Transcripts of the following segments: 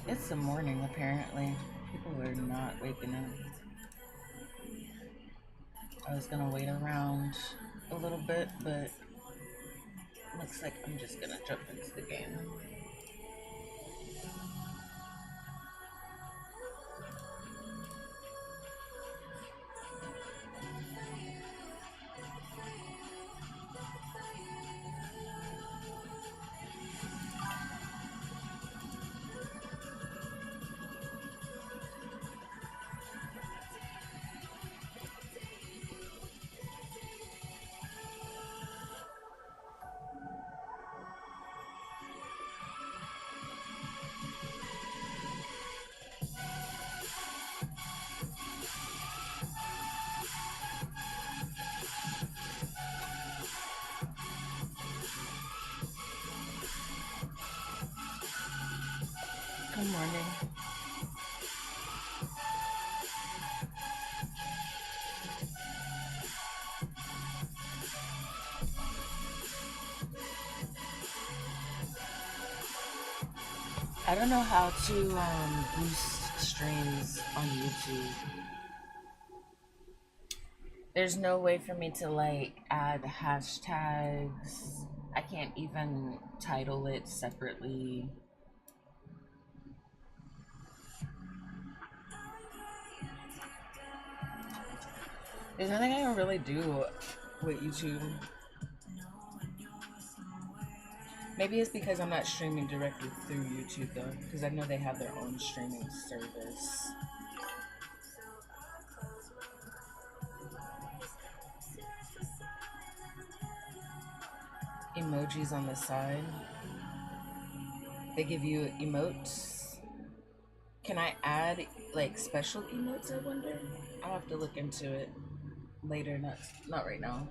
It's the morning, apparently. People are not waking up. I was gonna wait around a little bit, but looks like I'm just gonna jump into the game. Good morning. I don't know how to boost streams on YouTube. There's no way for me to like add hashtags. I can't even title it separately. There's nothing I can really do with YouTube. Maybe it's because I'm not streaming directly through YouTube though, because I know they have their own streaming service. Emojis on the side. They give you emotes. Can I add like special emotes, I wonder? I'll have to look into it later, not right now.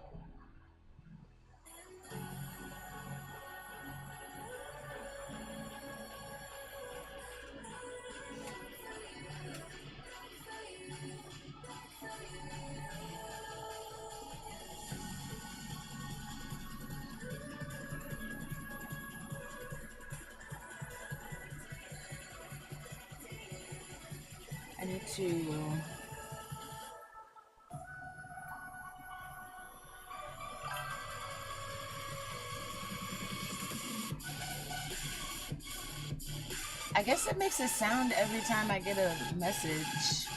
I need to I guess it makes a sound every time I get a message.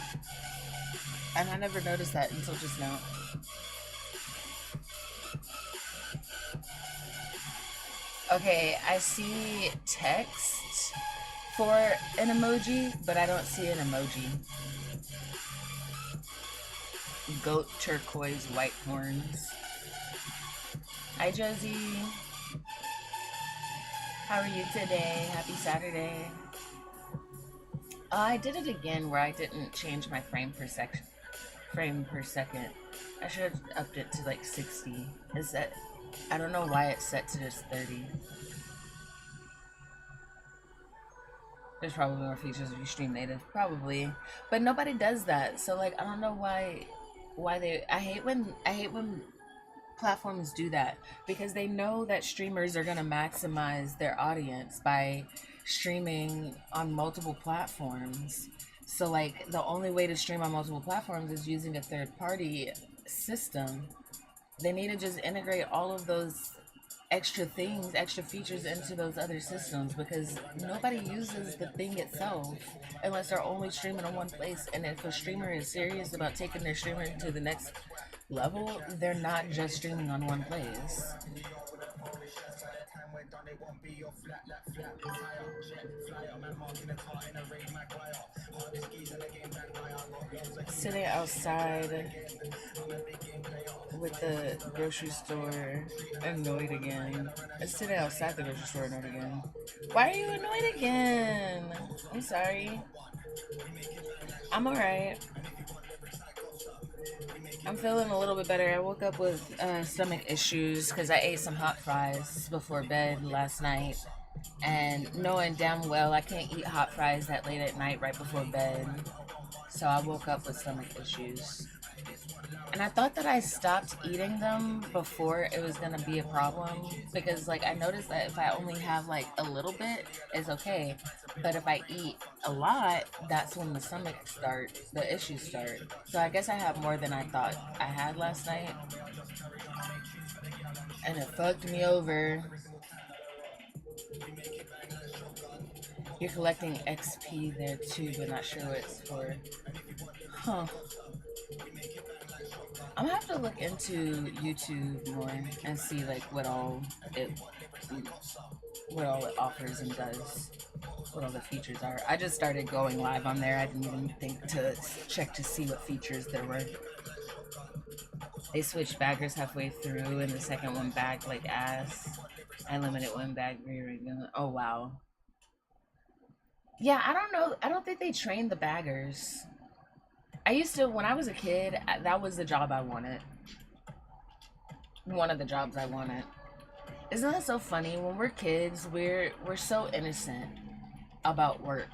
And I never noticed that until just now. Okay, I see text for an emoji, but I don't see an emoji. Goat turquoise white horns. Hi Josie. How are you today? Happy Saturday. I did it again where I didn't change my frame per second. I should have upped it to like 60. Is that I don't know why it's set to just 30. There's probably more features if you stream native, probably, but nobody does that. So like, I don't know why they. I hate when platforms do that because they know that streamers are gonna maximize their audience by streaming on multiple platforms. So like, the only way to stream on multiple platforms is using a third party system. They need to just integrate all of those extra things, extra features into those other systems because nobody uses the thing itself unless they're only streaming on one place. And if a streamer is serious about taking their streamer to the next level, they're not just streaming on one place. Sitting outside with the grocery store annoyed again. Sitting outside the grocery store annoyed again. Why are you annoyed again? I'm sorry. I'm alright. I'm feeling a little bit better. I woke up with stomach issues because I ate some hot fries before bed last night. And knowing damn well I can't eat hot fries that late at night right before bed. So I woke up with stomach issues. And I thought that I stopped eating them before it was gonna be a problem because like I noticed that if I only have like a little bit, it's okay. But if I eat a lot, that's when the issues start. So I guess I have more than I thought I had last night, and it fucked me over. You're collecting XP there too, but not sure what it's for. Huh. I'm gonna have to look into YouTube more and see like it what all it offers and does, what all the features are. I just started going live on there. I didn't even think to check to see what features there were. They switched baggers halfway through, and the second one bagged like ass. I limited one bag rearing. Oh wow. Yeah, I don't know. I don't think they trained the baggers. I used to when I was a kid. That was the job I wanted. One of the jobs I wanted. Isn't that so funny? When we're kids, we're so innocent about work.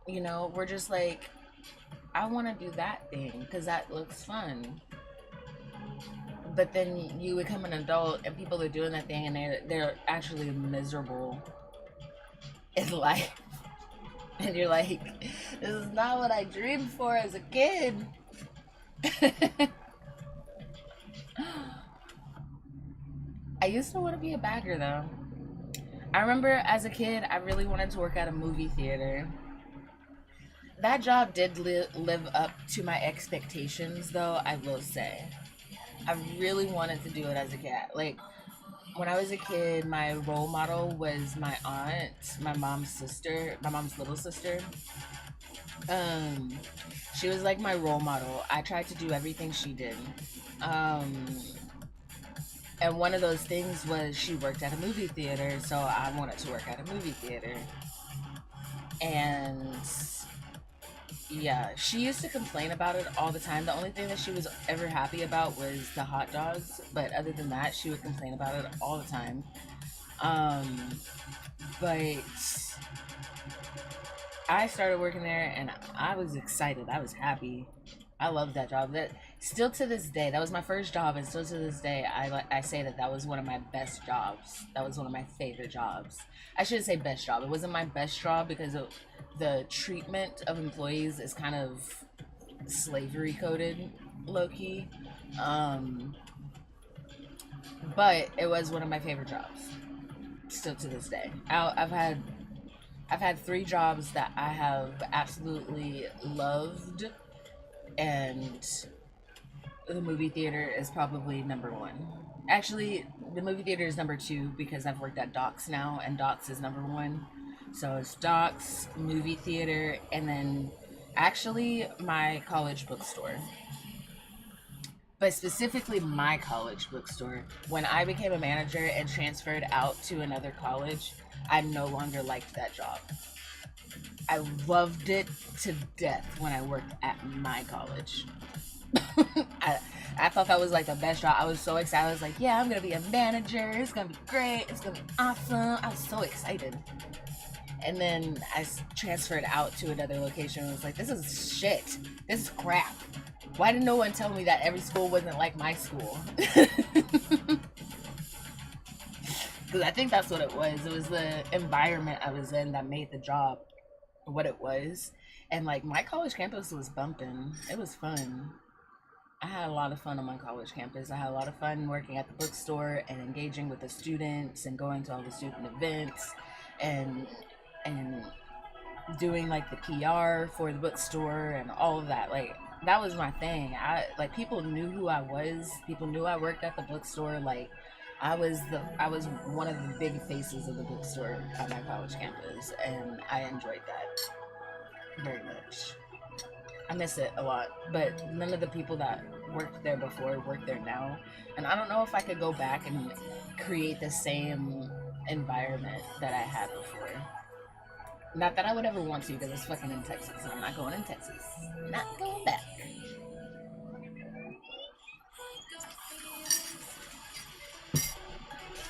You know, we're just like, I want to do that thing because that looks fun. But then you become an adult and people are doing that thing and they're actually miserable in life. And you're like, this is not what I dreamed for as a kid. I used to want to be a bagger though. I remember as a kid, I really wanted to work at a movie theater. That job did live up to my expectations, though, I will say. I really wanted to do it as a kid. Like, when I was a kid, my role model was my aunt, my mom's sister, my mom's little sister. Um, she was like my role model. I tried to do everything she did. Um, and one of those things was she worked at a movie theater, so I wanted to work at a movie theater. And yeah, she used to complain about it all the time. The only thing that she was ever happy about was the hot dogs, but other than that, she would complain about it all the time. Um, but I started working there and I was excited. I was happy. I loved that job. That still to this day, that was my first job, and still to this day, I say that that was one of my best jobs. That was one of my favorite jobs. I shouldn't say best job. It wasn't my best job because the treatment of employees is kind of slavery coded, low key. Um, but it was one of my favorite jobs. Still to this day, I've had three jobs that I have absolutely loved, and the movie theater is probably number one. Actually, the movie theater is number two because I've worked at Docs now, and Docs is number one. So it's Docs, movie theater, and then actually my college bookstore. But specifically, my college bookstore. When I became a manager and transferred out to another college, I no longer liked that job. I loved it to death when I worked at my college. I, I thought that was like the best job. I was so excited. I was like, yeah, I'm gonna be a manager. It's gonna be great. It's gonna be awesome. I was so excited. And then transferred out to another location and was like, this is shit. This is crap. Why did no one tell me that every school wasn't like my school? Because I think that's what it was. It was the environment I was in that made the job what it was. And like my college campus was bumping. It was fun. I had a lot of fun on my college campus. I had a lot of fun working at the bookstore and engaging with the students and going to all the student events and and doing like the PR for the bookstore and all of that. Like that was my thing. I like people knew who I was. People knew I worked at the bookstore. Like I was one of the big faces of the bookstore at my college campus, and I enjoyed that very much. I miss it a lot, but none of the people that worked there before work there now, and I don't know if I could go back and create the same environment that I had before. Not that I would ever want to, because it's fucking in Texas, and I'm not going in Texas. Not going back.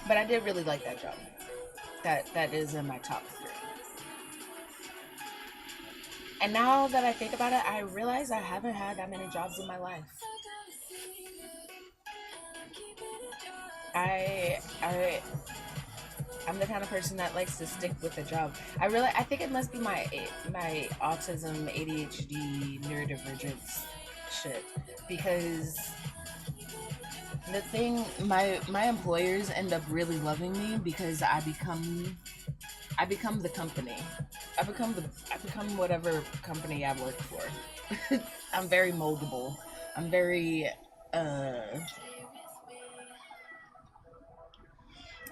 But I did really like that job. That is in my top three. And now that I think about it, I realize I haven't had that many jobs in my life. I I'm the kind of person that likes to stick with a job. I think it must be my autism, ADHD, neurodivergence shit, because the thing my employers end up really loving me because I become the company. I become whatever company I work for. I'm very moldable. I'm very uh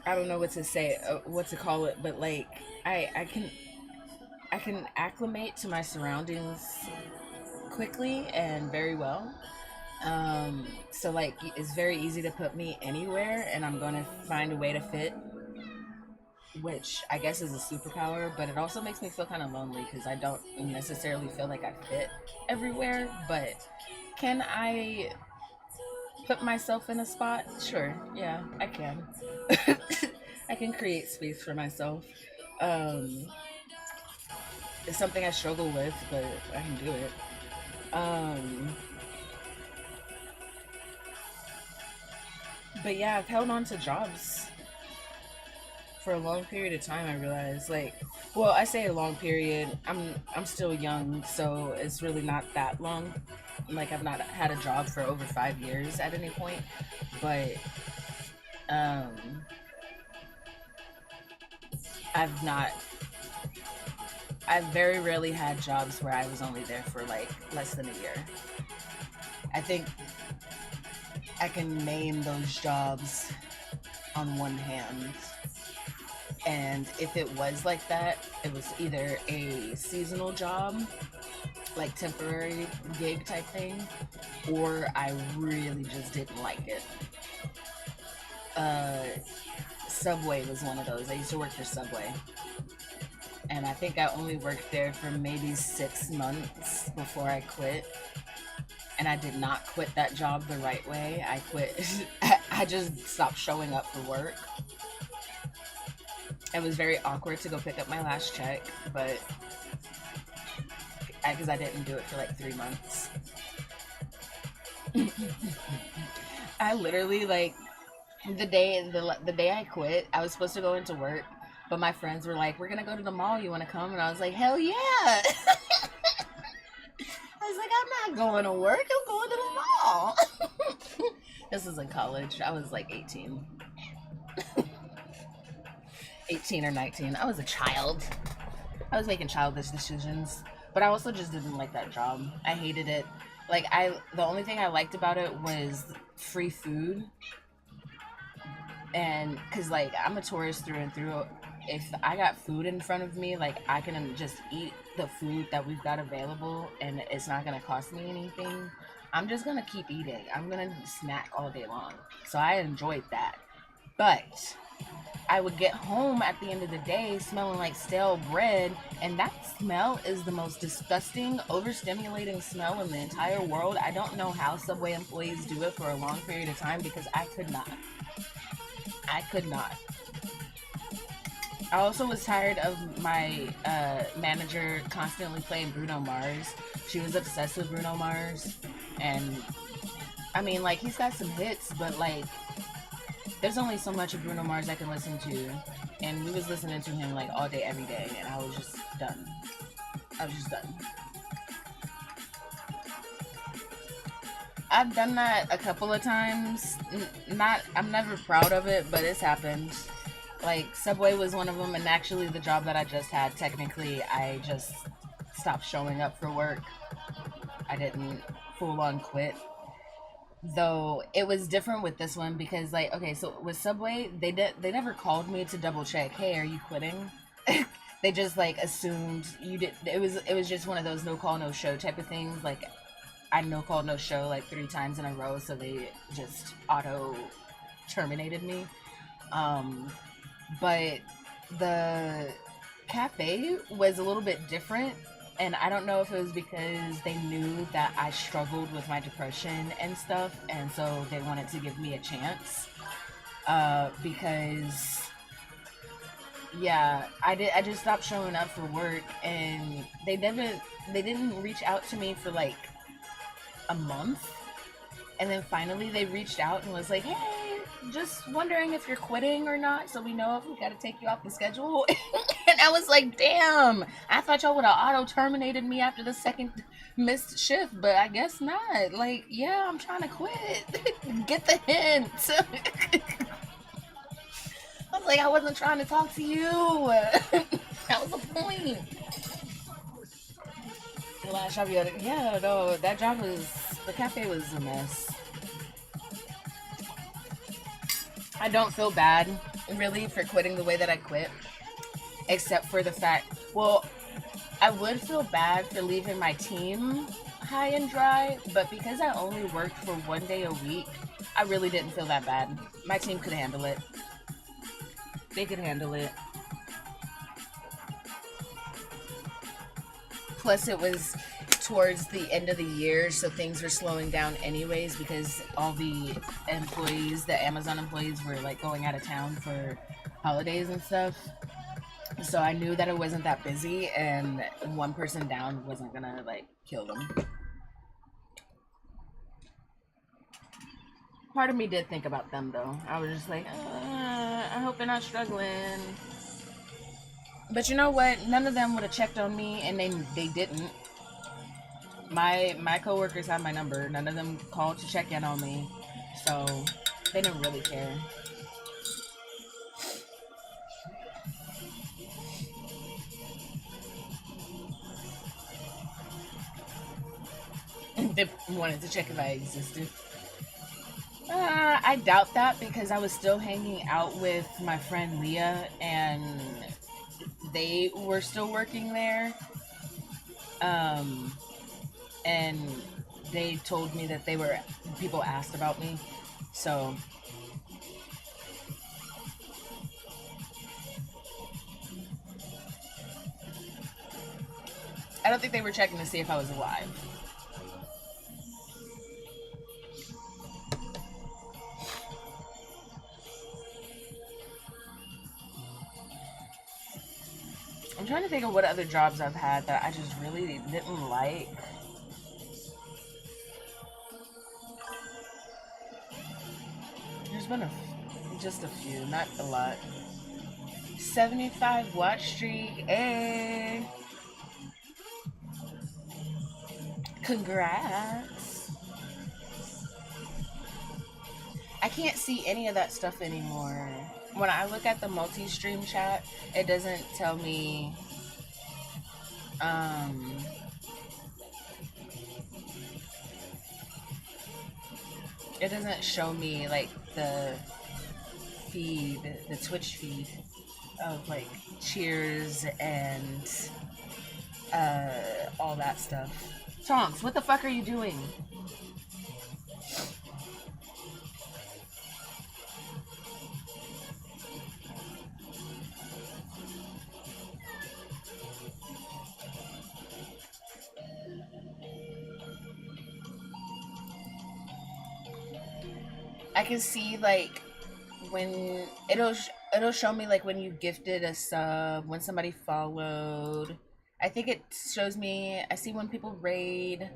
I don't know what to say, what to call it, but like I can acclimate to my surroundings quickly and very well. So like it's very easy to put me anywhere, and I'm gonna find a way to fit, which I guess is a superpower. But it also makes me feel kind of lonely because I don't necessarily feel like I fit everywhere. But can I put myself in a spot? Sure, yeah, I can. I can create space for myself. Um, it's something I struggle with, but I can do it. Um, but yeah, I've held on to jobs for a long period of time. I realized, like, well, I say a long period. I'm still young, so it's really not that long. Like, I've not had a job for over 5 years at any point, but um, I've not. I've very rarely had jobs where I was only there for like less than a year. I think I can name those jobs on one hand. And if it was like that, it was either a seasonal job, like temporary gig type thing, or I really just didn't like it. Uh, Subway was one of those. I used to work for Subway. And I think I only worked there for maybe 6 months before I quit. And I did not quit that job the right way. I quit. I just stopped showing up for work. It was very awkward to go pick up my last check, but because I didn't do it for like 3 months. I literally like the day I quit, I was supposed to go into work, but my friends were like, "We're gonna go to the mall. You want to come?" And I was like, "Hell yeah!" I was like, "I'm not going to work. I'm going to the mall." This was in college. I was like 18 or 19. I was a child. I was making childish decisions, but I also just didn't like that job. I hated it. The only thing I liked about it was free food, and because like I'm a tourist through and through. If I got food in front of me, like I can just eat the food that we've got available, and it's not gonna cost me anything. I'm just gonna keep eating. I'm gonna snack all day long. So I enjoyed that, but I would get home at the end of the day smelling like stale bread, and that smell is the most disgusting, overstimulating smell in the entire world. I don't know how Subway employees do it for a long period of time because I could not. I could not. I also was tired of my manager constantly playing Bruno Mars. She was obsessed with Bruno Mars, and I mean, like he's got some hits, but like there's only so much of Bruno Mars I can listen to, and we was listening to him like all day, every day, and I was just done. I was just done. I've done that a couple of times. Not, I'm never proud of it, but it's happened. Like Subway was one of them, and actually the job that I just had, technically, I just stopped showing up for work. I didn't full on quit. Though it was different with this one because like okay, so with Subway, they never called me to double check, "Hey, are you quitting?" They just like assumed you did. It was just one of those no call no show type of things. Like I no call no show like 3 times in a row, so they just auto terminated me. Um but the cafe was a little bit different, and I don't know if it was because they knew that I struggled with my depression and stuff, and so they wanted to give me a chance. Because yeah, I just stopped showing up for work, and they didn't reach out to me for like a month, and then finally they reached out and was like, "Hey." just wondering if you're quitting or not, so we know if we gotta take you off the schedule. And I was like, damn, I thought y'all would have auto terminated me after the second missed shift, but I guess not. Like, yeah, I'm trying to quit. Get the hint. I was like, I wasn't trying to talk to you. That was the point. The last job you had, yeah, no, that job was, the cafe was a mess. I don't feel bad, really, for quitting the way that I quit, except for the fact, well, I would feel bad for leaving my team high and dry, but because I only worked for 1 day a week, I really didn't feel that bad. My team could handle it. They could handle it. Plus, it was towards the end of the year, so things were slowing down anyways because all the employees, the Amazon employees, were like going out of town for holidays and stuff. So I knew that it wasn't that busy, and one person down wasn't gonna like kill them. Part of me did think about them though. I was just like, I hope they're not struggling. But you know what? None of them would have checked on me, and they didn't. My coworkers had my number. None of them called to check in on me, so they didn't really care. They wanted to check if I existed. I doubt that because I was still hanging out with my friend Leah, and they were still working there. And they told me that people asked about me. So I don't think they were checking to see if I was alive. I'm trying to think of what other jobs I've had that I just really didn't like. There's been just a few, not a lot. 75 watch streak, eh? Congrats. I can't see any of that stuff anymore. When I look at the multi-stream chat, it doesn't tell me it doesn't show me like the feed, the Twitch feed of like cheers and all that stuff. Tonks, what the fuck are you doing? I can see like when it'll show me like when you gifted a sub, when somebody followed. I think it shows me. I see when people raid,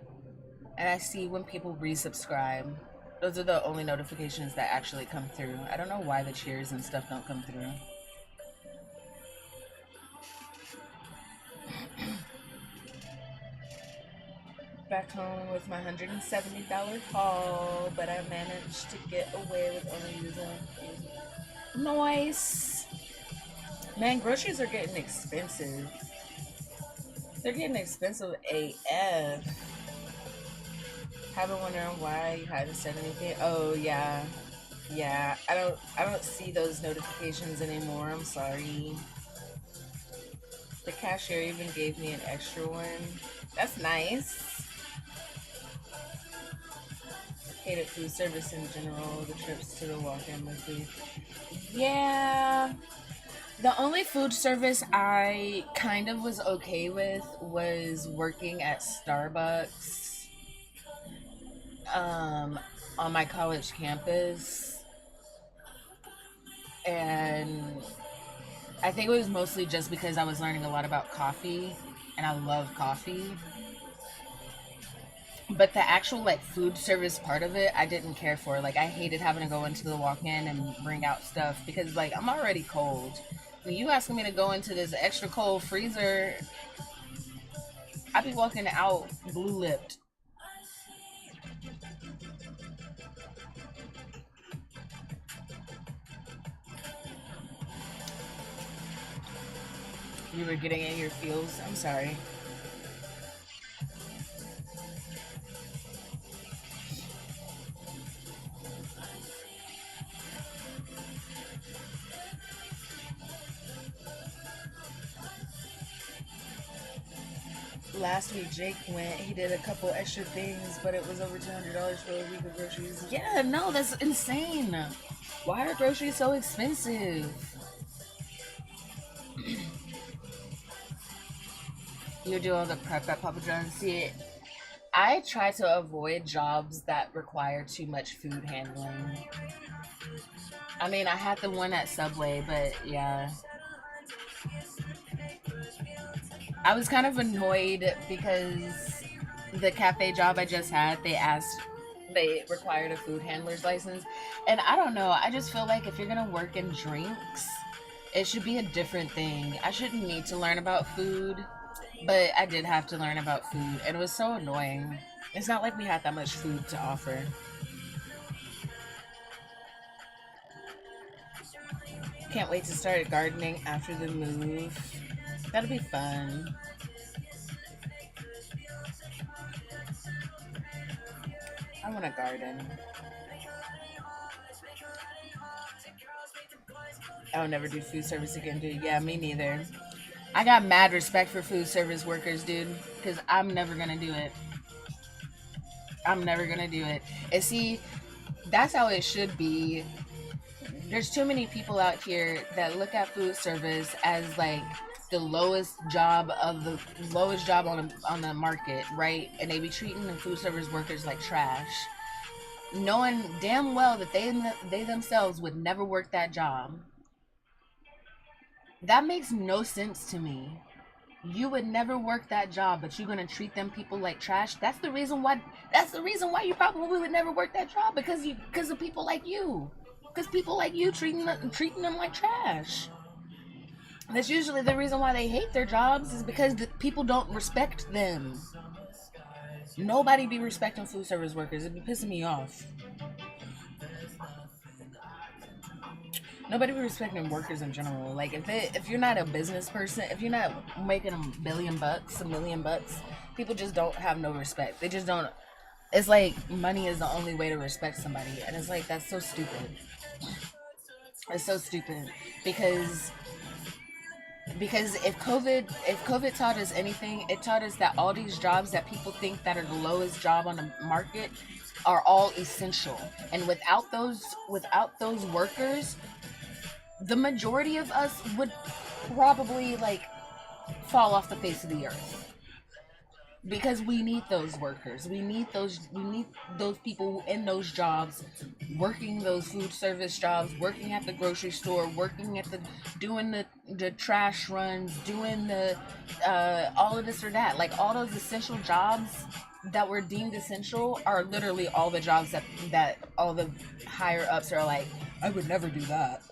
and I see when people resubscribe. Those are the only notifications that actually come through. I don't know why the cheers and stuff don't come through. Back home with my $170 haul, but I managed to get away with only using. Nice. Man, groceries are getting expensive. They're getting expensive AF. Have been wondering why you haven't said anything. Oh yeah. Yeah. I don't see those notifications anymore. I'm sorry. The cashier even gave me an extra one. That's nice. Hated food service in general, the trips to the walk-in movie. Yeah. The only food service I kind of was okay with was working at Starbucks on my college campus. And I think it was mostly just because I was learning a lot about coffee, and I love coffee. But the actual like food service part of it, I didn't care for. Like I hated having to go into the walk-in and bring out stuff because like I'm already cold. When you asking me to go into this extra cold freezer, I be walking out blue-lipped. You were getting in your feels. I'm sorry. Last week Jake went. He did a couple extra things, but it was over $200 for a week of groceries. Yeah, no, that's insane. Why are groceries so expensive? You do all the prep at Papa John's. See, I try to avoid jobs that require too much food handling. I mean, I had the one at Subway, but yeah. I was kind of annoyed because the cafe job I just had, they required a food handler's license. And I don't know, I just feel like if you're gonna work in drinks, it should be a different thing. I shouldn't need to learn about food, but I did have to learn about food, and it was so annoying. It's not like we had that much food to offer. Can't wait to start gardening after the move. That'll be fun. I want a garden. I'll never do food service again, dude. Yeah, me neither. I got mad respect for food service workers, dude, because I'm never gonna do it. I'm never gonna do it. And see, that's how it should be. There's too many people out here that look at food service as like the lowest job on the market, right? And they be treating the food service workers like trash, knowing damn well that they themselves would never work that job. That makes no sense to me. You would never work that job, but you're gonna treat them people like trash. That's the reason why. That's the reason why you probably would never work that job because of people like you. Because people like you treating them like trash. That's usually the reason why they hate their jobs is because the people don't respect them. Nobody be respecting food service workers. It be pissing me off. Nobody be respecting workers in general. Like if you're not a business person, if you're not making a million bucks, people just don't have no respect. They just don't. It's like money is the only way to respect somebody, and it's like that's so stupid. It's so stupid because if COVID taught us anything, it taught us that all these jobs that people think that are the lowest job on the market are all essential. And without those workers, the majority of us would probably like fall off the face of the earth because we need those workers. We need those people in those jobs, working those food service jobs, working at the grocery store, working at the doing the trash runs, doing the all of this or that. Like all those essential jobs that were deemed essential are literally all the jobs that all the higher ups are like, I would never do that.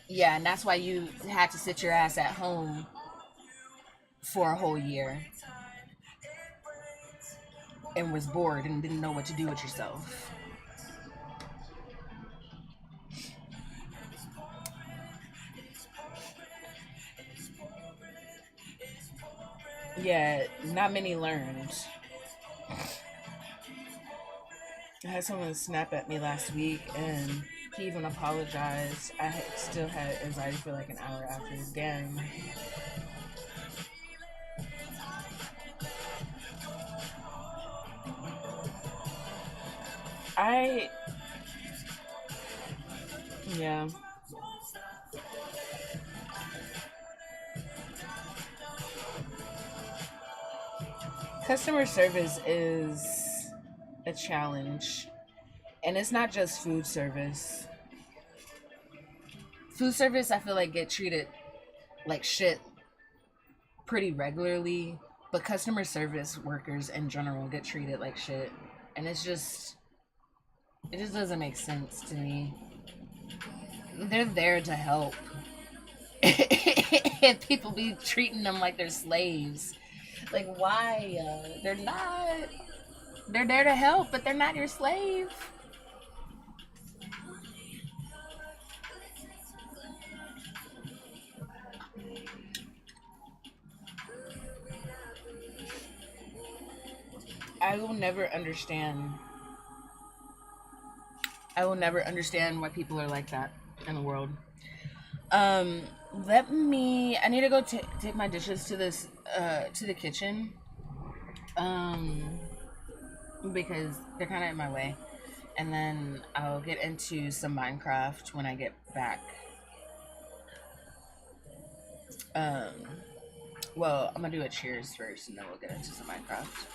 Yeah, and that's why you had to sit your ass at home for a whole year and was bored and didn't know what to do with yourself. Yeah, not many learned. I had someone snap at me last week and he even apologized. Still had anxiety for like an hour after. Damn. I, yeah. Customer service is a challenge. And it's not just food service. Food service, I feel like get treated like shit pretty regularly. But customer service workers in general get treated like shit. And it just doesn't make sense to me. They're there to help. And people be treating them like they're slaves. Like, why? They're not. They're there to help, but they're not your slave. I will never understand. I will never understand why people are like that in the world. Um, Let me. I need to go take my dishes to this to the kitchen. Um, because they're kind of in my way, and then I'll get into some Minecraft when I get back. Um, well, I'm gonna do a cheers first, and then we'll get into some Minecraft.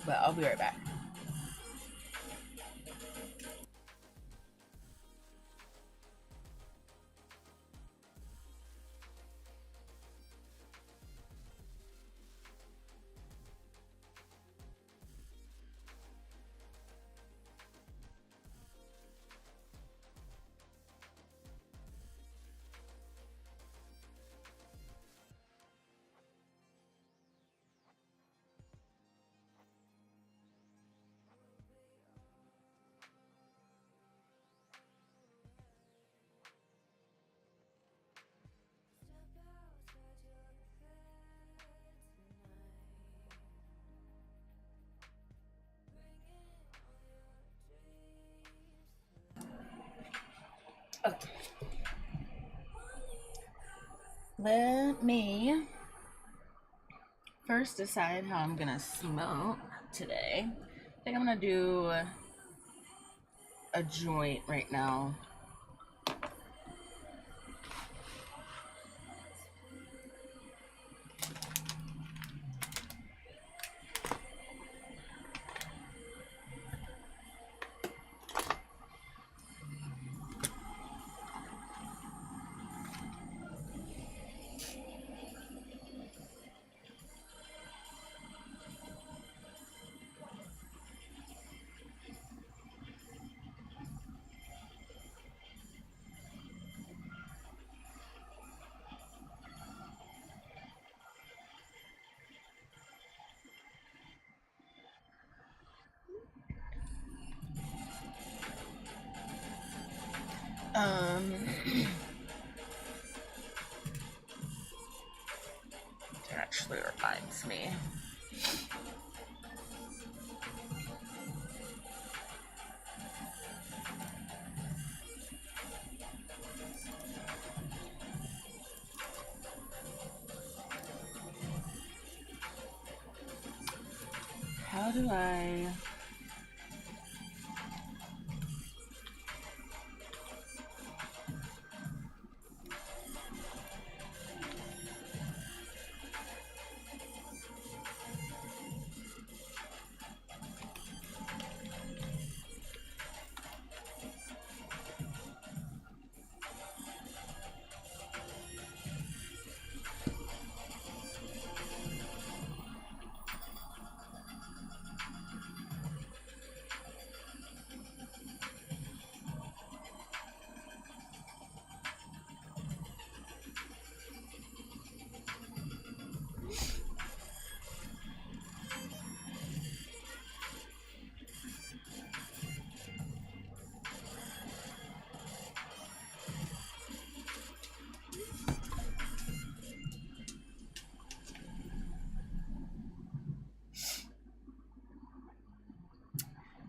But I'll be right back. Okay. Let me first decide how I'm gonna smoke today. I think I'm gonna do a joint right now. Um, it actually reminds me. How do I?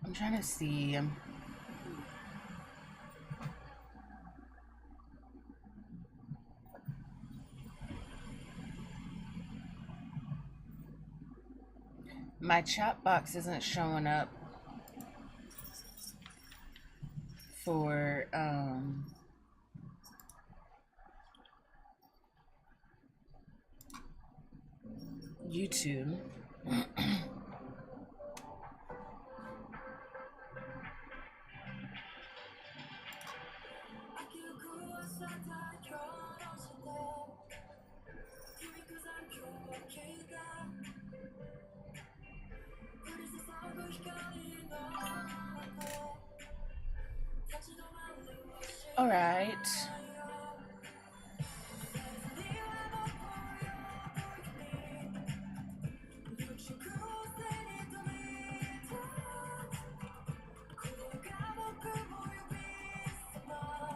I'm trying to see. My chat box isn't showing up for YouTube. right.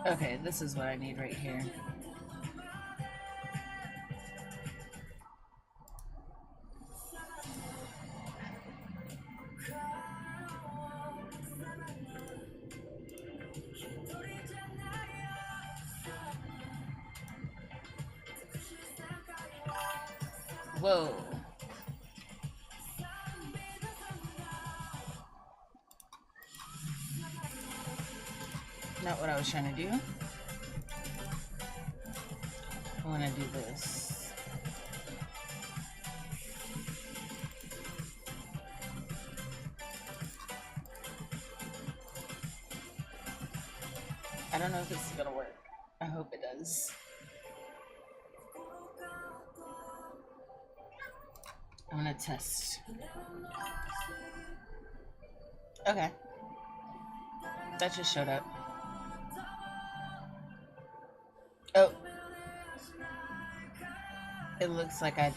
Okay, this is what I need right here. Whoa. Not what I was trying to do. I want to do this. I don't know if this is gonna work. I hope it does. I'm gonna test. Okay. That just showed up. Oh. It looks like I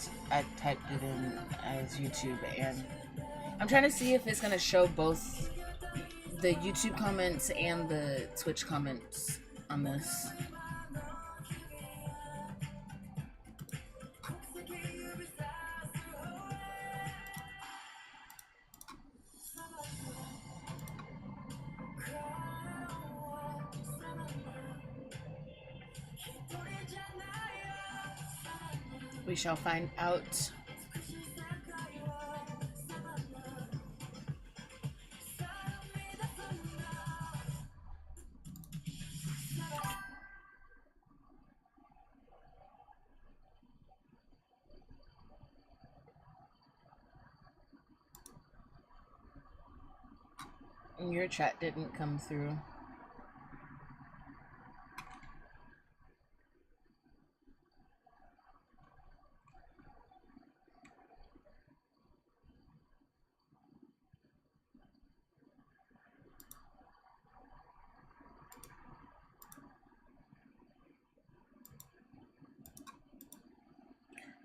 typed it in as YouTube, and I'm trying to see if it's gonna show both the YouTube comments and the Twitch comments on this. We shall find out. Your chat didn't come through.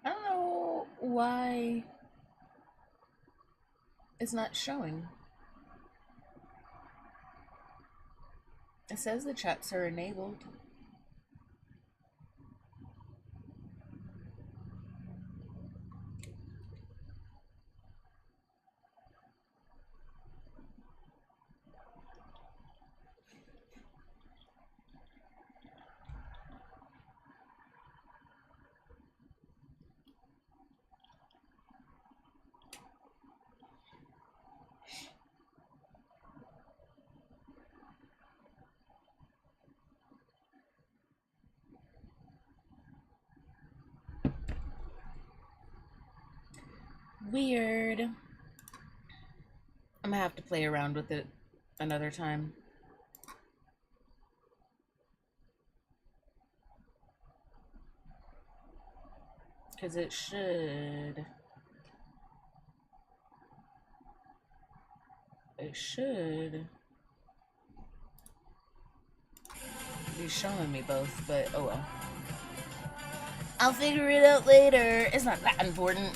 I don't know why it's not showing. It says the chats are enabled. Weird. I'm gonna have to play around with it another time. Because it should be showing me both, but oh well. I'll figure it out later. It's not that important.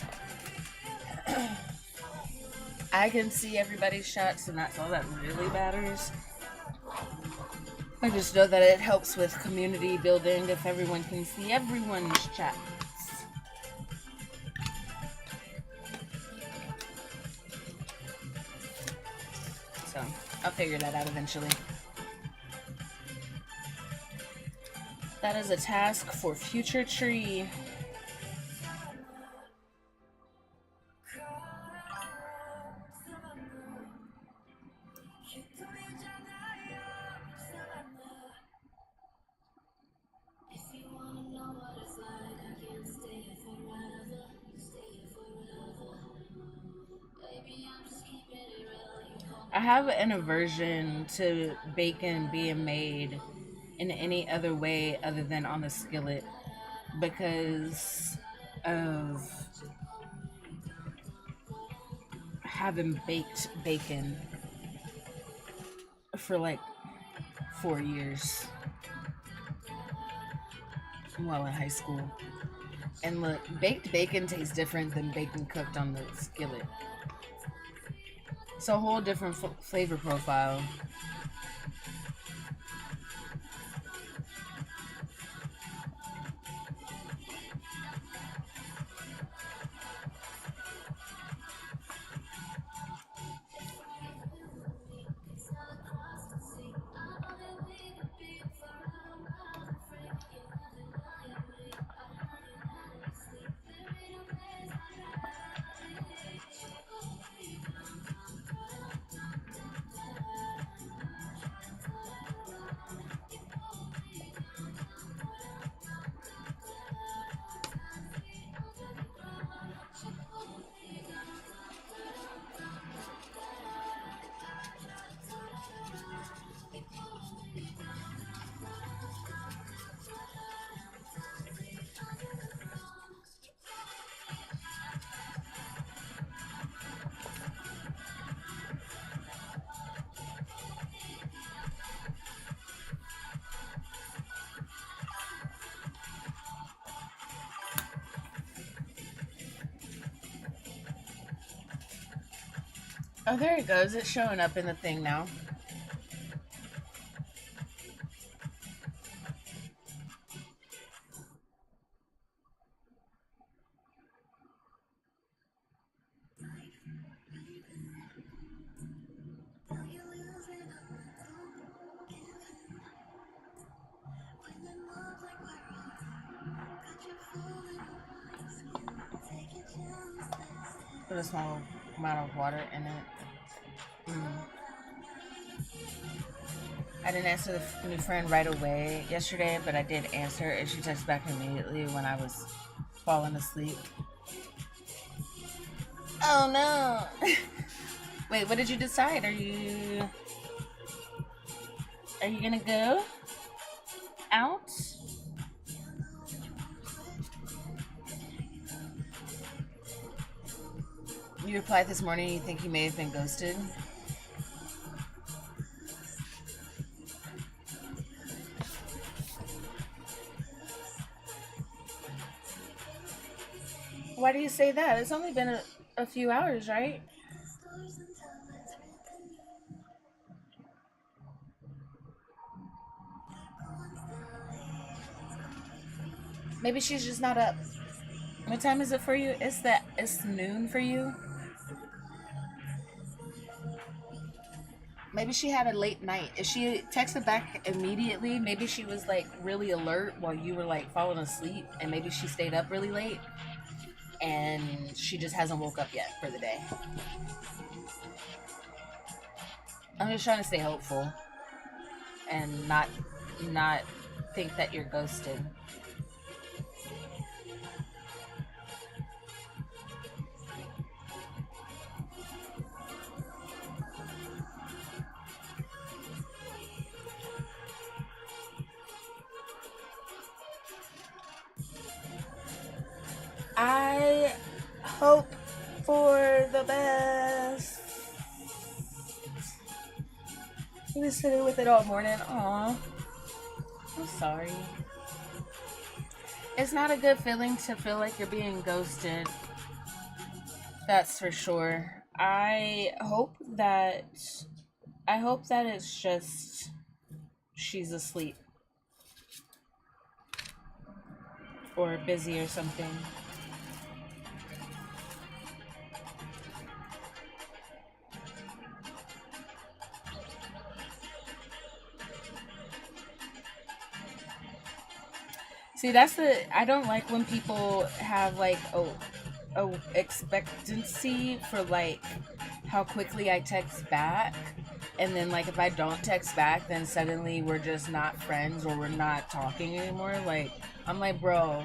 I can see everybody's chats, and that's all that really matters. I just know that it helps with community building if everyone can see everyone's chats. So, I'll figure that out eventually. That is a task for future tree. I have an aversion to bacon being made in any other way other than on a skillet because of having baked bacon for like 4 years. while in high school. And look, baked bacon tastes different than bacon cooked on the skillet. It's a whole different flavor profile. Oh, there it goes. It's showing up in the thing now. Put a small amount of water in it. I didn't answer the new friend right away yesterday, but I did answer, and she texted back immediately when I was falling asleep. Oh no! Wait, what did you decide? Are you gonna go out? You replied this morning. You think you may have been ghosted. Why do you say that? It's only been a few hours, right? Maybe she's just not up. What time is it for you? It's noon for you. Maybe she had a late night. If she texted back immediately, maybe she was like really alert while you were like falling asleep, and maybe she stayed up really late, and she just hasn't woke up yet for the day. I'm just trying to stay hopeful and not think that you're ghosted. I hope for the best. He was sitting with it all morning. Aw, I'm sorry. It's not a good feeling to feel like you're being ghosted. That's for sure. I hope that it's just she's asleep or busy or something. See, I don't like when people have like a expectancy for like how quickly I text back, and then like if I don't text back, then suddenly we're just not friends or we're not talking anymore. Like I'm like, bro,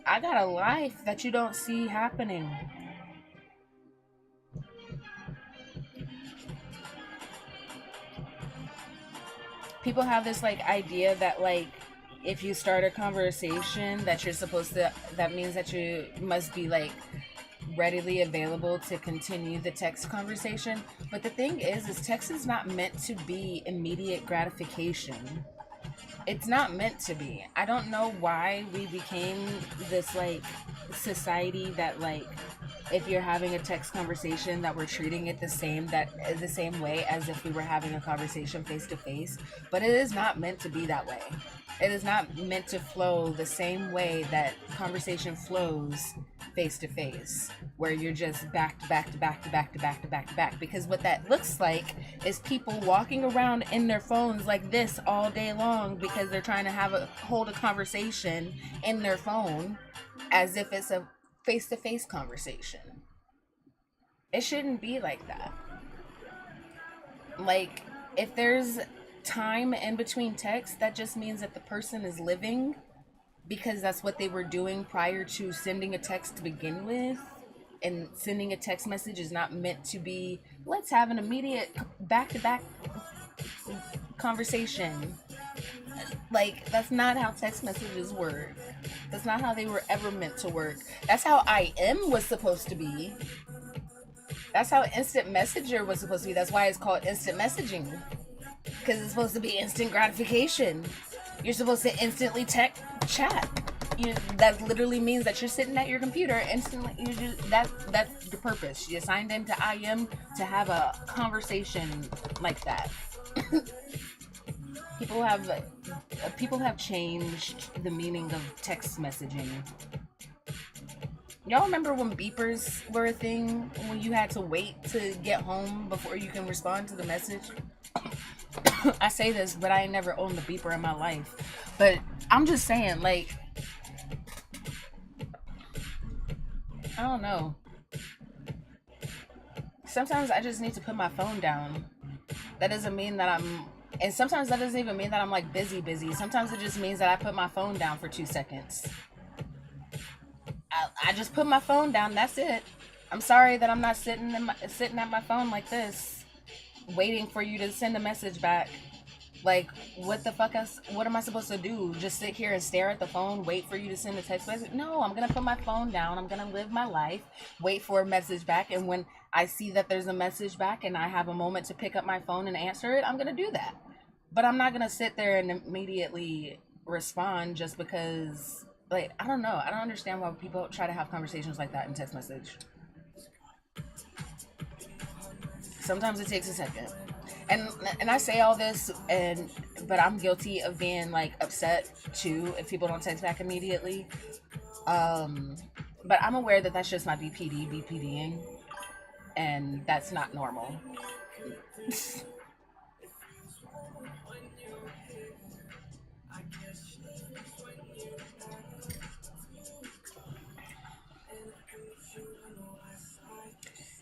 I got a life that you don't see happening. People have this like idea that like if you start a conversation that you're supposed to that means that you must be like readily available to continue the text conversation. But the thing is text is not meant to be immediate gratification. It's not meant to be. I don't know why we became this like society that like if you're having a text conversation that we're treating it the same way as if we were having a conversation face to face, but it is not meant to be that way. It is not meant to flow the same way that conversation flows face to face, where you're just back to back to back to back to back to back to back. Because what that looks like is people walking around in their phones like this all day long because they're trying to hold a conversation in their phone as if it's a face to face conversation. It shouldn't be like that. Like, if there's time in between texts, that just means that the person is living because that's what they were doing prior to sending a text to begin with. And sending a text message is not meant to be, let's have an immediate back to back conversation. Like, that's not how text messages work. That's not how they were ever meant to work. That's how IM was supposed to be. That's how instant messenger was supposed to be. That's why it's called instant messaging. Because it's supposed to be instant gratification. You're supposed to instantly chat. That literally means that you're sitting at your computer instantly. That's the purpose. You signed into IM to have a conversation like that. People have changed the meaning of text messaging. Y'all remember when beepers were a thing? When you had to wait to get home before you can respond to the message? I say this, but I ain't never owned a beeper in my life. But I'm just saying, like, I don't know. Sometimes I just need to put my phone down. That doesn't mean that and sometimes that doesn't even mean that I'm like busy. Sometimes it just means that I put my phone down for 2 seconds. I just put my phone down. That's it. I'm sorry that I'm not sitting at my phone like this, waiting for you to send a message back. Like, what the fuck else? What am I supposed to do? Just sit here and stare at the phone, wait for you to send a text message? No, I'm gonna put my phone down. I'm gonna live my life, wait for a message back, and when I see that there's a message back and I have a moment to pick up my phone and answer it, I'm gonna do that. But I'm not gonna sit there and immediately respond just because. Like, I don't know. I don't understand why people try to have conversations like that in text message. Sometimes it takes a second. And I say all this, but I'm guilty of being like upset too if people don't text back immediately. But I'm aware that that's just my BPDing, and that's not normal.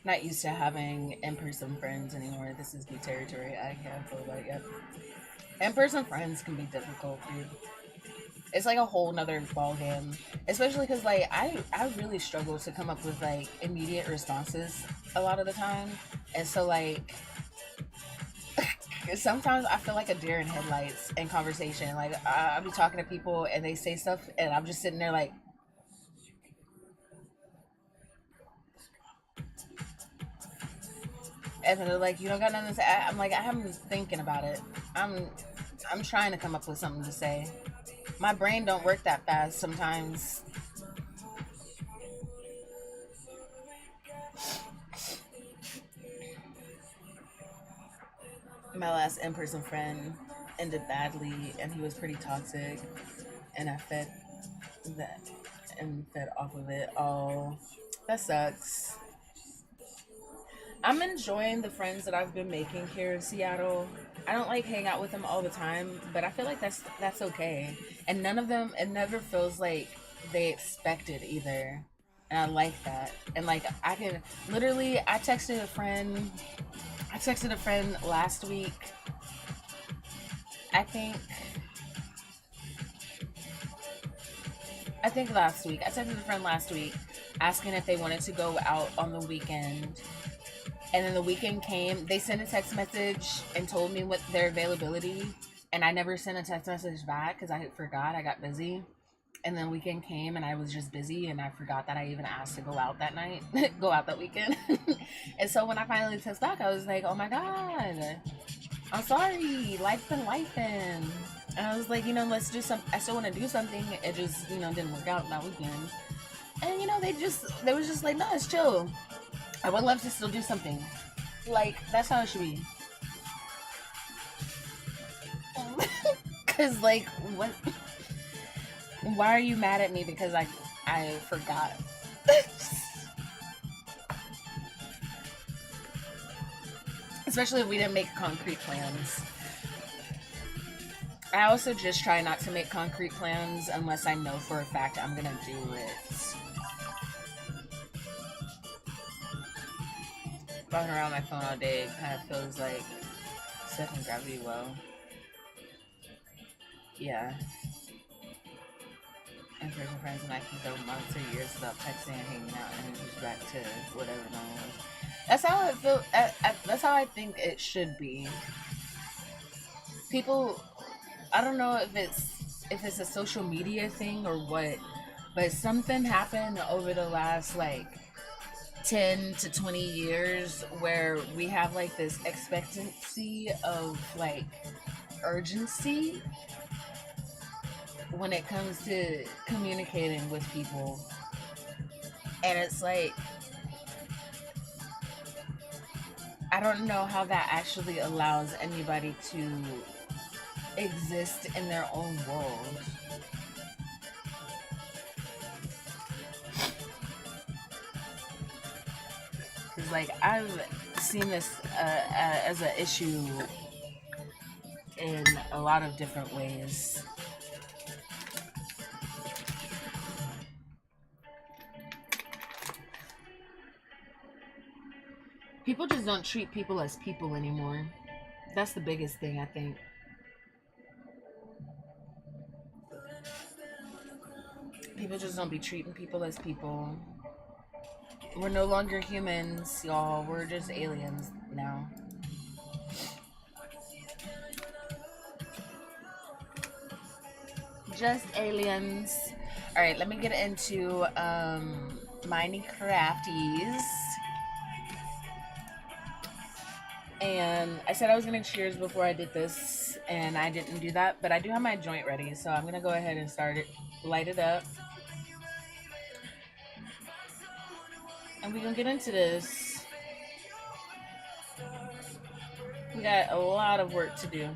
Not used to having in-person friends anymore. This is new territory. I can't feel about it yet. In-person friends can be difficult, dude. It's like a whole nother ball game. Especially because, like, I really struggle to come up with, like, immediate responses a lot of the time. And so, like, sometimes I feel like a deer in headlights in conversation. Like, I'll be talking to people and they say stuff and I'm just sitting there like, and they're like, you don't got nothing to say. I'm like, I'm thinking about it. I'm trying to come up with something to say. My brain don't work that fast sometimes. My last in-person friend ended badly, and he was pretty toxic, and I fed that and fed off of it. Oh, that sucks. I'm enjoying the friends that I've been making here in Seattle. I don't like hang out with them all the time, but I feel like that's okay. And none of them, it never feels like they expect it either. And I like that. And like I can literally, I texted a friend last week. I think last week. I texted a friend last week asking if they wanted to go out on the weekend. And then the weekend came. They sent a text message and told me what their availability. And I never sent a text message back because I forgot. I got busy. And then the weekend came and I was just busy and I forgot that I even asked to go out that night. Go out that weekend. And so when I finally text back, I was like, oh my God. I'm sorry. Life's been lifing. And I was like, let's do some. I still want to do something. It just, didn't work out that weekend. And they was just like, no, it's chill. I would love to still do something. Like that's how it should be. Cause like, what? Why are you mad at me because I forgot? Especially if we didn't make concrete plans. I also just try not to make concrete plans unless I know for a fact I'm gonna do it. Walking around my phone all day kind of feels like setting gravity low. Yeah. In-person friends and I can go months or years without texting and hanging out, and it's just back to whatever normal was. That's how it feel. That's how I think it should be. People, I don't know if it's a social media thing or what, but something happened over the last like 10 to 20 years where we have like this expectancy of like urgency when it comes to communicating with people. And it's like, I don't know how that actually allows anybody to exist in their own world. Because, like, I've seen this as an issue in a lot of different ways. People just don't treat people as people anymore. That's the biggest thing, I think. People just don't be treating people as people. We're no longer humans, y'all. We're just aliens now. Just aliens. All right, let me get into Minecrafties. And I said I was gonna cheers before I did this, and I didn't do that, but I do have my joint ready, so I'm gonna go ahead and start it, light it up, and we're gonna get into this. We got a lot of work to do.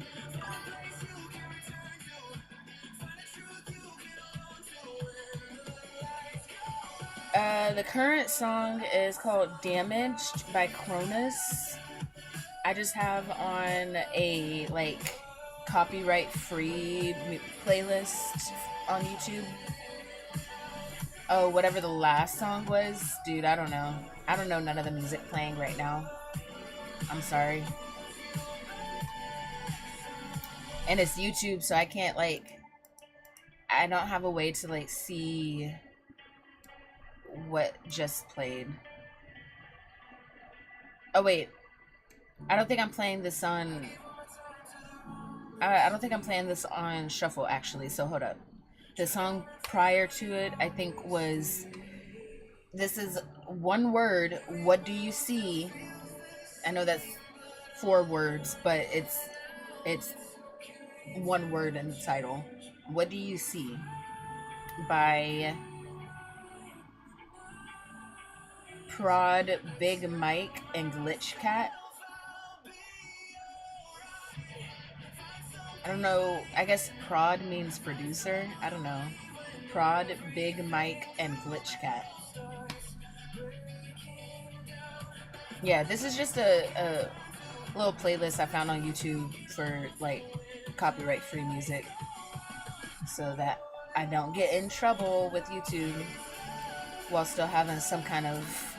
The current song is called Damaged by Cronus. I just have on a like copyright free playlist on YouTube. Oh, whatever the last song was, dude, I don't know. I don't know none of the music playing right now. I'm sorry. And it's YouTube, so I can't like I don't have a way to like see what just played. Oh wait. I don't think I'm playing this on I don't think I'm playing this on shuffle actually, so hold up. The song prior to it I think was this is one word, what do you see? I know that's 4 words, but it's one word in the title. What do you see? By Prod, Big Mike, and Glitch Cat. I don't know. I guess prod means producer. I don't know. Prod, Big Mike, and Glitch Cat. Yeah, this is just a little playlist I found on YouTube for like copyright free music so that I don't get in trouble with YouTube while still having some kind of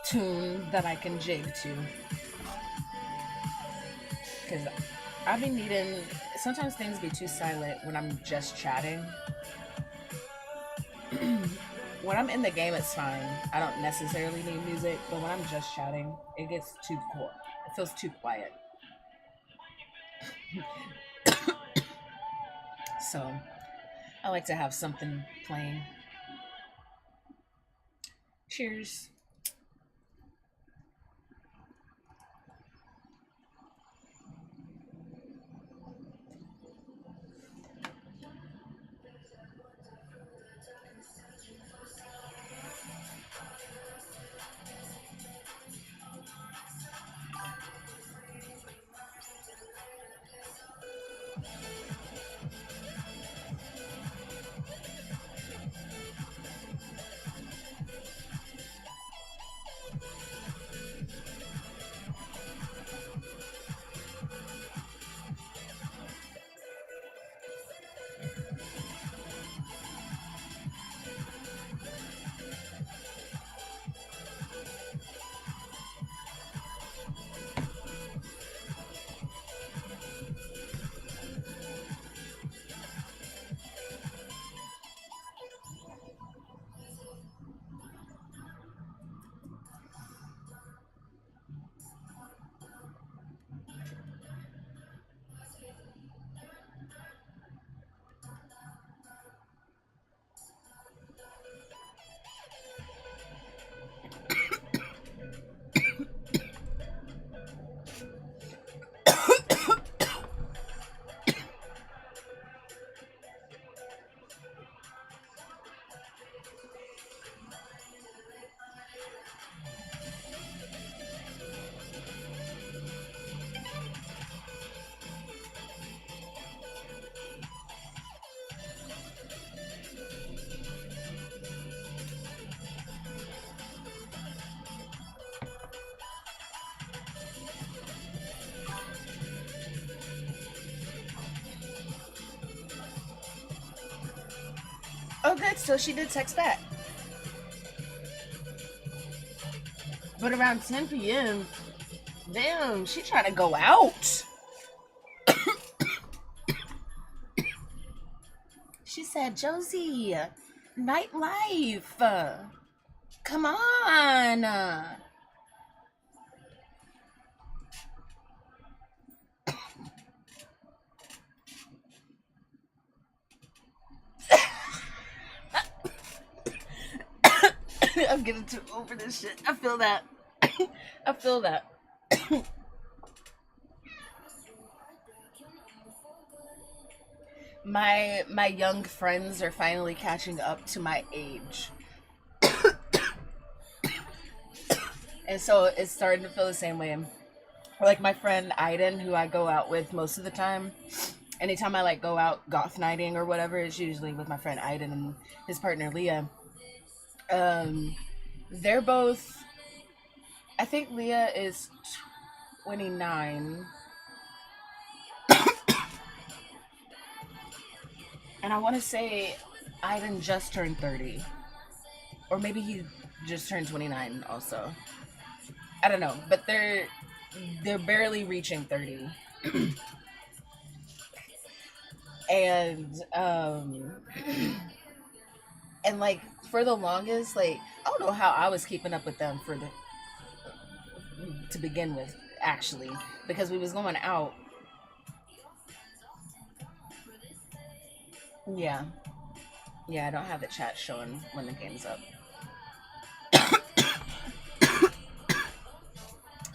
tune that I can jig to. Because I've been needing, sometimes things be too silent when I'm just chatting. When I'm in the game, it's fine. I don't necessarily need music, but when I'm just chatting, it gets too quiet. It feels too quiet. So I like to have something playing. Cheers. Oh, good. So she did text back. But around 10 p.m., damn, she trying to go out. She said, Josie, nightlife. Come on. I'm getting too over this shit. I feel that. I feel that. My young friends are finally catching up to my age. And so it's starting to feel the same way. Like my friend Aiden, who I go out with most of the time. Anytime I like go out goth nighting or whatever, it's usually with my friend Aiden and his partner Leah. Um, they're both. I think Leah is 29, and I want to say Aiden just turned 30, or maybe he just turned 29 also. I don't know, but they're barely reaching 30. And and like for the longest, like I don't know how I was keeping up with them for the to begin with, actually, because we was going out. Yeah, yeah, I don't have the chat showing when the game's up.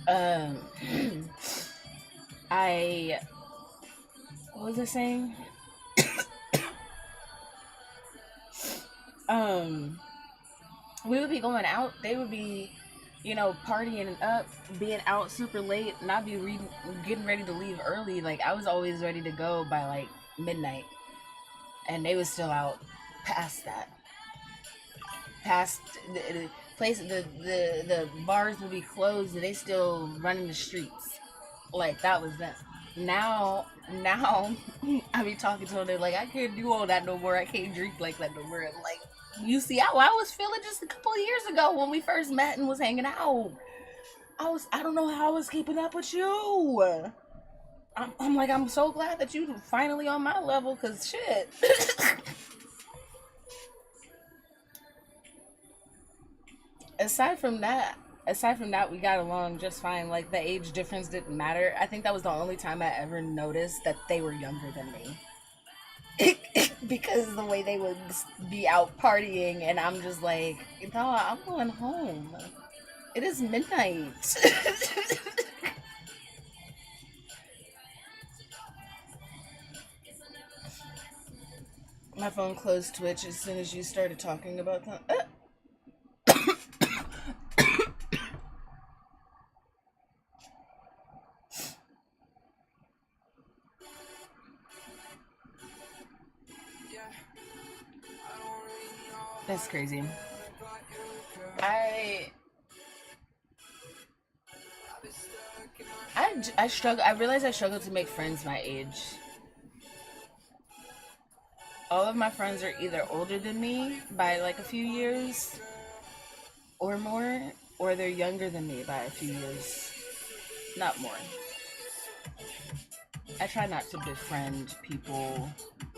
um I what was I saying? um we would be going out, they would be, partying up, being out super late, and I'd be getting ready to leave early. Like I was always ready to go by like midnight, and they was still out past that. Past the place, the bars would be closed, and they still running the streets. Like that was them. Now, I be talking to them. They're like, I can't do all that no more. I can't drink like that no more. I'm like, you see how I was feeling just a couple of years ago when we first met and was hanging out. I don't know how I was keeping up with you. I'm like, I'm so glad that you finally on my level, cause shit. aside from that, we got along just fine. Like the age difference didn't matter. I think that was the only time I ever noticed that they were younger than me. Because the way they would be out partying, and I'm just like, no, I'm going home. It is midnight. My phone closed Twitch as soon as you started talking about that. That's crazy. I I struggle. I realize I struggle to make friends my age. All of my friends are either older than me by like a few years or more, or they're younger than me by a few years, not more. I try not to befriend people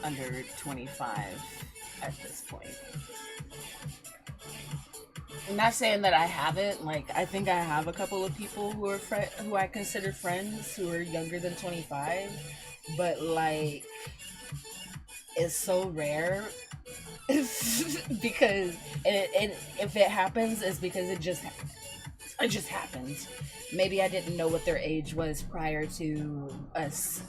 under 25 at this point. I'm not saying that I haven't. Like, I think I have a couple of people who I consider friends who are younger than 25, but like, it's so rare. Because and if it happens, it's because it just happens. Maybe I didn't know what their age was prior to us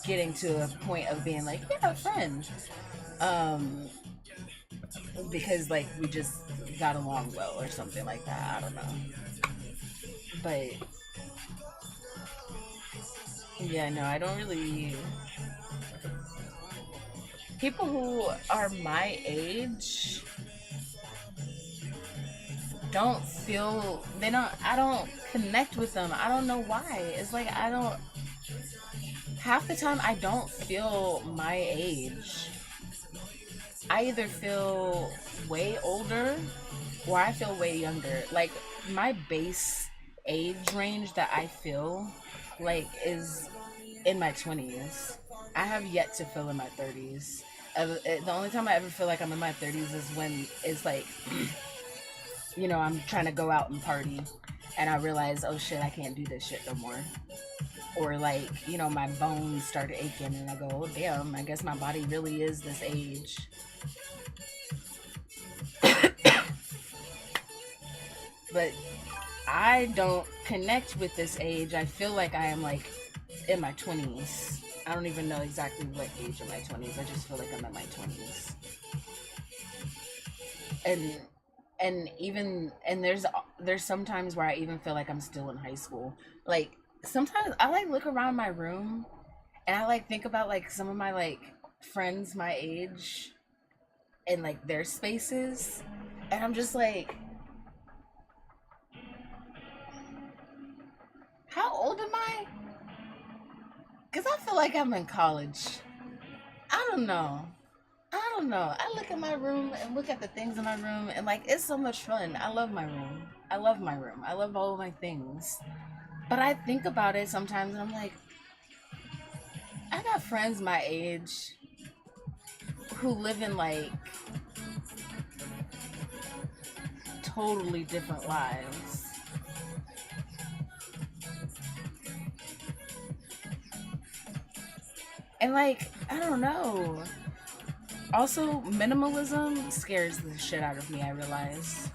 getting to a point of being like, yeah, friends. Um, because like we just got along well or something like that. I don't know. But yeah, no, I don't really. People who are my age don't feel they don't I don't connect with them. I don't know why. It's like I don't half the time I don't feel my age. I either feel way older or I feel way younger. Like my base age range that I feel like is in my 20s. I have yet to feel in my 30s. The only time I ever feel like I'm in my 30s is when it's like, I'm trying to go out and party and I realize, oh shit, I can't do this shit no more. Or like, my bones start aching and I go, oh damn, I guess my body really is this age. But I don't connect with this age. I feel like I am like in my 20s. I don't even know exactly what age in my 20s. I just feel like I'm in my 20s. And there's some times where I even feel like I'm still in high school. Like sometimes I like look around my room and I like think about like some of my like friends my age and like their spaces and I'm just like, how old am I? Because I feel like I'm in college. I don't know. I don't know. I look at my room and look at the things in my room and like it's so much fun. I love my room. I love my room. I love all of my things. But I think about it sometimes and I'm like, I got friends my age who live in like totally different lives. And like, I don't know. Also, minimalism scares the shit out of me, I realize.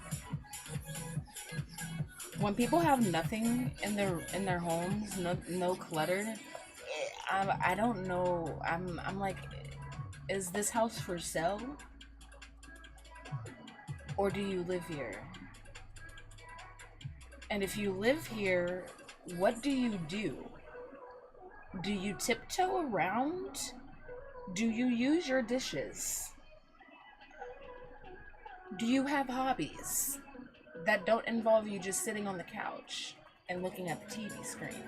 When people have nothing in their homes, no clutter, I don't know. I'm like, is this house for sale? Or do you live here? And if you live here, what do you do? Do you tiptoe around? Do you use your dishes? Do you have hobbies that don't involve you just sitting on the couch and looking at the TV screen?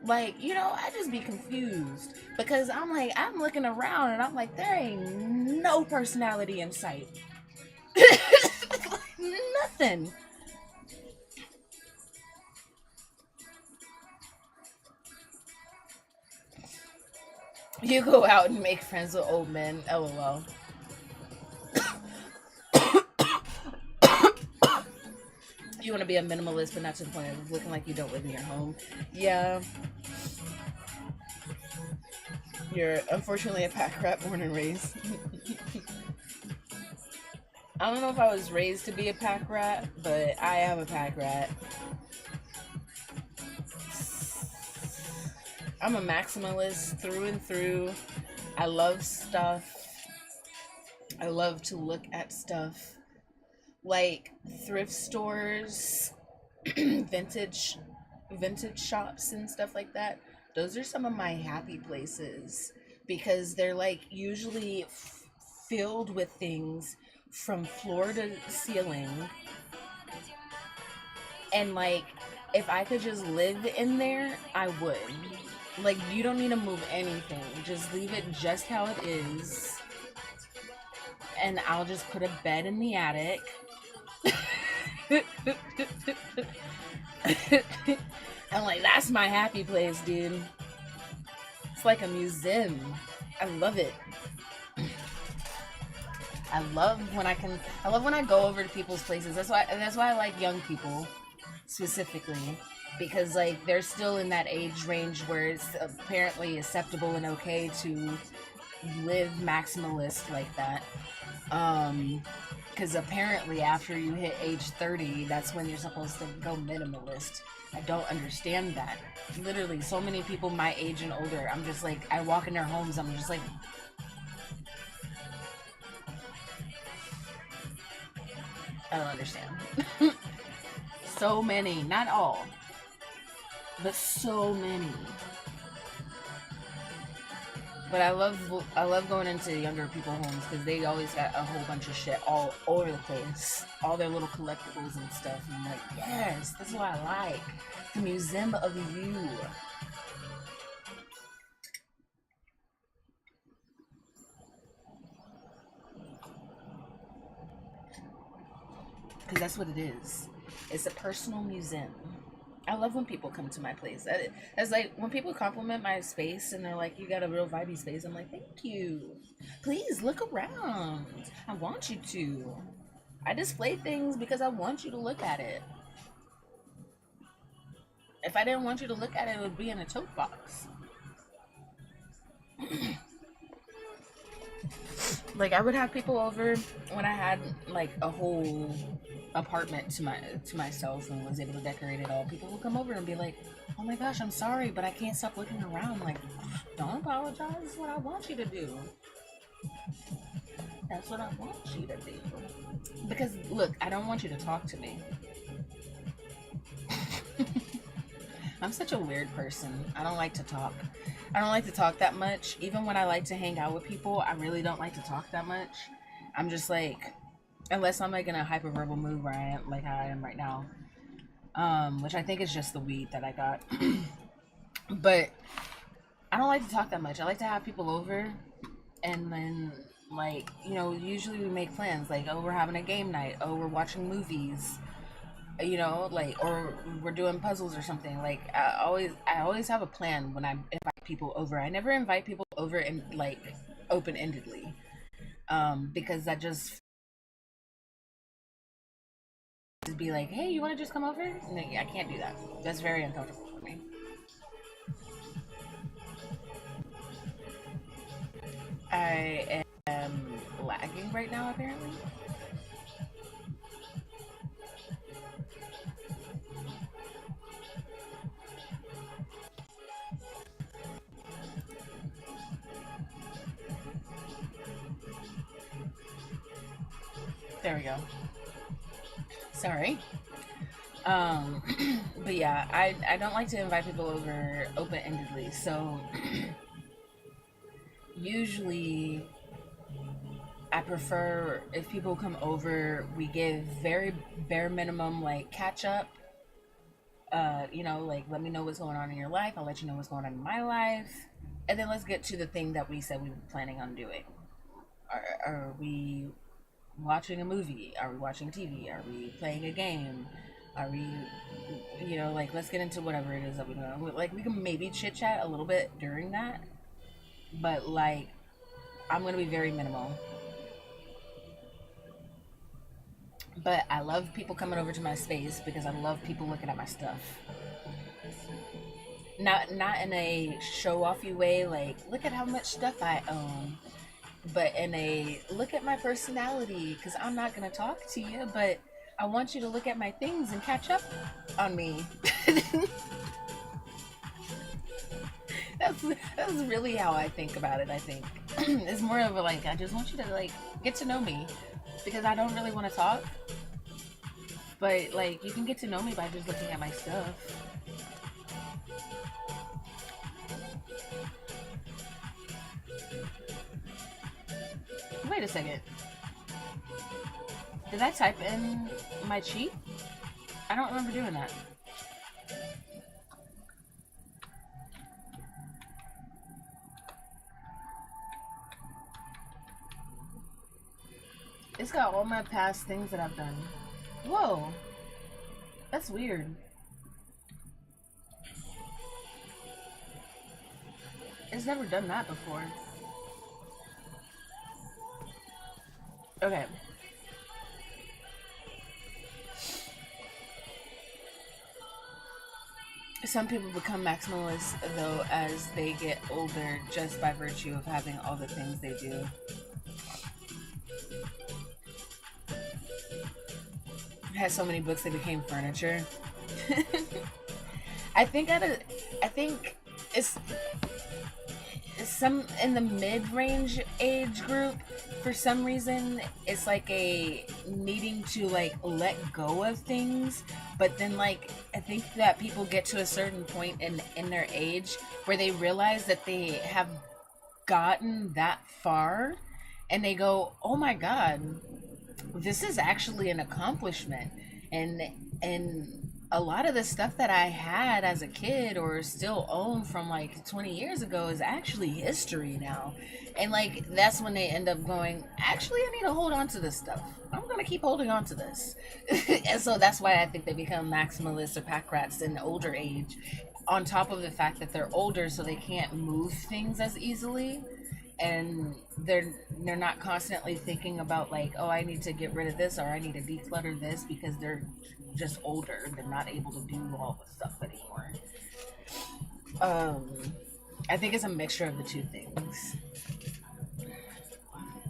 Like, I just be confused because I'm like, I'm looking around and I'm like, there ain't no personality in sight. Nothing. You go out and make friends with old men, lol. You want to be a minimalist, but not to the point of looking like you don't live in your home. Yeah, you're unfortunately a pack rat born and raised. I don't know if I was raised to be a pack rat, but I am a pack rat. I'm a maximalist through and through. I love stuff. I love to look at stuff. Like thrift stores, vintage shops and stuff like that. Those are some of my happy places because they're like usually filled with things from floor to ceiling. And like if I could just live in there, I would. Like you don't need to move anything. Just leave it just how it is. And I'll just put a bed in the attic. I'm like, that's my happy place, dude. It's like a museum. I love it. I love when I go over to people's places. That's why I like young people specifically. Because like they're still in that age range where it's apparently acceptable and okay to live maximalist like that. Because apparently after you hit age 30, that's when you're supposed to go minimalist. I don't understand that. Literally, so many people my age and older, I'm just like, I walk in their homes, I'm just like, I don't understand. So many, not all, but so many. But I love going into younger people's homes because they always got a whole bunch of shit all over the place, all their little collectibles and stuff. And I'm like, yes, that's what I like. The museum of you. because that's what it is. It's a personal museum. I love when people come to my place. That's like when people compliment my space and they're like, "You got a real vibey space." I'm like, "Thank you. Please look around. I want you to. I display things because I want you to look at it. If I didn't want you to look at it, it would be in a tote box." Like I would have people over when I had like a whole apartment to myself and was able to decorate it all. People would come over and be like, "Oh my gosh, I'm sorry, but I can't stop looking around." Like, don't apologize. That's what I want you to do. That's what I want you to do. Because look, I don't want you to talk to me. I'm such a weird person. I don't like to talk. I don't like to talk that much. Even when I like to hang out with people, I really don't like to talk that much. I'm just like, unless I'm like in a hyperverbal mood where I am, like how I am right now, which I think is just the weed that I got. But I don't like to talk that much. I like to have people over, and then like usually we make plans like, oh, we're having a game night, oh, we're watching movies, like, or we're doing puzzles or something. Like I always have a plan when I invite people over. I never invite people over and like open-endedly, because that just be like, hey, you want to just come over? No, I can't do that. That's very uncomfortable for me. I am lagging right now apparently. There we go. Sorry. um but yeah, I don't like to invite people over open-endedly, so usually I prefer if people come over, we give very bare minimum like catch up. Like, let me know what's going on in your life. I'll let you know what's going on in my life, and then let's get to the thing that we said we were planning on doing. Are we watching a movie? Are we watching TV? Are we playing a game? Are we, like, let's get into whatever it is that we know. Like, we can maybe chit chat a little bit during that, but like, I'm gonna be very minimal. But I love people coming over to my space because I love people looking at my stuff. Not in a show offy way, like look at how much stuff I own, but in a look at my personality. Because I'm not gonna talk to you, but I want you to look at my things and catch up on me. that's that's really how I think about it. I think it's more of a like, I just want you to like get to know me, because I don't really want to talk, but like you can get to know me by just looking at my stuff. Wait a second. Did I type in my cheat? I don't remember doing that. It's got all my past things that I've done. Whoa, that's weird. It's never done that before. Okay. Some people become maximalists, though, as they get older just by virtue of having all the things they do. Has so many books they became furniture. I think I think it's some in the mid-range age group. For some reason, it's like a needing to like let go of things, but then like I think that people get to a certain point in their age where they realize that they have gotten that far, and they go, "Oh my god, this is actually an accomplishment," and a lot of the stuff that I had as a kid or still own from like 20 years ago is actually history now. And like that's when they end up going, actually I need to hold on to this stuff. I'm gonna keep holding on to this. And so that's why I think they become maximalists or pack rats in older age. On top of the fact that they're older so they can't move things as easily, and they're not constantly thinking about like, oh, I need to get rid of this or I need to declutter this, because they're just older. They're not able to do all the stuff anymore. um I think it's a mixture of the two things.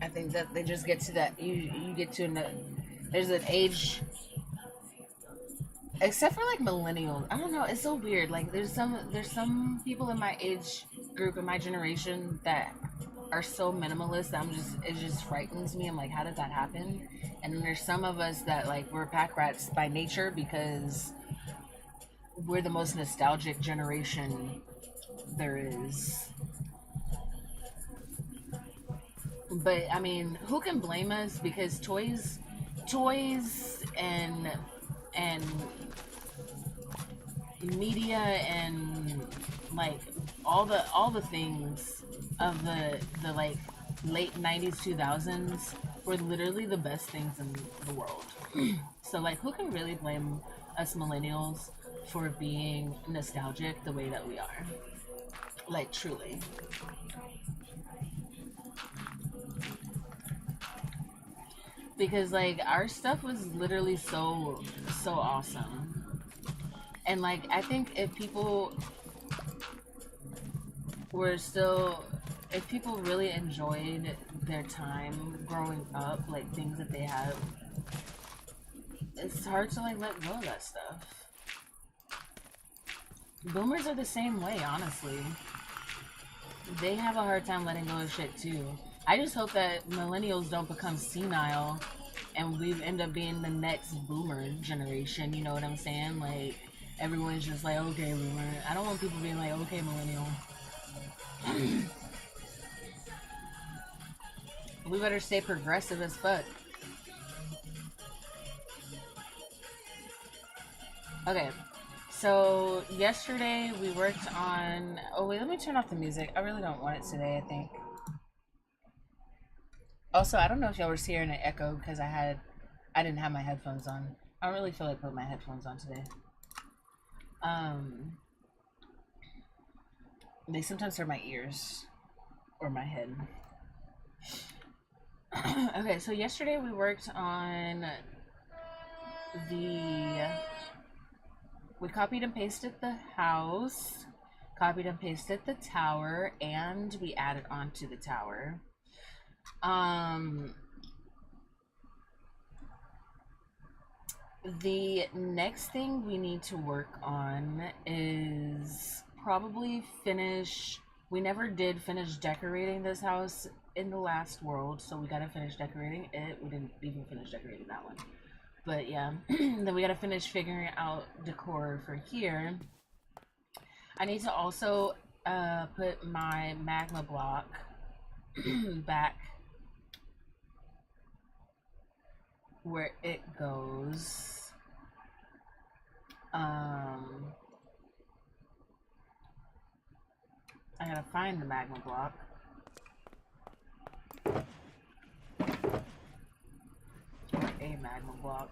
I think that they just get to that, you get to there's an age, except for like millennials. I don't know, it's so weird. Like there's some people in my age group, in my generation, that are so minimalist that it just frightens me. I'm like, how did that happen? And then there's some of us that like we're pack rats by nature because we're the most nostalgic generation there is. But I mean, who can blame us? Because toys and media and like all the things of the like late 90s 2000s were literally the best things in the world. So like, who can really blame us millennials for being nostalgic the way that we are? Like, truly. Because like our stuff was literally so awesome. And like, I think were still if people really enjoyed their time growing up, like things that they have, it's hard to like let go of that stuff. Boomers are the same way, honestly. They have a hard time letting go of shit too. I just hope that millennials don't become senile and we end up being the next boomer generation, you know what I'm saying? Like, everyone's just like, okay, boomer. I don't want people being like, okay, millennial. We better stay progressive as fuck. Okay, so yesterday we worked on. Oh wait, let me turn off the music. I really don't want it today, I think. Also, I don't know if y'all were hearing an echo because I didn't have my headphones on. I don't really feel like putting my headphones on today. Um, they sometimes hurt my ears or my head. Okay, so yesterday we worked on the. We copied and pasted the house, copied and pasted the tower, and we added on to the tower. Um, the next thing we need to work on is probably finish. We never did finish decorating this house in the last world, so we gotta finish decorating it. We didn't even finish decorating that one. But yeah, then we gotta finish figuring out decor for here. I need to also put my magma block back where it goes. I gotta find the magma block. Or a magma block.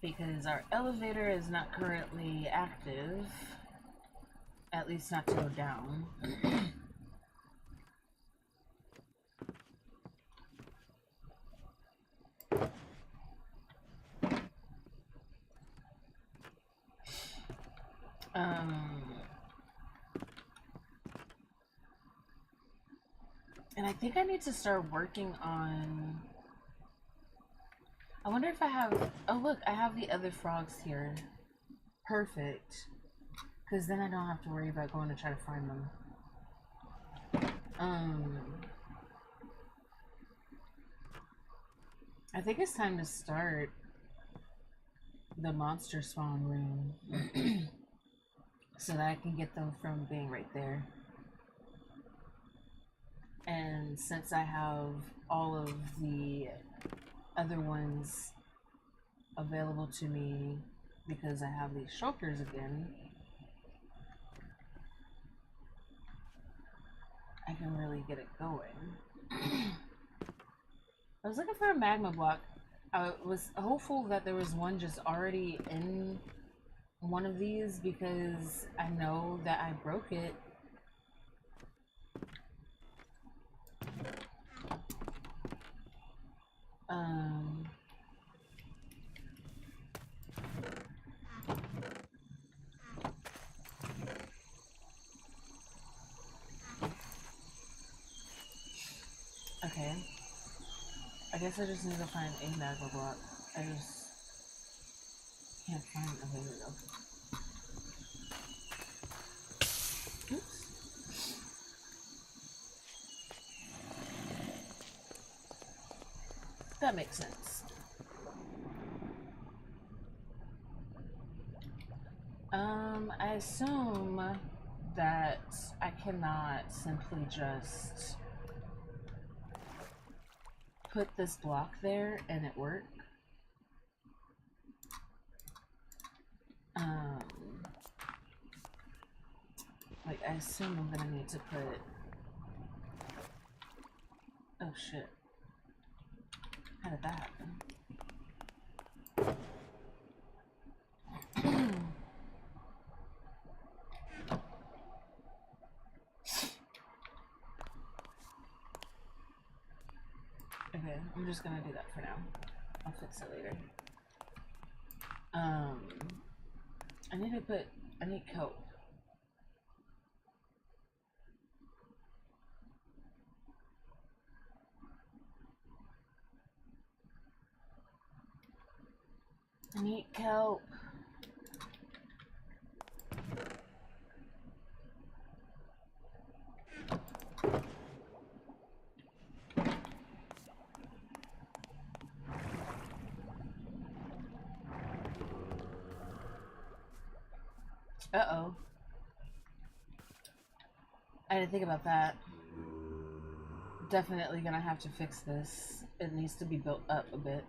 Because our elevator is not currently active, at least not to go down. And I think I need to start working on. I wonder if I have. Oh, look, I have the other frogs here. Perfect. Because then I don't have to worry about going to try to find them. I think it's time to start the monster spawn room. so that I can get them from being right there. And since I have all of the other ones available to me because I have these shulkers again, I can really get it going. I was looking for a magma block. I was hopeful that there was one just already in one of these because I know that I broke it. Okay. I guess I just need to find a magma block. I just can't find it. Okay, here we go. Oops. That makes sense. I assume that I cannot simply just put this block there and it work. Like, I assume I'm gonna need to put... Oh shit. How did that happen? Okay, I'm just gonna do that for now. I'll fix it later. I need coat. I need kelp. Uh-oh. I didn't think about that. Definitely gonna have to fix this. It needs to be built up a bit.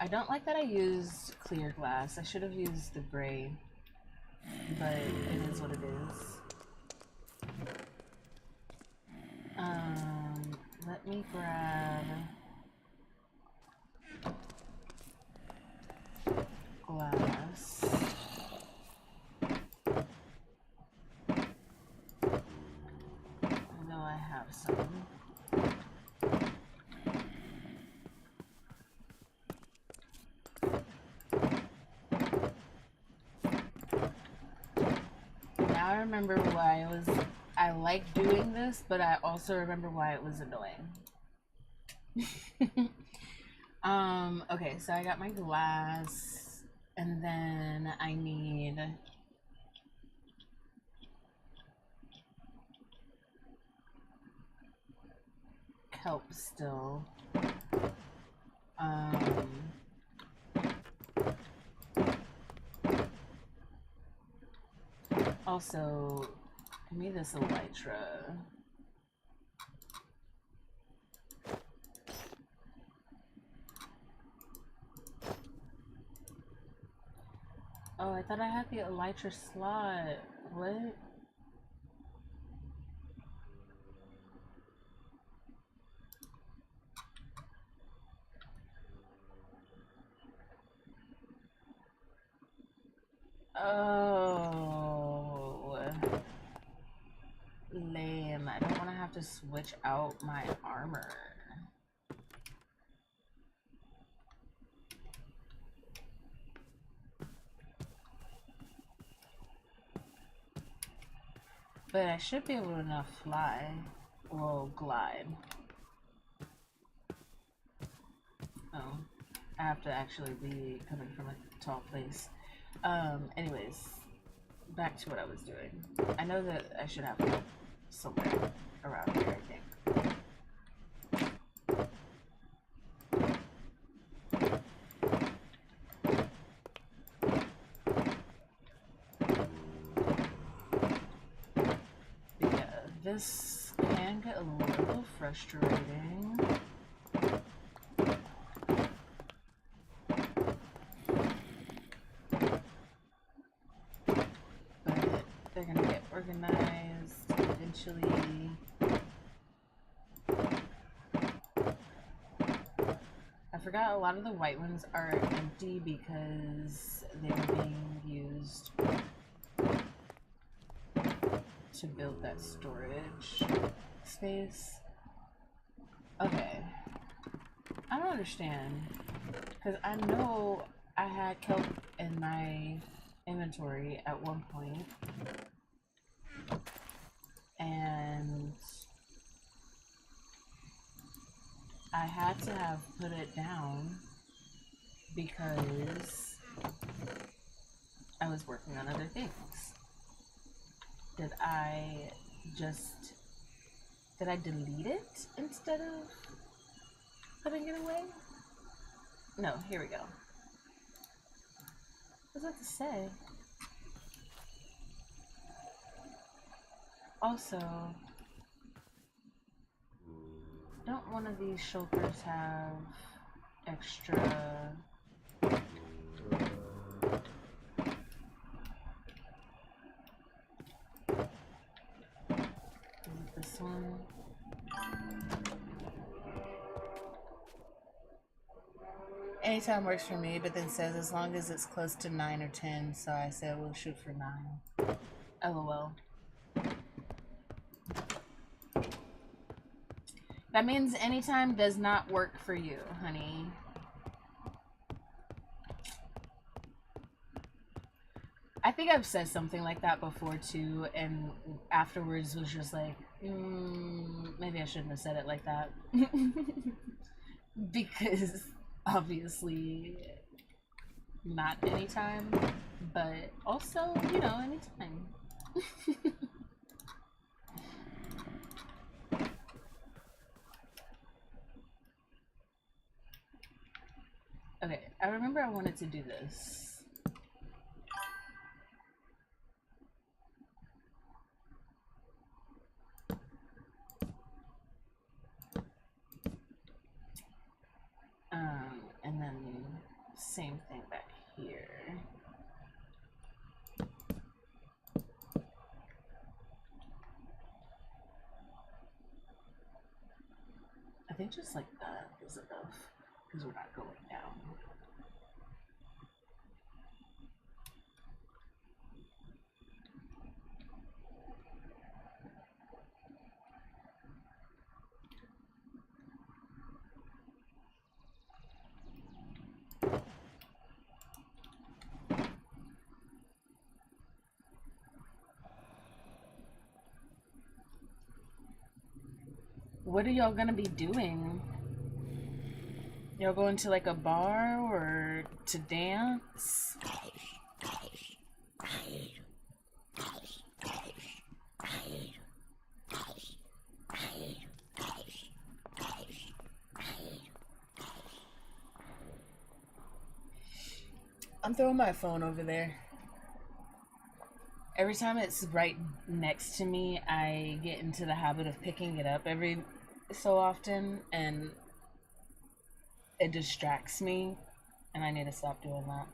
I don't like that I used clear glass. I should have used the gray, but it is what it is. Let me grab glass. I know I have some. Now I remember why I like doing this, but I also remember why it was annoying. Okay, so I got my glass, and then I need kelp still. Also, give me this elytra. Oh, I thought I had the elytra slot. What? Oh, lame. I don't want to have to switch out my armor. But I should be able to enough fly. Well, glide. Oh, I have to actually be coming from a tall place. Anyways, back to what I was doing. I know that I should have it somewhere around here, I think. this can get a little frustrating. But they're gonna get organized eventually. I forgot a lot of the white ones are empty because they were being used to build that storage space. Okay. I don't understand. Because I know I had kelp in my inventory at one point. And I had to have put it down because I was working on other things. Did I delete it instead of putting it away? No, here we go. What's that to say? Also, don't one of these shulkers have extra... This one? Anytime works for me, but then says as long as it's close to 9 or 10, so I said we'll shoot for 9. LOL. That means anytime does not work for you, honey. I think I've said something like that before too, and afterwards was just like, maybe I shouldn't have said it like that. Because obviously not anytime, but also, you know, anytime. Okay, I remember I wanted to do this. And then same thing back here. I think just like that is enough, because we're not going down. What are y'all gonna be doing? Y'all going to like a bar or to dance? I'm throwing my phone over there. Every time it's right next to me, I get into the habit of picking it up every so often, and it distracts me, and I need to stop doing that.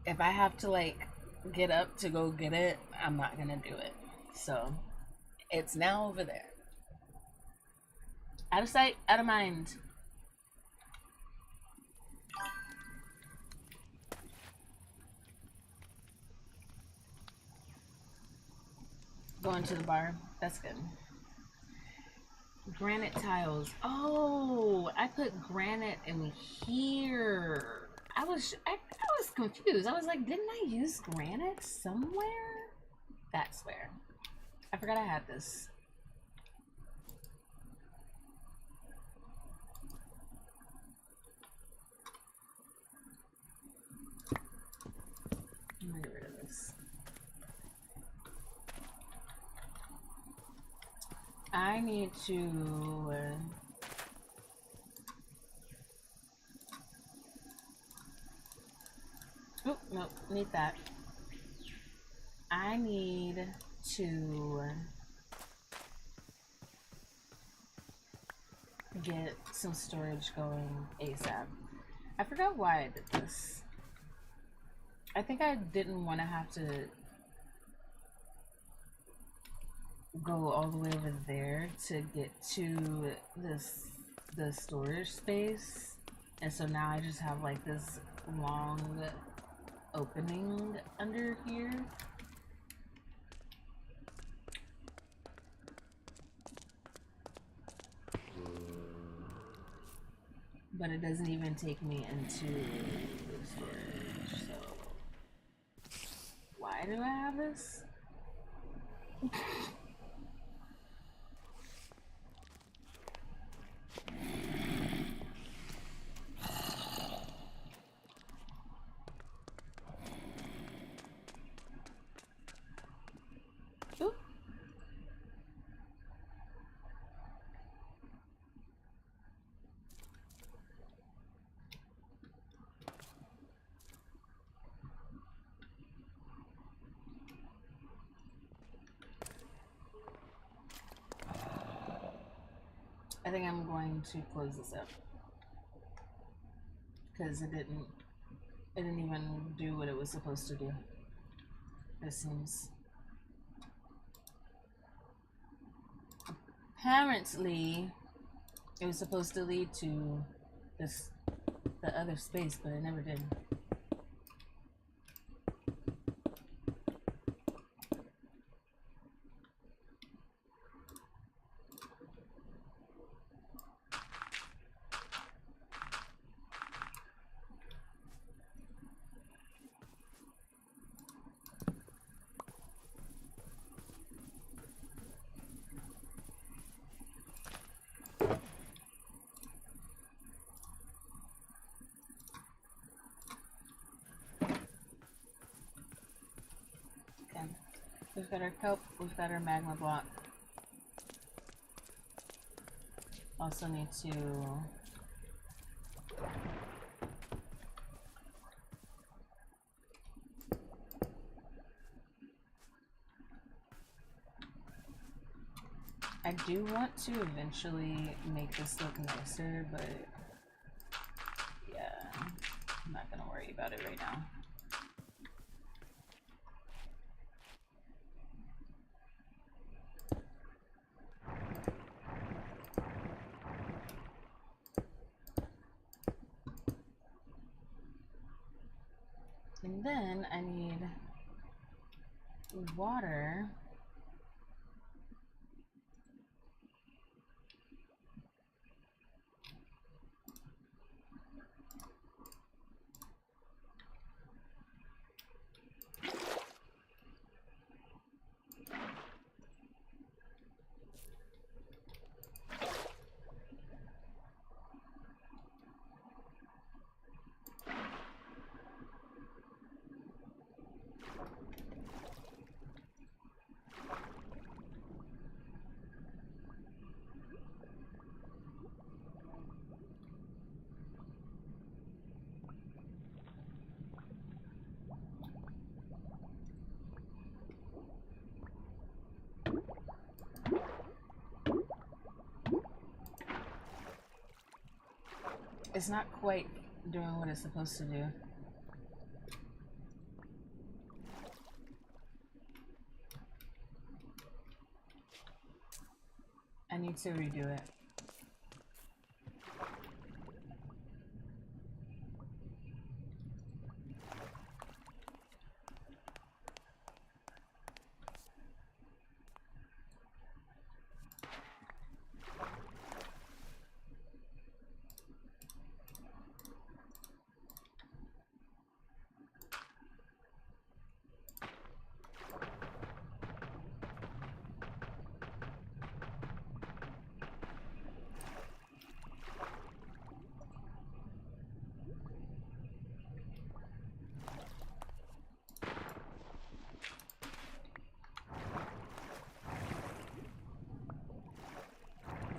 If I have to like get up to go get it, I'm not gonna do it. So it's now over there. Out of sight, out of mind. Going to the bar. That's good. Granite tiles. Oh, I put granite in here. I was confused. I was like, didn't I use granite somewhere? That's where. I forgot I had this. I'm gonna get rid of this. I need to oh, no, need that. I need to get some storage going ASAP. I forgot why I did this. I think I didn't want to have to go all the way over there to get to the storage space, and so now I just have like this long opening under here. But it doesn't even take me into the storage, so why do I have this? Oop. I think I'm going to close this up because it didn't even do what it was supposed to do. It seems. Apparently, it was supposed to lead to the other space, but it never did. We've got our kelp, we've got our magma block. Also need to I do want to eventually make this look nicer, but yeah, I'm not gonna worry about it right now. And then I need water. It's not quite doing what it's supposed to do. I need to redo it.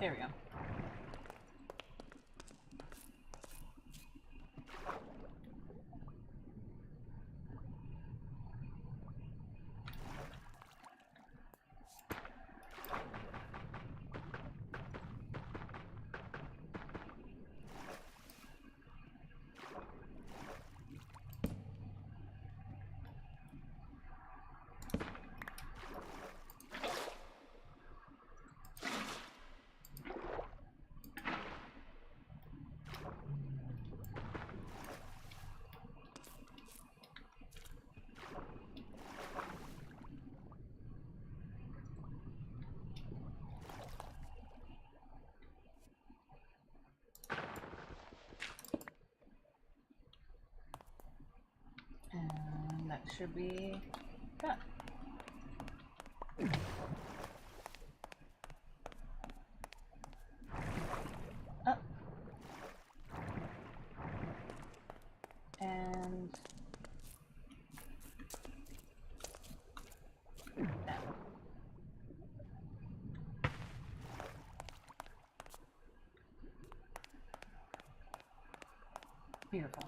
There we go. should be done. Up. And down. Beautiful.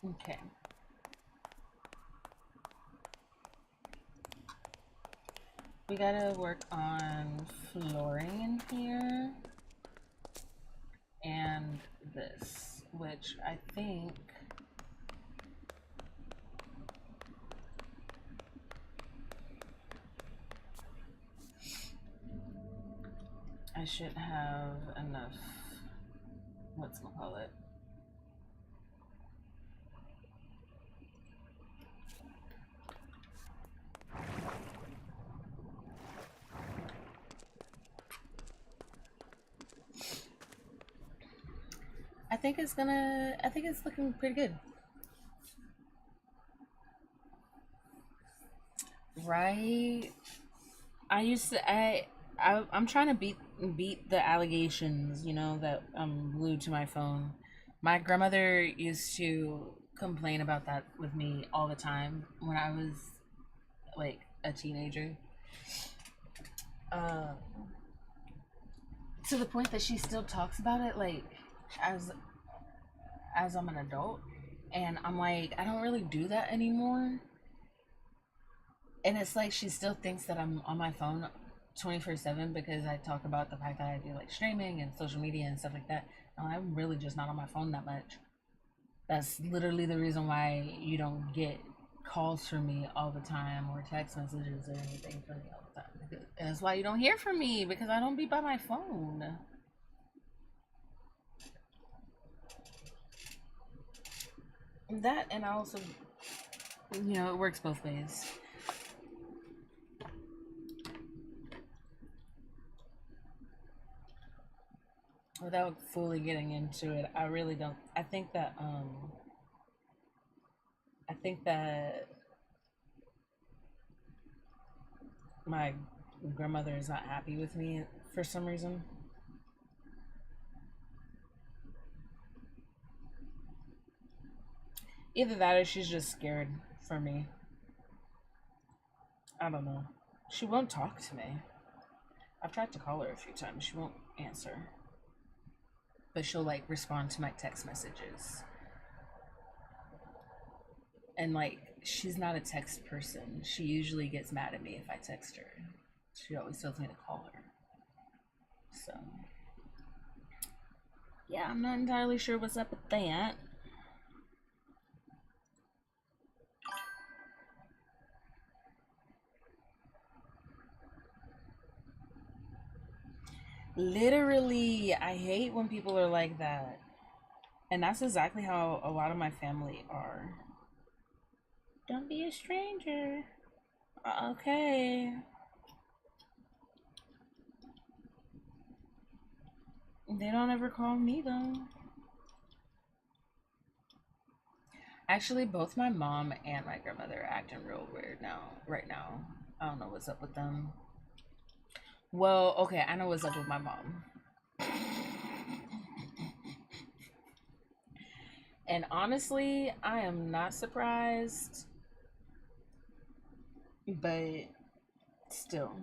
Okay. We gotta work on flooring in here and this, which I think I should have enough, whatchamacallit. I think it's looking pretty good. Right? I'm trying to beat the allegations, you know, that I'm glued to my phone. My grandmother used to complain about that with me all the time when I was like a teenager. Uh, to the point that she still talks about it like as as I'm an adult, and I'm like, I don't really do that anymore. And it's like she still thinks that I'm on my phone 24/7 because I talk about the fact that I do like streaming and social media and stuff like that. No, I'm really just not on my phone that much. That's literally the reason why you don't get calls from me all the time or text messages or anything from me all the time. And that's why you don't hear from me, because I don't be by my phone. That, and I also, you know, it works both ways. Without fully getting into it, I really don't. I think that my grandmother is not happy with me for some reason. Either that or she's just scared for me. I don't know. She won't talk to me. I've tried to call her a few times. She won't answer. But she'll like respond to my text messages. And like, she's not a text person. She usually gets mad at me if I text her. She always tells me to call her. So, yeah, I'm not entirely sure what's up with that. Literally, I hate when people are like that. And that's exactly how a lot of my family are. Don't be a stranger. Okay. They don't ever call me though. Actually, both my mom and my grandmother are acting real weird right now. I don't know what's up with them. Well, okay, I know what's up with my mom. And honestly, I am not surprised, but still.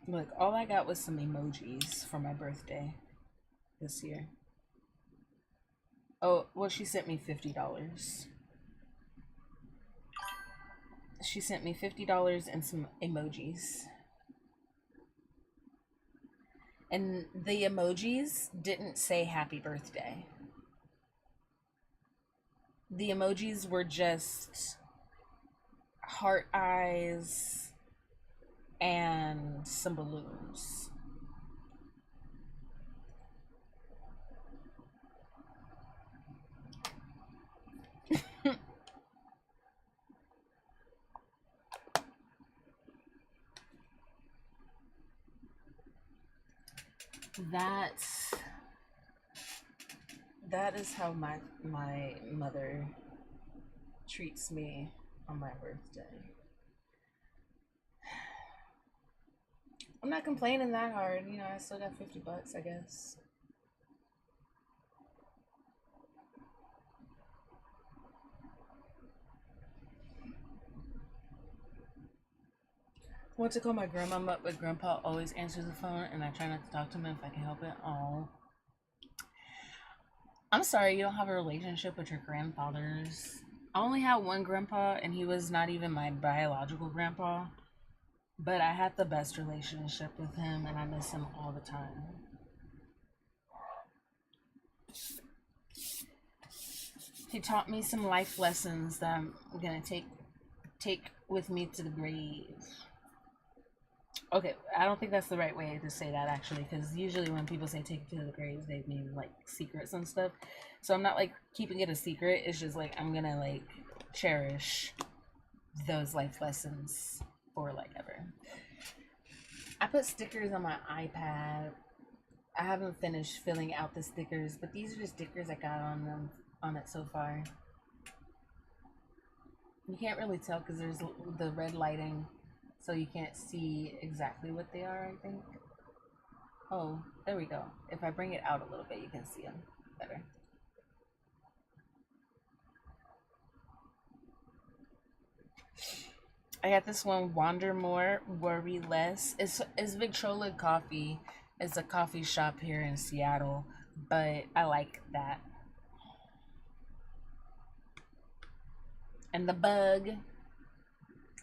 Look, all I got was some emojis for my birthday this year. Oh, well, she sent me $50. She sent me $50 and some emojis. And the emojis didn't say happy birthday. The emojis were just heart eyes and some balloons. That's that is how my mother treats me on my birthday. I'm not complaining that hard, you know. I still got $50, I guess. I want to call my grandma up, but grandpa always answers the phone, and I try not to talk to him if I can help it. Oh, I'm sorry you don't have a relationship with your grandfathers. I only had one grandpa, and he was not even my biological grandpa, but I had the best relationship with him, and I miss him all the time. He taught me some life lessons that I'm gonna take with me to the grave. Okay, I don't think that's the right way to say that actually, because usually when people say take it to the grave, they mean like secrets and stuff. So I'm not like keeping it a secret. It's just like I'm gonna like cherish those life lessons for like ever. I put stickers on my iPad. I haven't finished filling out the stickers, but these are the stickers I got on it so far. You can't really tell because there's the red lighting, so you can't see exactly what they are, I think. Oh, there we go. If I bring it out a little bit, you can see them better. I got this one, Wander More, Worry Less. It's Victrola Coffee. It's a coffee shop here in Seattle, but I like that. And the bug.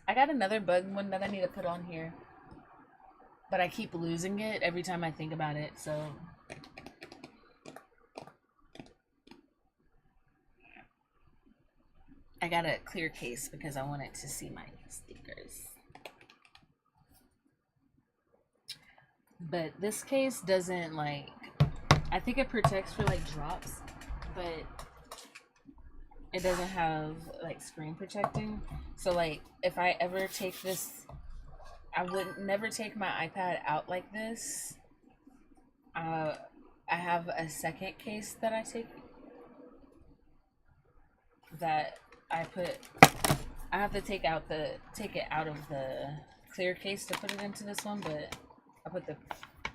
I got another bug one that I need to put on here, but I keep losing it every time I think about it, so I got a clear case because I wanted to see my stickers. But this case doesn't like, I think it protects for like drops, but it doesn't have like screen protecting. So like if I ever take this, I would never take my iPad out like this. I have a second case that I take that I put. I have to take it out of the clear case to put it into this one, but I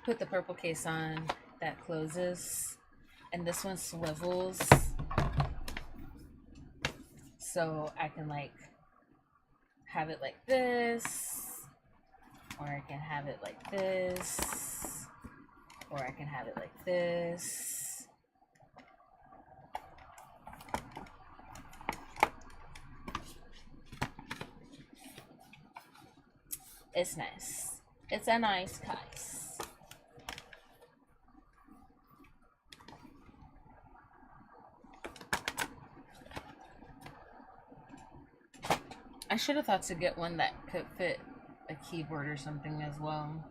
put the purple case on that closes, and this one swivels, so I can like have it like this, or I can have it like this, or I can have it like this. It's nice. It's a nice case. I should have thought to get one that could fit a keyboard or something as well.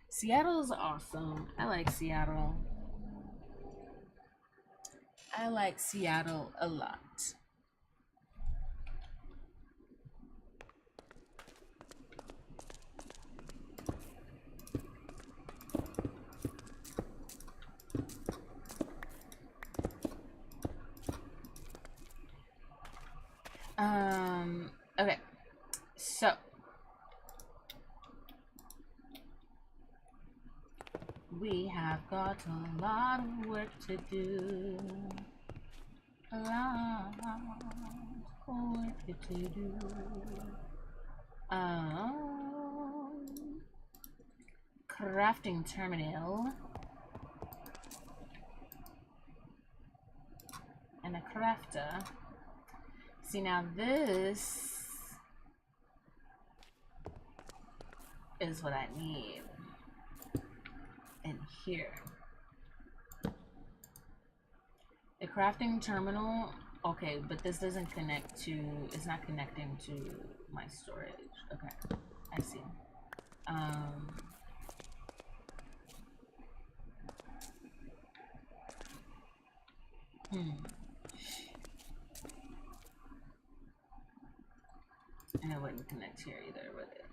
Seattle's awesome. I like Seattle. I like Seattle a lot. Okay. So, we have got a lot of work to do. A lot of work to do. Crafting terminal. And a crafter. See, now this is what I need in here. The crafting terminal, okay, but this doesn't connect to, it's not connecting to my storage. Okay, I see. Hmm. And it wouldn't connect here either, would it?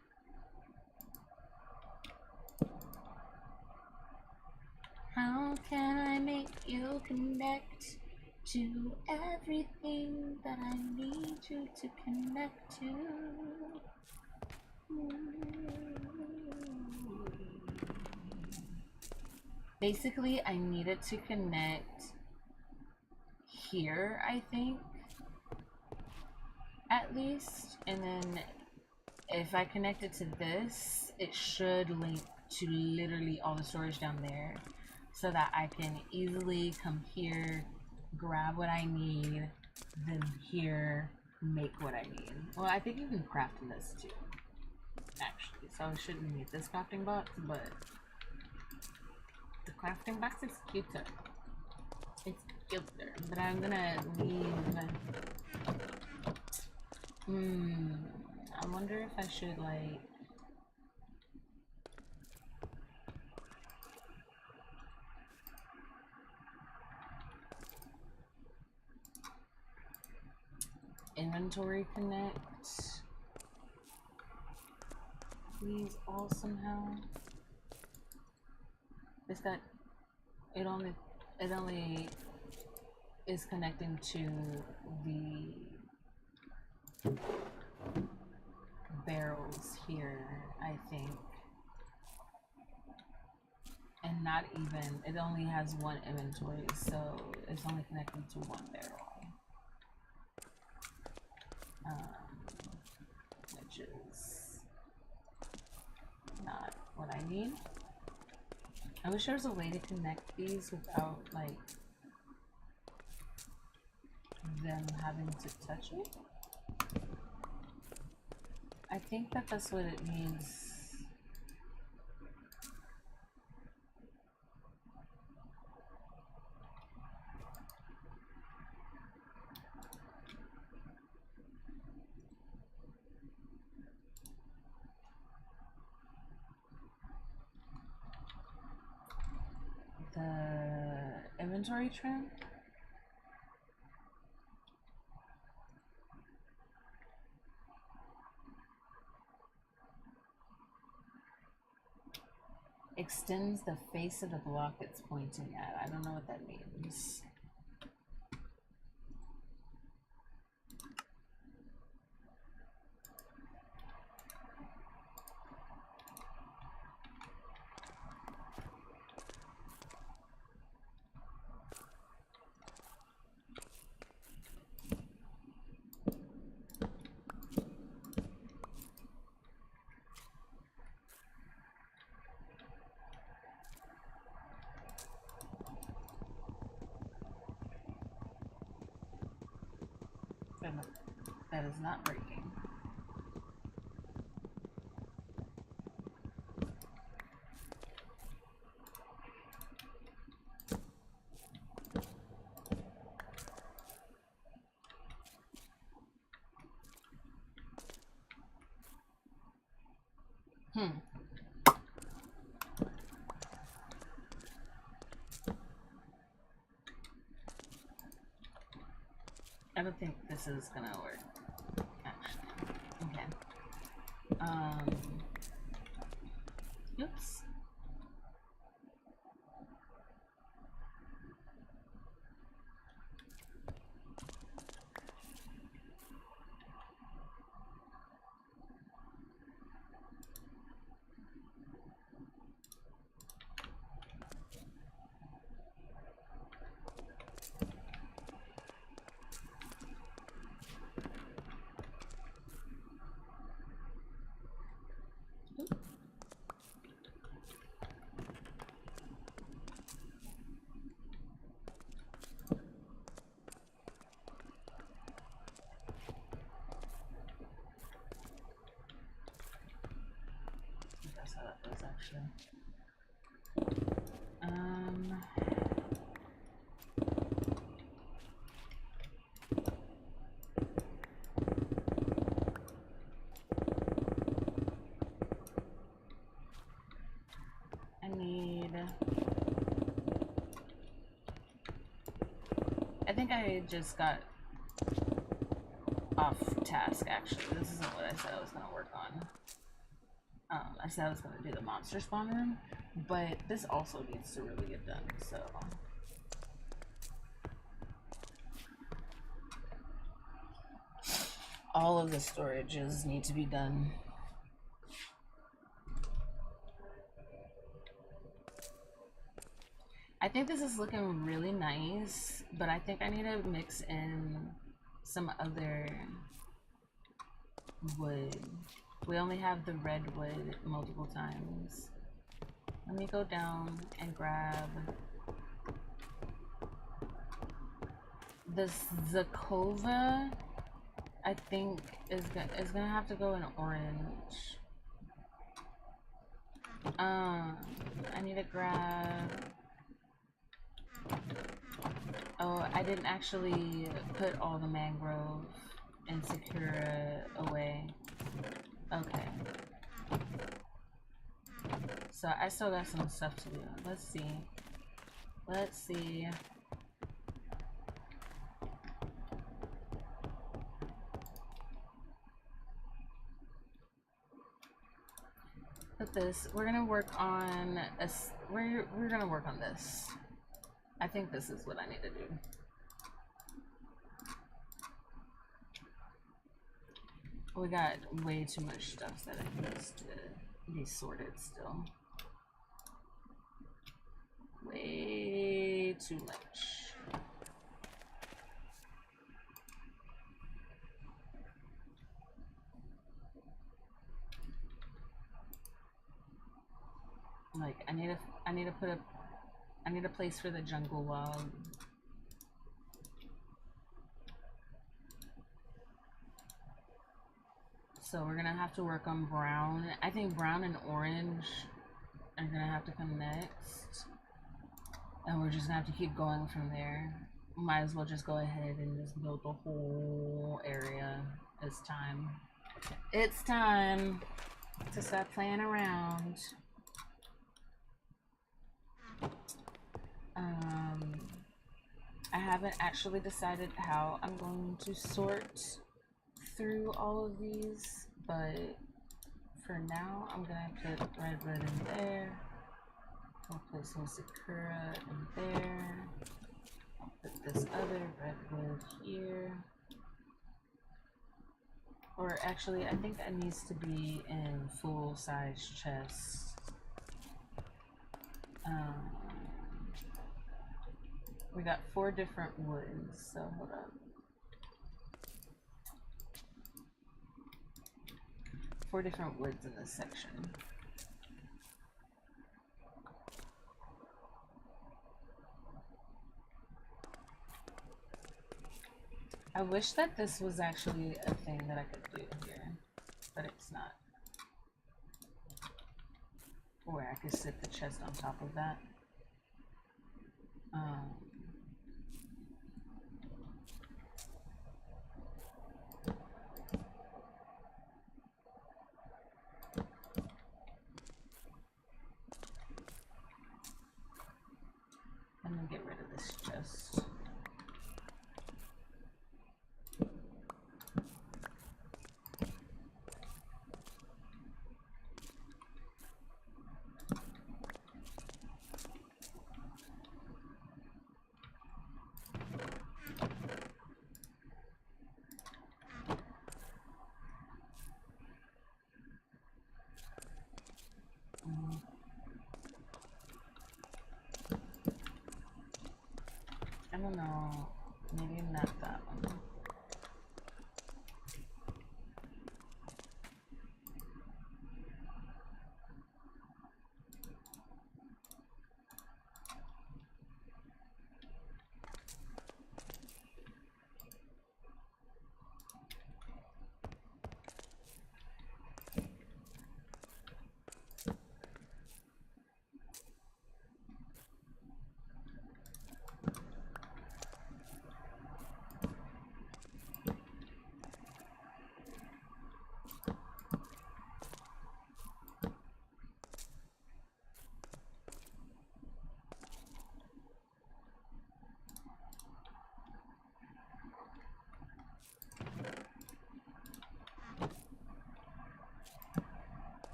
How can I make you connect to everything that I need you to connect to? Basically, I needed to connect here, I think, at least. And then if I connect it to this, it should link to literally all the storage down there so that I can easily come here, grab what I need, then here, make what I need. Well, I think you can craft in this too, actually. So I shouldn't need this crafting box, but the crafting box is cuter. It's cuter, but I'm gonna leave. I wonder if I should like. Inventory connect these all somehow. Is that it only is connecting to the barrels here, I think. And not even, it only has one inventory, so it's only connecting to one barrel. Which is not what I need. I wish there was a way to connect these without like them having to touch it. I think that that's what it means. The inventory trim. Extends the face of the block it's pointing at. I don't know what that means. That is not breaking. I don't think this is gonna work, actually. Okay. Oops. That's how that goes, actually. I need I think I just got off task, actually. This isn't what I said I was going to work on. I said I was going to do the monster spawn room, but this also needs to really get done, so... All of the storages need to be done. I think this is looking really nice, but I think I need to mix in some other wood. We only have the redwood multiple times. Let me go down and grab this Zakova. I think is gonna have to go in orange. I need to grab. Oh, I didn't actually put all the mangrove and Sakura away. Okay. So I still got some stuff to do. Let's see. Let's see. Put this. We're gonna work on a. We're gonna work on this. I think this is what I need to do. We got way too much stuff that needs to be sorted still. Way too much. Like I need to put a I need a place for the jungle log. So we're gonna have to work on brown. I think brown and orange are gonna have to come next. And we're just gonna have to keep going from there. Might as well just go ahead and just build the whole area. It's time. It's time to stop playing around. I haven't actually decided how I'm going to sort through all of these, but for now I'm gonna put redwood in there. I'll put some Sakura in there. I'll put this other redwood here. Or actually, I think that needs to be in full-size chests. We got 4 different woods, so hold up. 4 different woods in this section. I wish that this was actually a thing that I could do here, but it's not. Or I could sit the chest on top of that. I'm gonna get rid of this chest. I don't know, maybe not that one.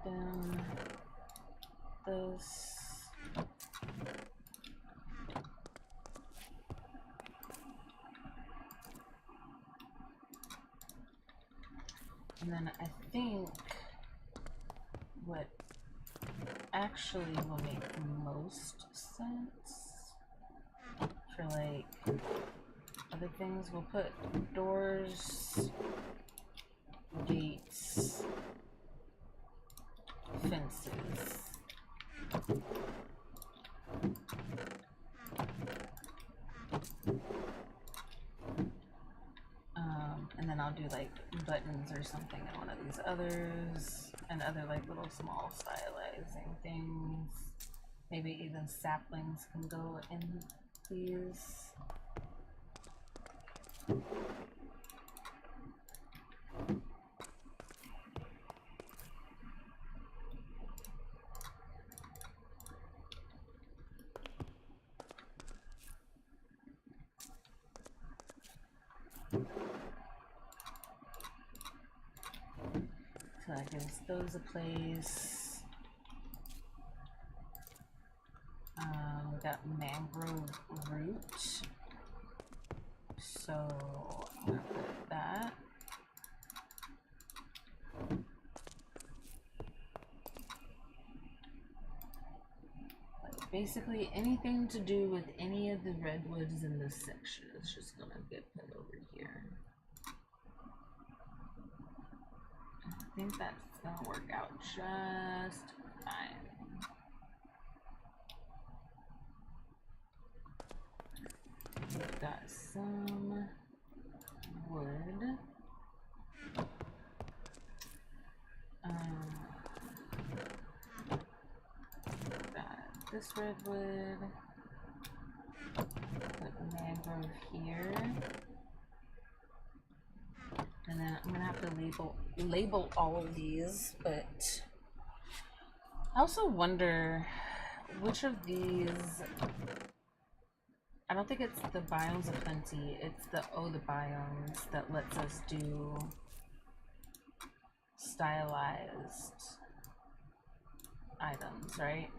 open this. And then I think what actually will make most sense for like other things, we'll put doors, gates, fences. And then I'll do like buttons or something in one of these others, and other like little small stylizing things. Maybe even saplings can go in these. So that gives those a place. We got mangrove root. So I'm gonna put that. Like basically anything to do with any of the redwoods in this section is just gonna get put over here. I think that's gonna work out just fine. We've got some wood. Got this redwood. Put mangrove here. And then I'm gonna have to label all of these, but I also wonder which of these. I don't think it's the biomes of plenty, it's the the biomes that lets us do stylized items, right?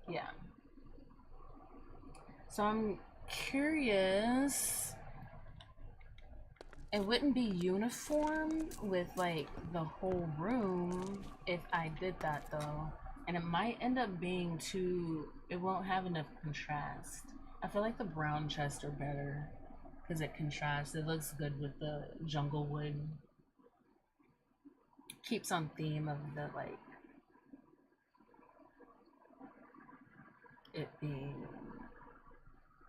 Yeah. So I'm curious. It wouldn't be uniform with like the whole room if I did that though. And it might end up being too, it won't have enough contrast. I feel like the brown chests are better because it contrasts. It looks good with the jungle wood. Keeps on theme of the like it being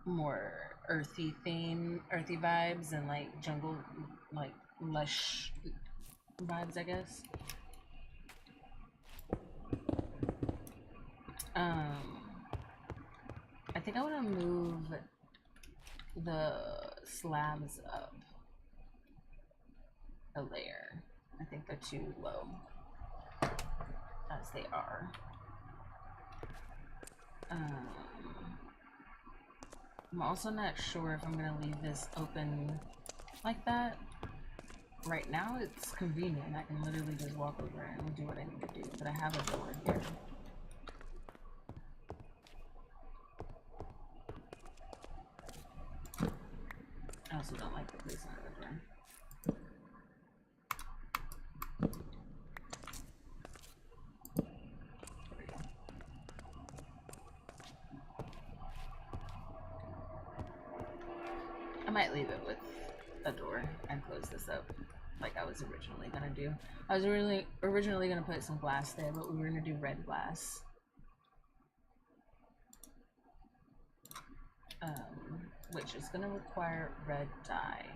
more earthy vibes, and like jungle, like lush vibes, I guess. I think I want to move the slabs up a layer. I think they're too low as they are. I'm also not sure if I'm gonna leave this open like that. Right now it's convenient. I can literally just walk over and do what I need to do, but I have a door here. I also don't like the placement of the door. I might leave it with a door and close this up like I was originally gonna do. I was originally gonna put some glass there, but we were gonna do red glass. Which is gonna require red dye.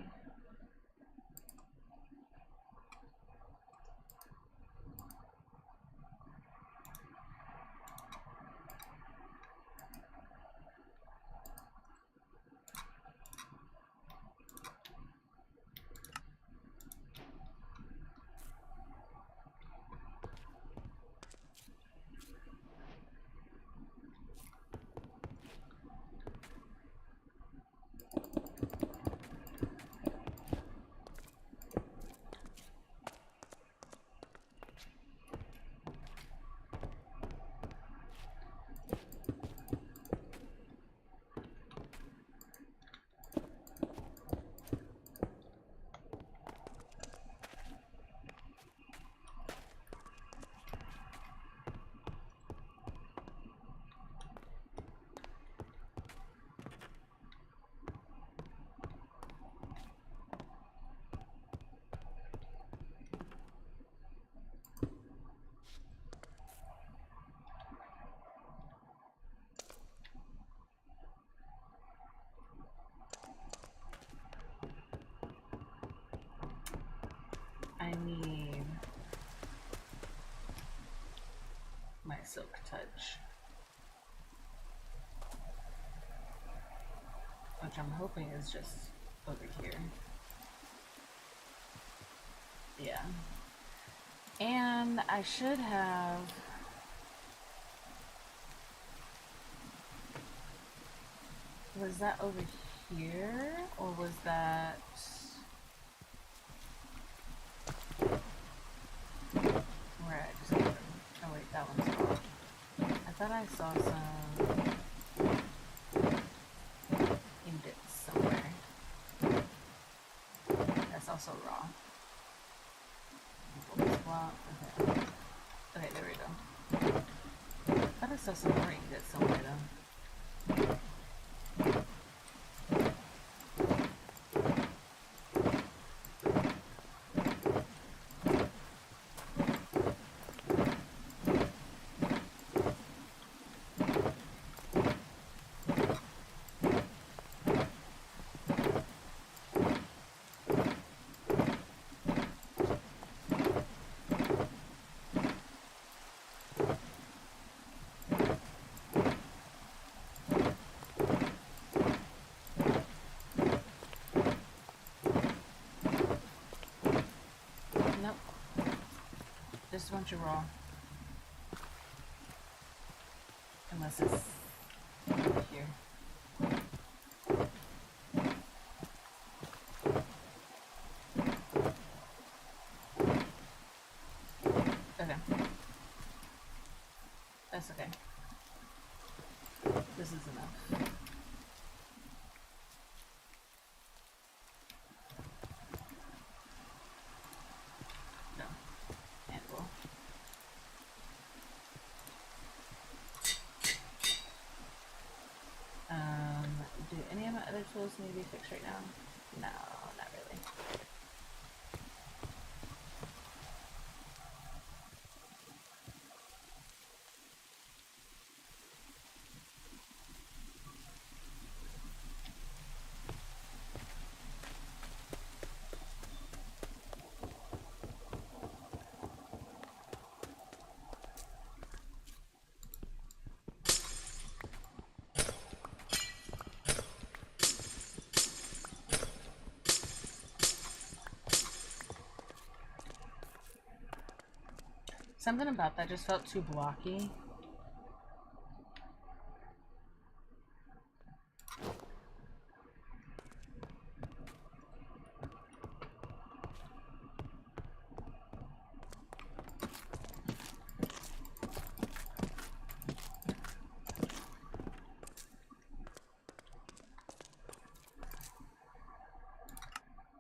my Silk Touch, which I'm hoping is just over here. Yeah. And I should have... Was that over here? Or was that... Where I just got them? Oh wait, that one's off. I thought I saw some ingots somewhere. That's also raw. Wow. Okay. Okay, there we go. I thought I saw some more ingots somewhere though. Nope. Just a bunch of raw. Unless it's over here. Okay. That's okay. This is enough. No. Handle. Do any of my other tools need to be fixed right now? No, not really. Something about that just felt too blocky.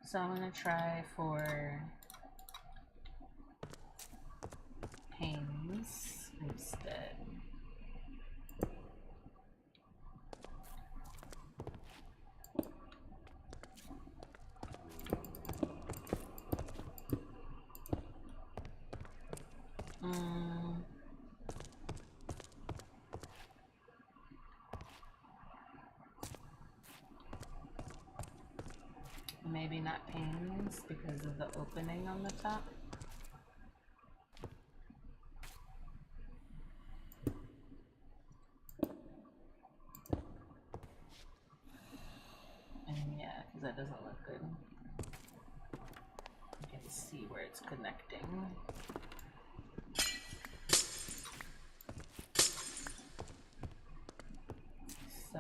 So I'm gonna try for panes instead. Maybe not panes because of the opening on the top. And yeah, because that doesn't look good. You can see where it's connecting. So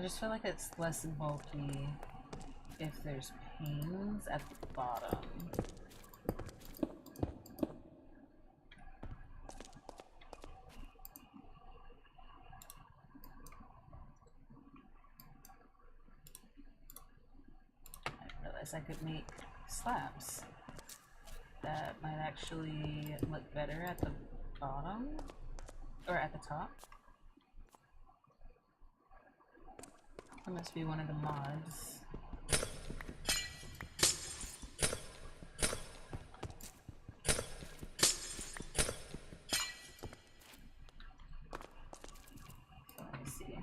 just feel like it's less bulky if there's panes at the bottom. I realized I could make slabs that might actually look better at the bottom or at the top. That must be one of the mods. Let me see.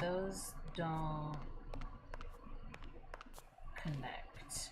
Those don't connect.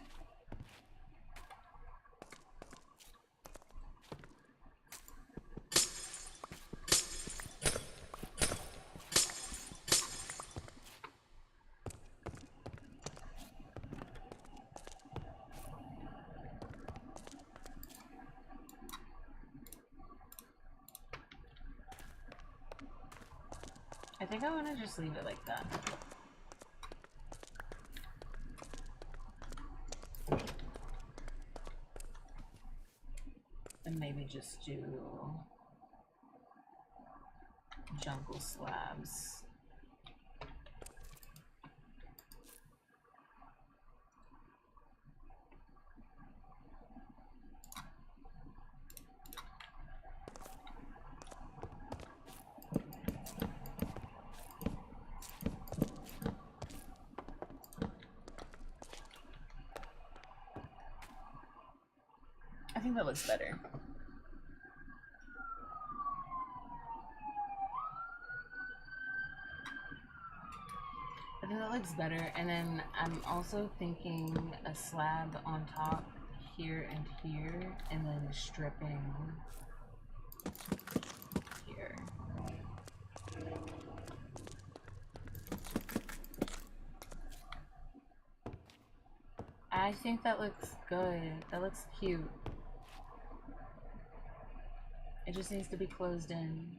I think I want to just leave it like that. And maybe just do jungle slabs. I think that looks better. I think that looks better, and then I'm also thinking a slab on top here and here, and then stripping here. I think that looks good. That looks cute. It just needs to be closed in.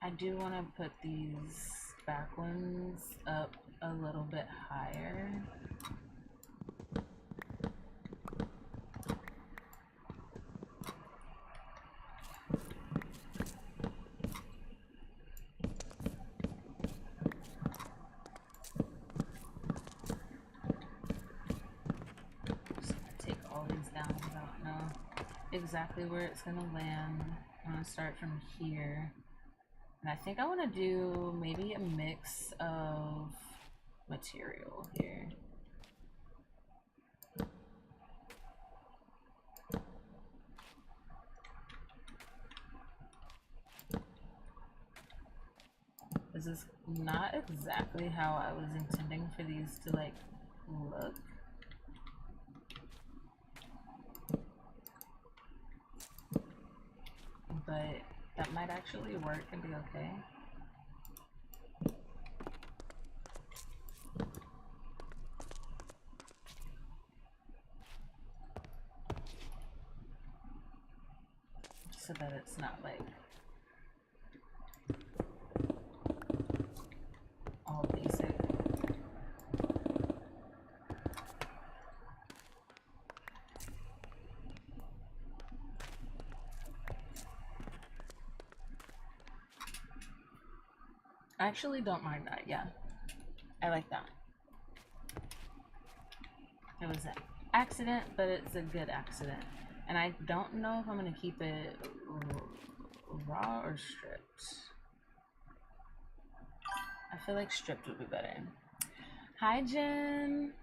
I do want to put these back ones up a little bit higher. Take all these down. I don't know exactly where it's gonna land. I'm gonna start from here. And I think I want to do maybe a mix of material here. This is not exactly how I was intending for these to like look. But that might actually work and be okay. So that it's not like all basic. I actually don't mind that, yeah. I like that. It was an accident, but it's a good accident. And I don't know if I'm gonna keep it raw or stripped. I feel like stripped would be better. Hi, Jen.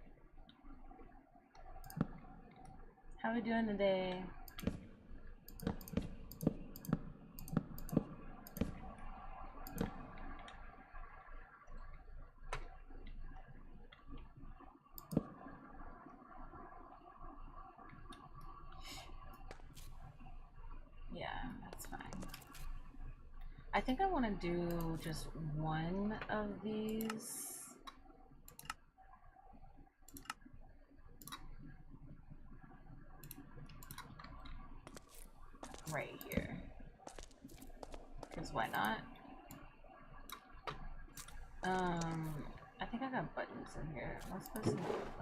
How we doing today? Yeah, that's fine. I think I want to do just one of these. Right here. Because why not? I think I got buttons in here. Let's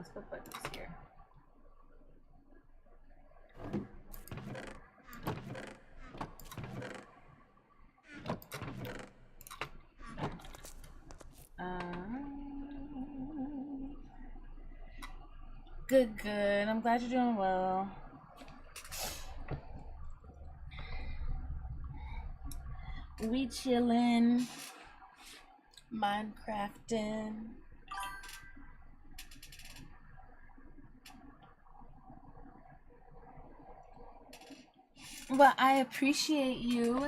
put buttons here. Good. I'm glad you're doing well. We chillin', Minecrafting. Well, I appreciate you.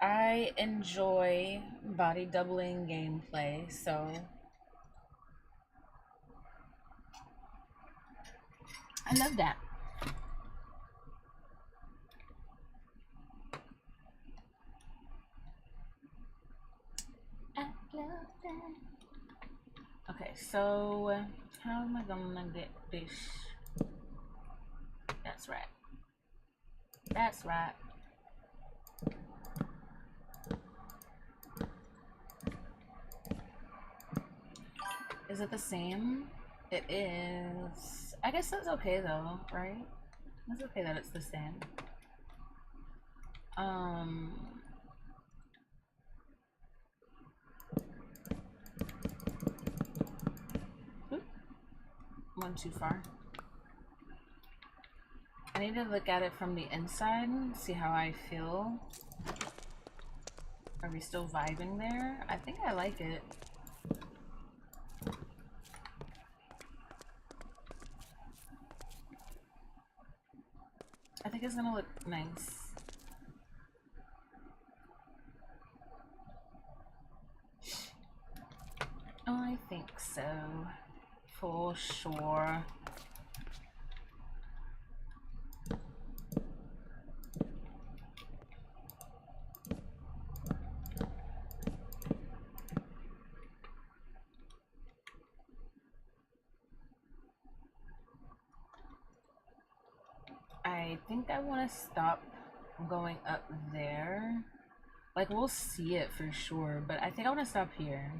I enjoy body doubling gameplay, so I love that. I love that. Okay, so how am I gonna get this? That's right. That's right. Is it the same? It is. I guess that's okay though, right? It's okay that it's the same. Oop, went too far. I need to look at it from the inside, see how I feel. Are we still vibing there? I think I like it. I think it's gonna look nice. I think so. For sure. I think I want to stop going up there. Like, we'll see it for sure, but I think I want to stop here.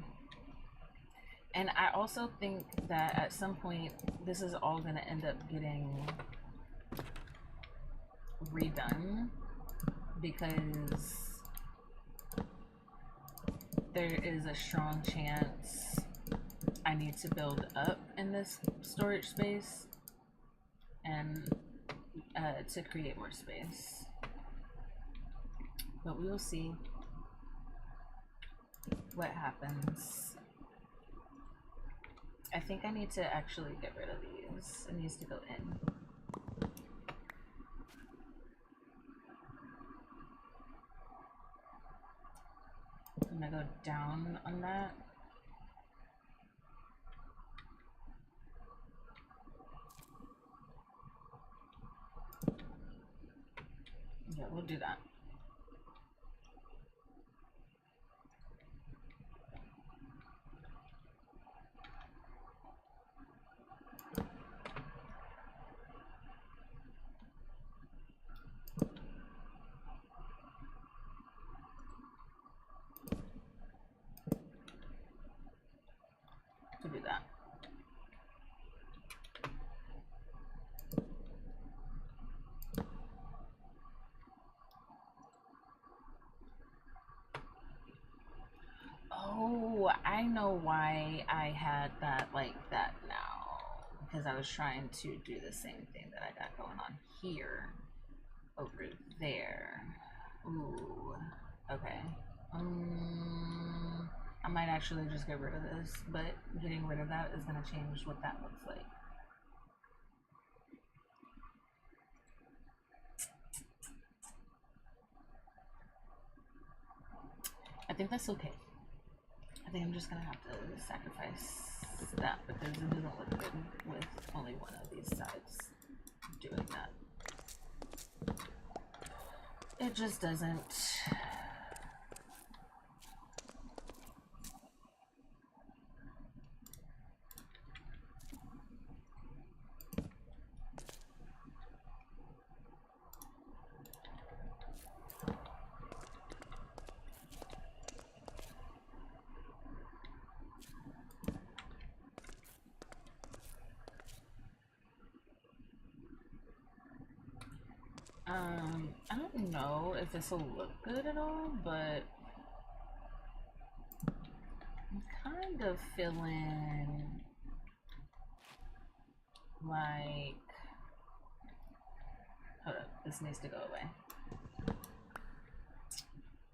And I also think that at some point, this is all going to end up getting redone because there is a strong chance I need to build up in this storage space and to create more space. But we will see what happens. I think I need to actually get rid of these. It needs to go in. I'm gonna go down on that. Yeah, we'll do that. To do that. Oh, I know why I had that like that now. Because I was trying to do the same thing that I got going on here. Over there. Ooh. Okay. I'm might actually just get rid of this, but getting rid of that is going to change what that looks like. I think that's okay. I think I'm just going to have to sacrifice that because it doesn't look good with only one of these sides doing that. It just doesn't. I don't know if this will look good at all, but I'm kind of feeling like, hold up, this needs to go away.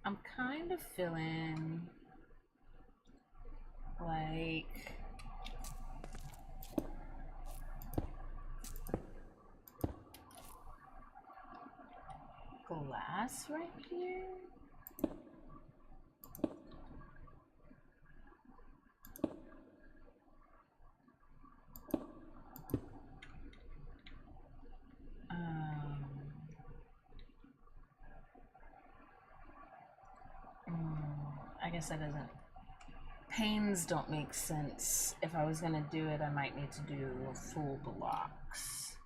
I'm kind of feeling like glass right here. I guess that doesn't. Panes don't make sense. If I was gonna do it, I might need to do full blocks.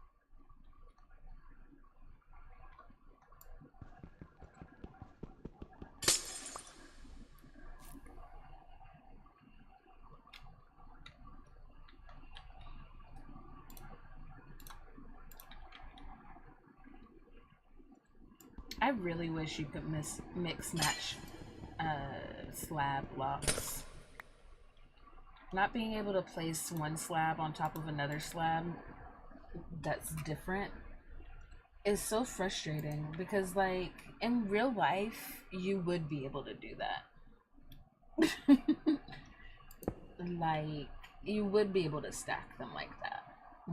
I really wish you could mix match slab blocks. Not being able to place one slab on top of another slab that's different is so frustrating because, like, in real life, you would be able to do that. Like, you would be able to stack them like that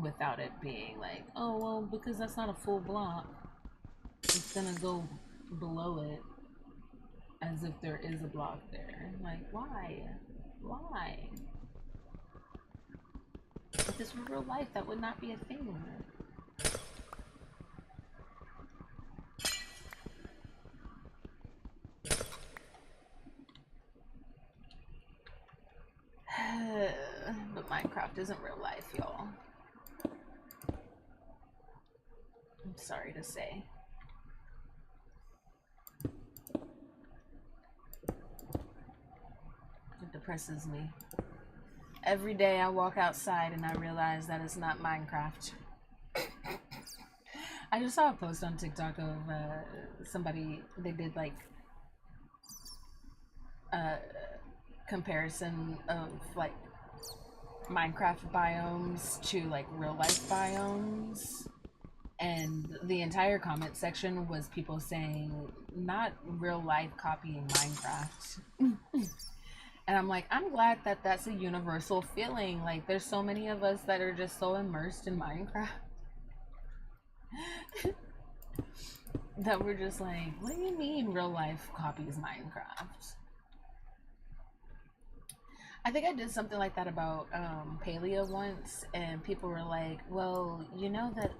without it being like, oh, well, because that's not a full block, it's gonna go below it as if there is a block there. Like, why? Why? If this were real life, that would not be a thing. But Minecraft isn't real life, y'all. I'm sorry to say. It depresses me. Every day I walk outside and I realize that it's not Minecraft. I just saw a post on TikTok of somebody, they did like a comparison of like Minecraft biomes to like real life biomes, and the entire comment section was people saying not real life copying Minecraft. And I'm like, I'm glad that that's a universal feeling. Like, there's so many of us that are just so immersed in Minecraft that we're just like, what do you mean real life copies Minecraft? I think I did something like that about Palia once, and people were like, well, you know that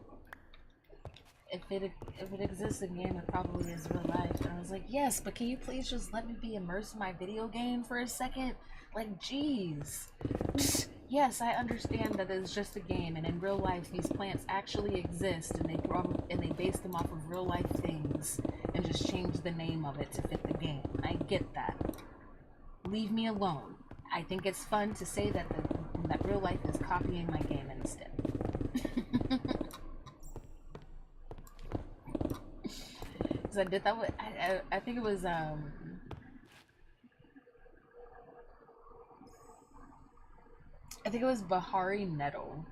if it exists in game, it probably is real life. And I was like, yes, but can you please just let me be immersed in my video game for a second? Like, jeez. Yes, I understand that it's just a game, and in real life, these plants actually exist, and they base them off of real life things, and just change the name of it to fit the game. I get that. Leave me alone. I think it's fun to say that that real life is copying my game instead. Because I did that with, I think it was I think it was Bahari Nettle.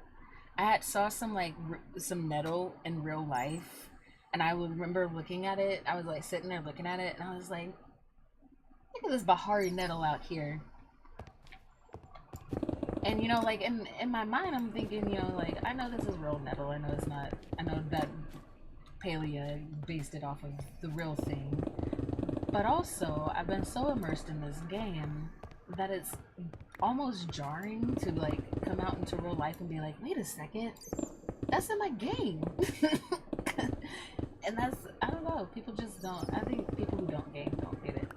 I saw some like some nettle in real life, and I would remember looking at it. I was like sitting there looking at it, and I was like, "Look at this Bahari Nettle out here." And you know, like in my mind, I'm thinking, you know, like I know this is real Nettle. I know it's not. I know that Palia based it off of the real thing. But also, I've been so immersed in this game that it's almost jarring to like come out into real life and be like, wait a second, that's in my game. And that's, I don't know, people just don't. I think people who don't game don't get it.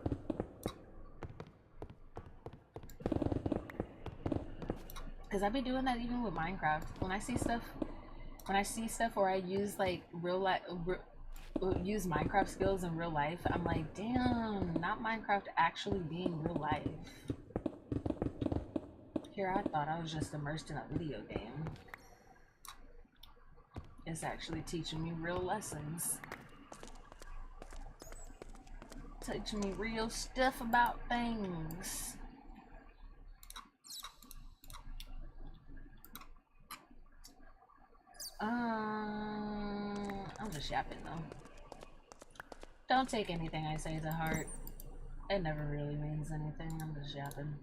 Because I've been doing that even with Minecraft. When I see stuff where I use like real life, use Minecraft skills in real life, I'm like, damn, not Minecraft actually being real life. Here I thought I was just immersed in a video game. It's actually teaching me real lessons. Teaching me real stuff about things. I'm just yapping though. Don't take anything I say to heart. It never really means anything. I'm just yapping.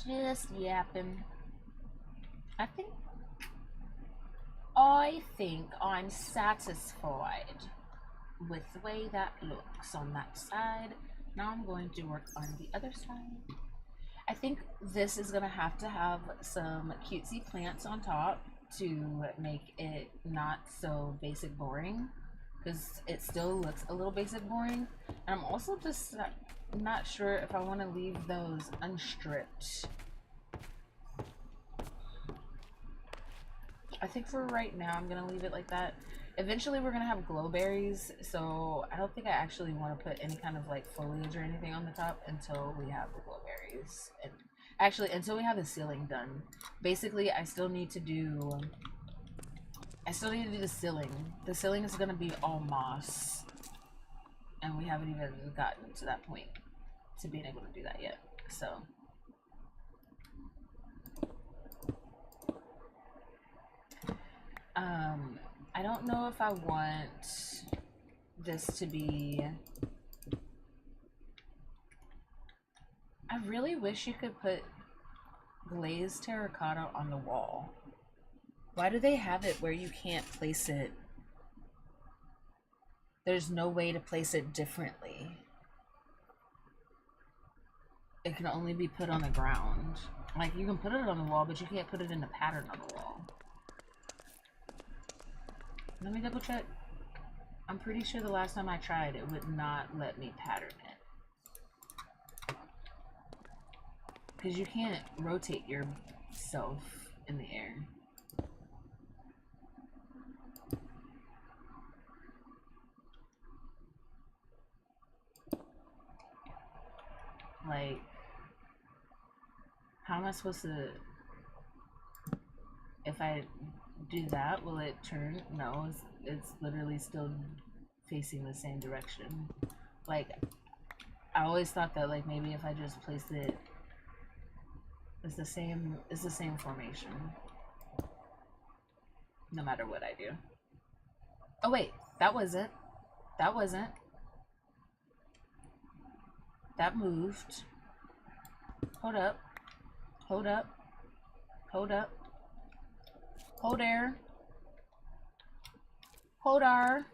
Just yapping. I think I'm satisfied with the way that looks on that side. Now I'm going to work on the other side. I think this is gonna have to have some cutesy plants on top to make it not so basic boring, because it still looks a little basic boring. And I'm also just not sure if I want to leave those unstripped. I think for right now I'm gonna leave it like that. Eventually we're gonna have glowberries, so I don't think I actually want to put any kind of like foliage or anything on the top until we have the glowberries. And actually until we have the ceiling done. Basically I still need to do the ceiling. The ceiling is gonna be all moss. And we haven't even gotten to that point to being able to do that yet. So I don't know if I want this to be... I really wish you could put glazed terracotta on the wall. Why do they have it where you can't place it? There's no way to place it differently. It can only be put on the ground. Like, you can put it on the wall, but you can't put it in a pattern on the wall. Let me double check. I'm pretty sure the last time I tried, it would not let me pattern it. Because you can't rotate yourself in the air. Like, how am I supposed to... If I do that, will it turn? No, it's literally still facing the same direction. Like, I always thought that like maybe if I just place it, it's the same formation no matter what I do. Oh wait, that wasn't. That wasn't. That moved. Hold up. Hold up. Hold up. Hold there. Hold our.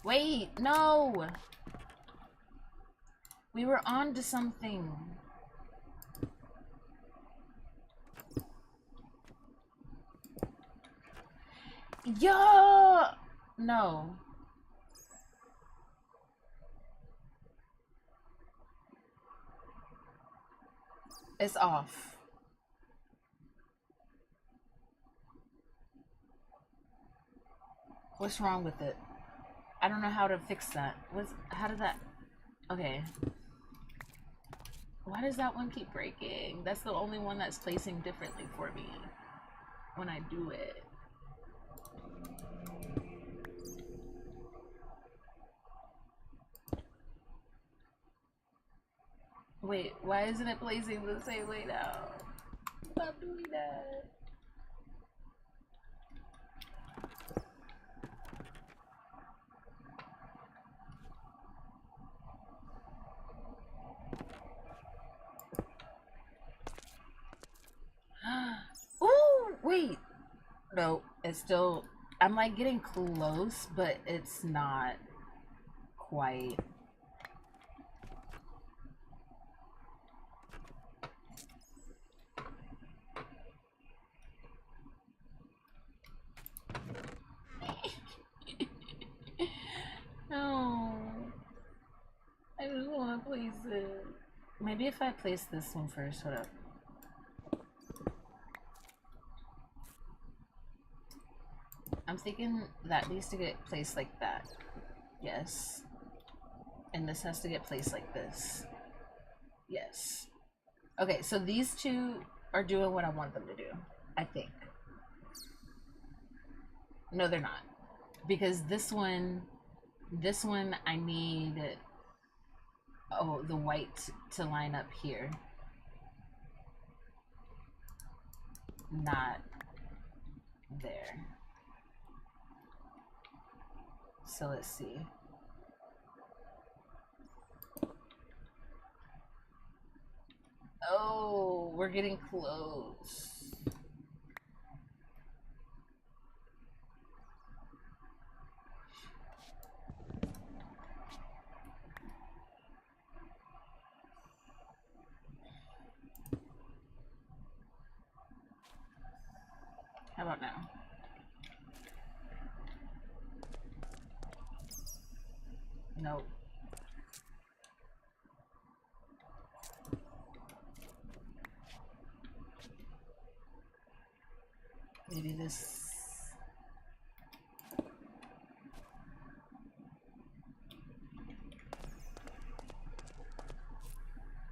Wait, no. We were on to something. Yeah. No. It's off. What's wrong with it? I don't know how to fix that. How did that... Okay. Why does that one keep breaking? That's the only one that's placing differently for me when I do it. Wait, why isn't it placing the same way now? Stop doing that. I'm like getting close, but it's not quite. No. I just want to place it. Maybe if I place this one first, hold up. I'm thinking that needs to get placed like that. Yes. And this has to get placed like this. Yes. Okay, so these two are doing what I want them to do, I think. No, they're not. Because this one I need the white to line up here. Not there. So let's see. Oh, we're getting close. How about now? Nope. Maybe this.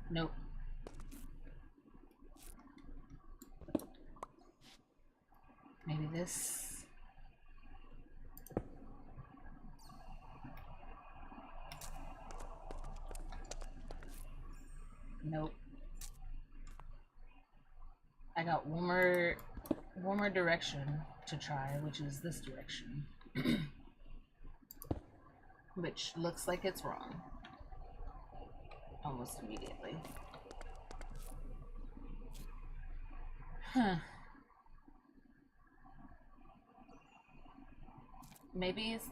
Nope. Maybe this. Nope. I got one more direction to try, which is this direction. Which looks like it's wrong. Almost immediately. Huh. Maybe it's...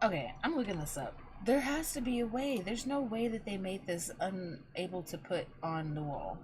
Okay, I'm looking this up. There has to be a way. There's no way that they made this unable to put on the wall.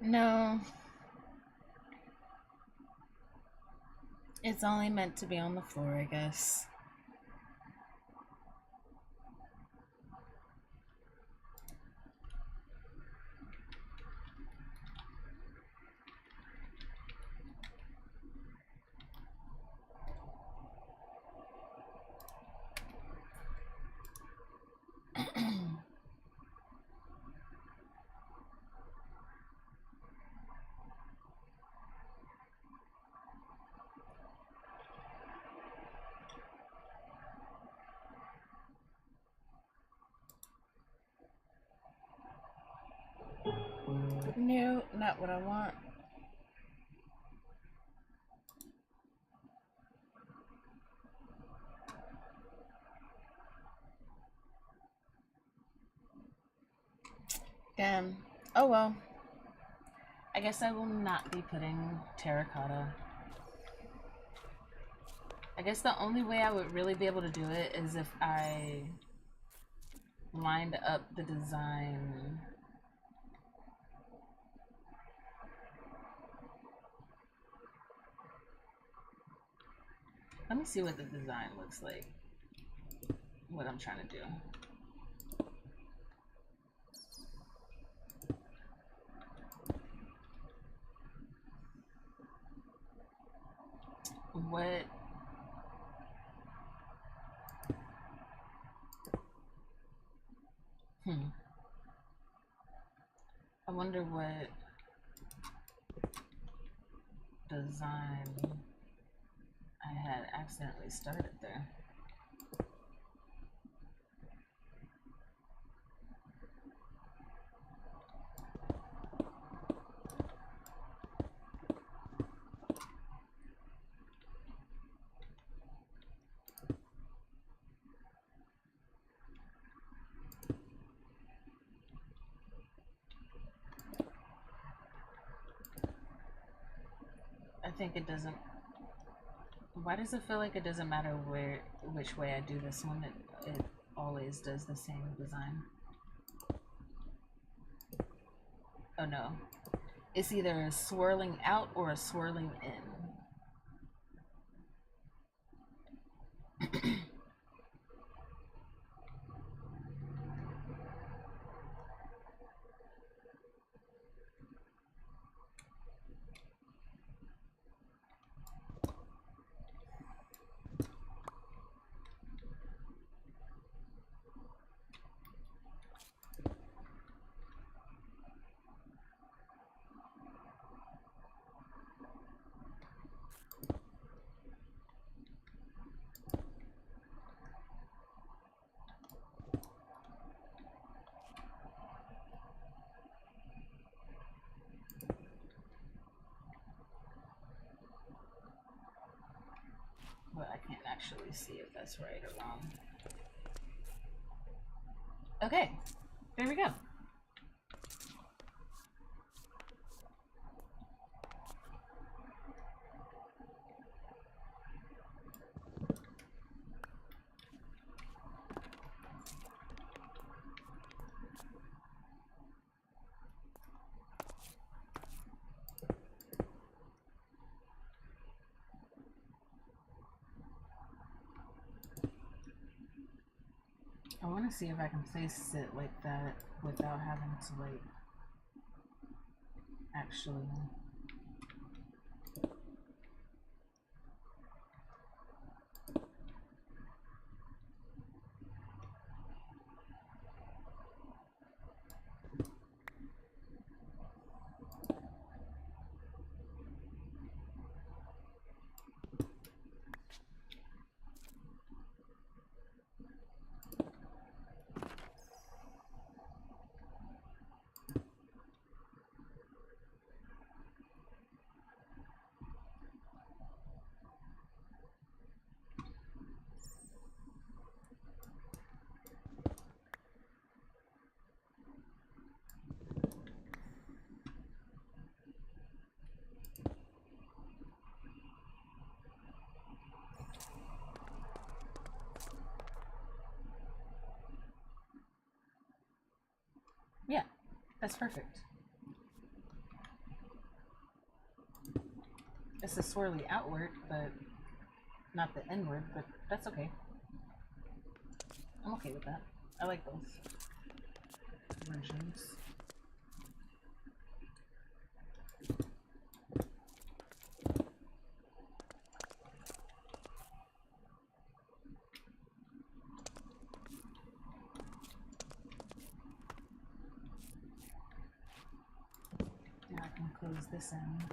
No, it's only meant to be on the floor, I guess. No, not what I want. Damn. Oh well. I guess I will not be putting terracotta. I guess the only way I would really be able to do it is if I lined up the design. Let me see what the design looks like. What I'm trying to do. What? I wonder what design I had accidentally started there. I think it doesn't. Why does it feel like it doesn't matter which way I do this one? It always does the same design. Oh no. It's either a swirling out or a swirling in. But I can't actually see if that's right or wrong. Okay, there we go. I want to see if I can place it like that without having to like actually. Yeah, that's perfect. It's a swirly outward, but not the inward, but that's okay. I'm okay with that. I like both versions. Now I can close this in.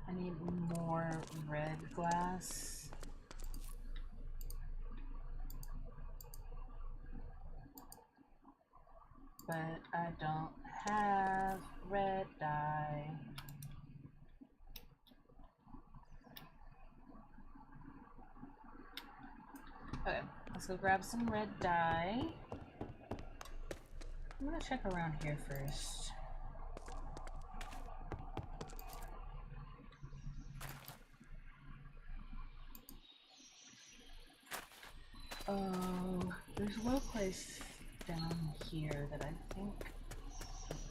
I need more red glass. But I don't have red dye. Okay, let's go grab some red dye. I'm gonna check around here first. Oh, there's a little place down here that I think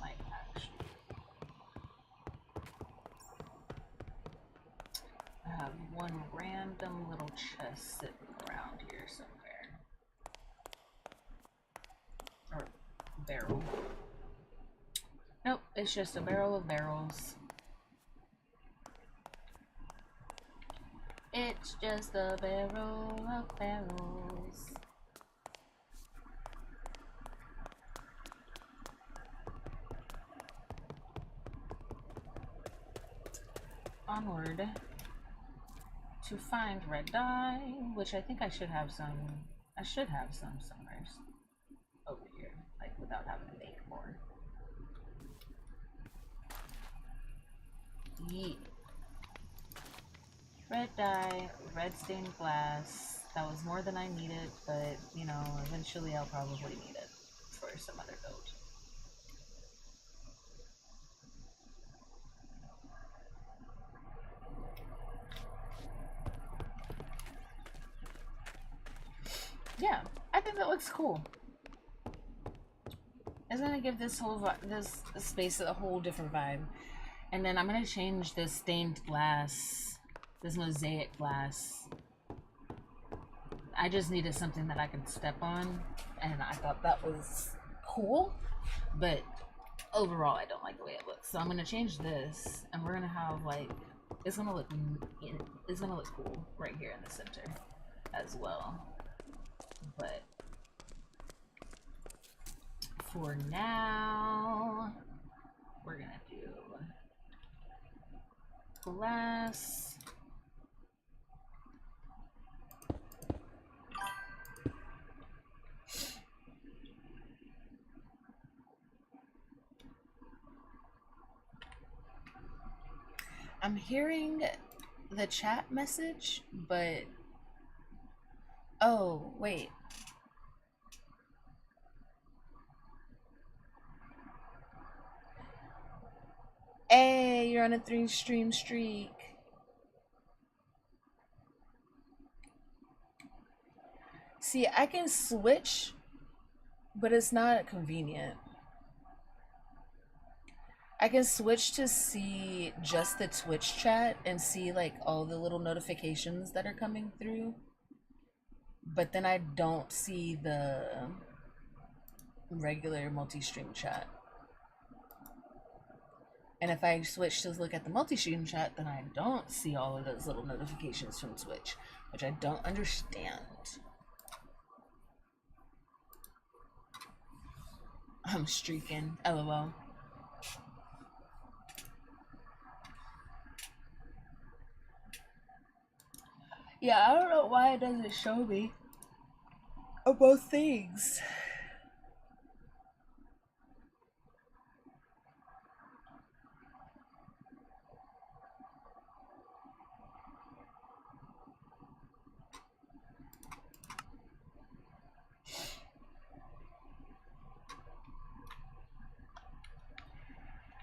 might actually. I have one random little chest sitting around here somewhere. Or barrel. Nope, it's just a barrel of barrels. It's just a barrel of barrels. Onward to find red dye, which I think I should have some. I should have some somewhere over here, like without having to make more. Yeet. Red dye, red stained glass. That was more than I needed, but you know, eventually I'll probably need it for some other build. Yeah, I think that looks cool. It's gonna give this whole this space a whole different vibe. And then I'm gonna change this stained glass, this mosaic glass. I just needed something that I could step on, and I thought that was cool, but overall I don't like the way it looks. So I'm gonna change this, and we're gonna have like it's gonna look cool right here in the center as well. But for now, we're gonna do glass. I'm hearing the chat message, but oh, wait. Hey, you're on a 3-stream streak. See, I can switch, but it's not convenient. I can switch to see just the Twitch chat and see like all the little notifications that are coming through. But then I don't see the regular multi-stream chat. And if I switch to look at the multi-stream chat, then I don't see all of those little notifications from Twitch, which I don't understand. I'm streaking, LOL. Yeah, I don't know why it doesn't show me both things.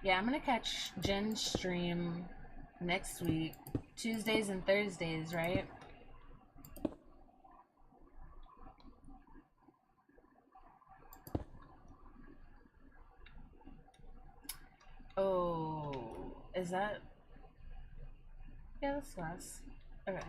Yeah, I'm gonna catch Jen's stream next week, Tuesdays and Thursdays, right? Oh, Is that? Yeah, that's glass. Okay.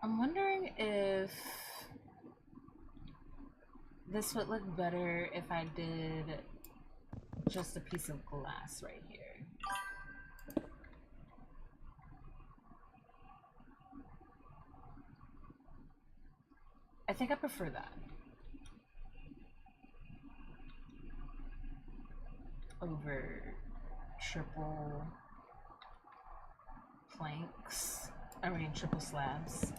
I'm wondering if this would look better if I did just a piece of glass right here. I think I prefer that over triple planks. I mean, triple slabs.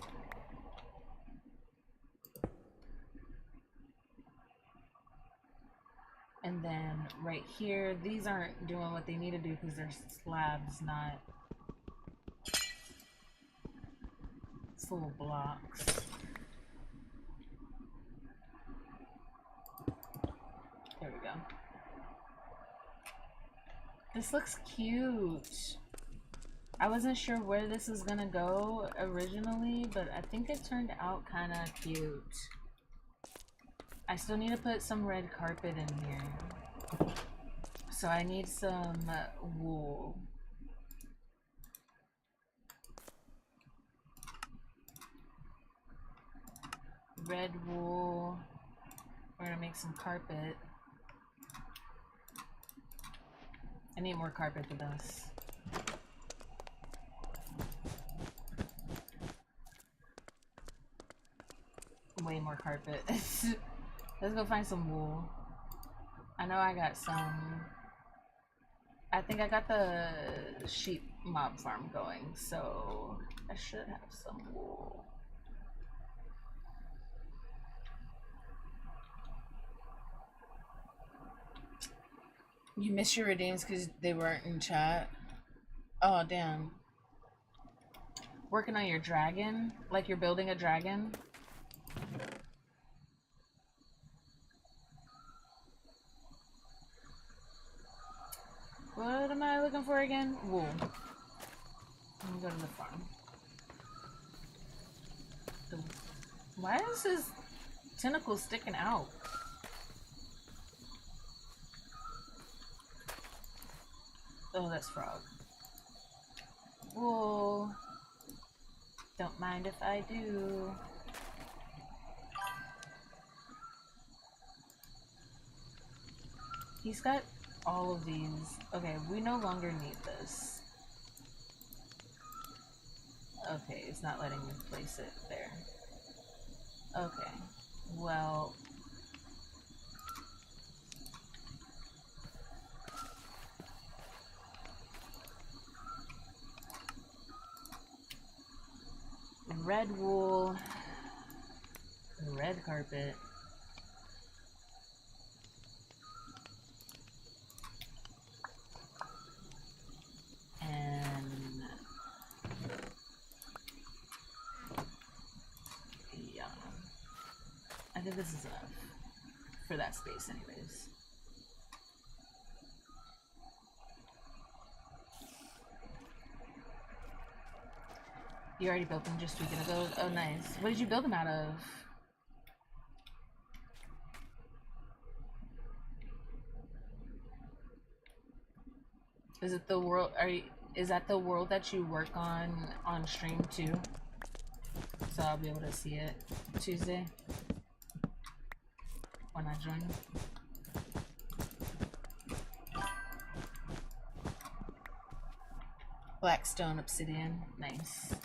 And then right here, these aren't doing what they need to do because they're slabs, not full blocks. There we go. This looks cute. I wasn't sure where this was gonna go originally, but I think it turned out kind of cute. I still need to put some red carpet in here. So I need some wool. Red wool. We're gonna make some carpet. I need more carpet for this. Way more carpet. Let's go find some wool. I know I got some. I think I got the sheep mob farm going, so I should have some wool. You missed your redeems because they weren't in chat? Oh, damn. Working on your dragon? Like you're building a dragon? What am I looking for again? Wool. Let me go to the farm. Why is his tentacle sticking out? Oh, that's frog. Wool. Don't mind if I do. He's got all of these. Okay, we no longer need this. Okay, it's not letting me place it there. Okay, well... red wool, red carpet. And yeah, I think this is enough for that space anyways. You already built them just a week ago? Oh, nice. What did you build them out of? Is it the world? Is that the world that you work on stream too? So I'll be able to see it Tuesday when I join. Blackstone obsidian. Nice.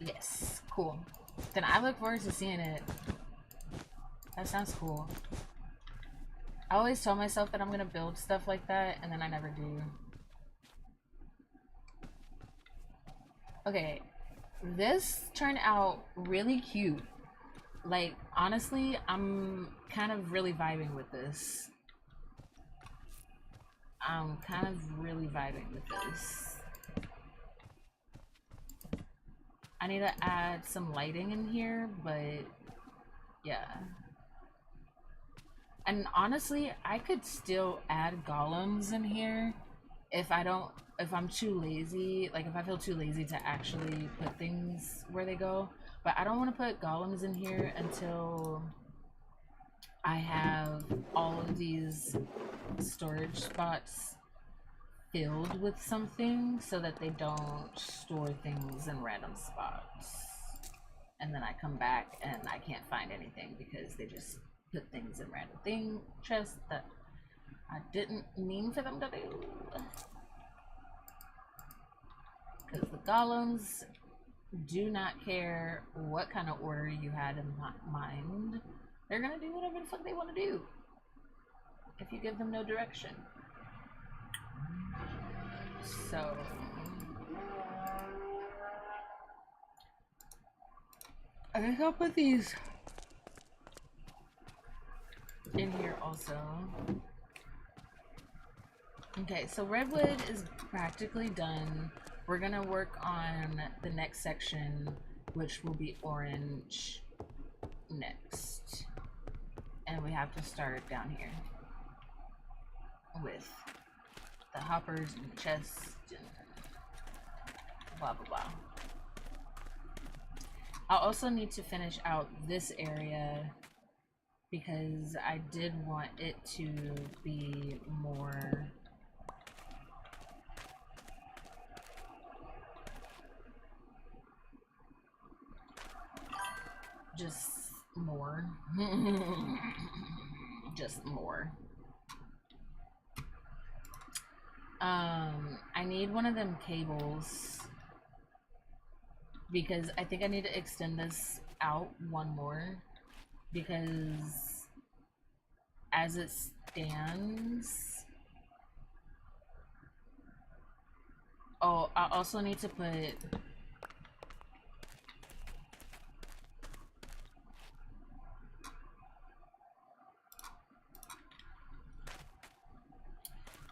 Yes, cool. Then I look forward to seeing it. That sounds cool. I always tell myself that I'm gonna build stuff like that, and then I never do. Okay, this turned out really cute. Like, honestly, I'm kind of really vibing with this. I'm kind of really vibing with this. I need to add some lighting in here, but yeah. And honestly, I could still add golems in here if I'm too lazy, like if I feel too lazy to actually put things where they go. But I don't want to put golems in here until I have all of these storage spots filled with something so that they don't store things in random spots. And then I come back and I can't find anything because they just put things in random chests that I didn't mean for them to do. Because the golems do not care what kind of order you had in mind. They're gonna do whatever the fuck they want to do if you give them no direction. So I think I'll put these in here also. Okay, so redwood is practically done. We're gonna work on the next section, which will be orange next. And we have to start down here with the hoppers and the chests and blah blah blah. I'll also need to finish out this area because I did want it to be more just more. Just more. I need one of them cables because I think I need to extend this out one more because as it stands. Oh, I also need to put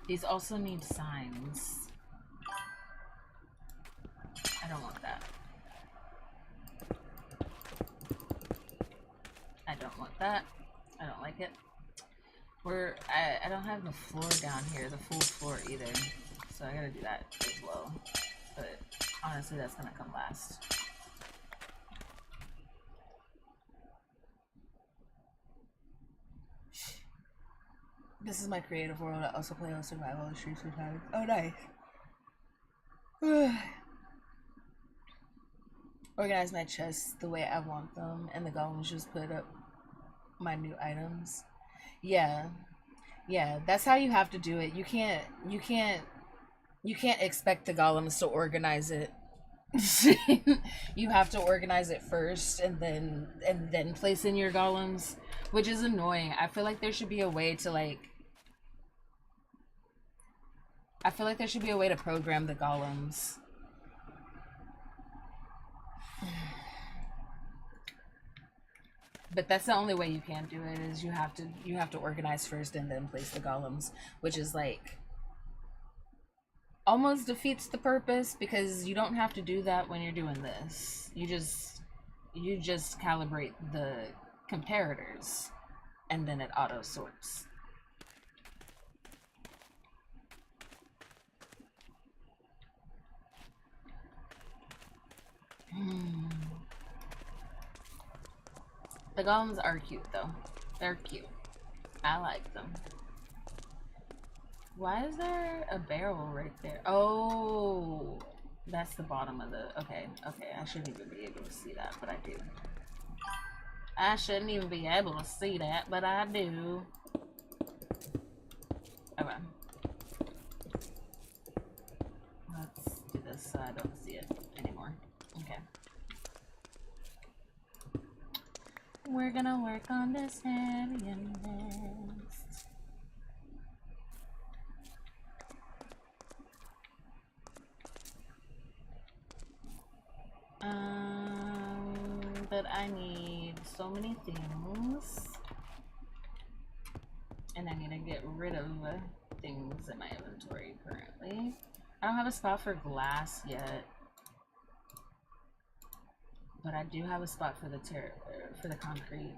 these also need signs. I don't want that. I don't want that. I don't like it. I don't have the floor down here, the full floor either. So I gotta do that as well. But honestly, that's gonna come last. This is my creative world. I also play on survival and stream sometimes. Oh, nice. Organize my chests the way I want them, and the golems just put up my new items. Yeah, yeah, that's how you have to do it. You can't expect the golems to organize it. You have to organize it first and then place in your golems, which is annoying. I feel like there should be a way to program the golems. But that's the only way you can do it, is you have to organize first and then place the golems, which is like almost defeats the purpose because you don't have to do that when you're doing this. You just calibrate the comparators and then it auto sorts. The golems are cute though. They're cute. I like them. Why is there a barrel right there? Oh, that's the bottom of the... Okay, I shouldn't even be able to see that, but I do. I shouldn't even be able to see that, but I do. Okay. Let's do this so I don't see it anymore. Okay. We're gonna work on this area next. But I need so many things. And I need to get rid of things in my inventory currently. I don't have a spot for glass yet. But I do have a spot for the concrete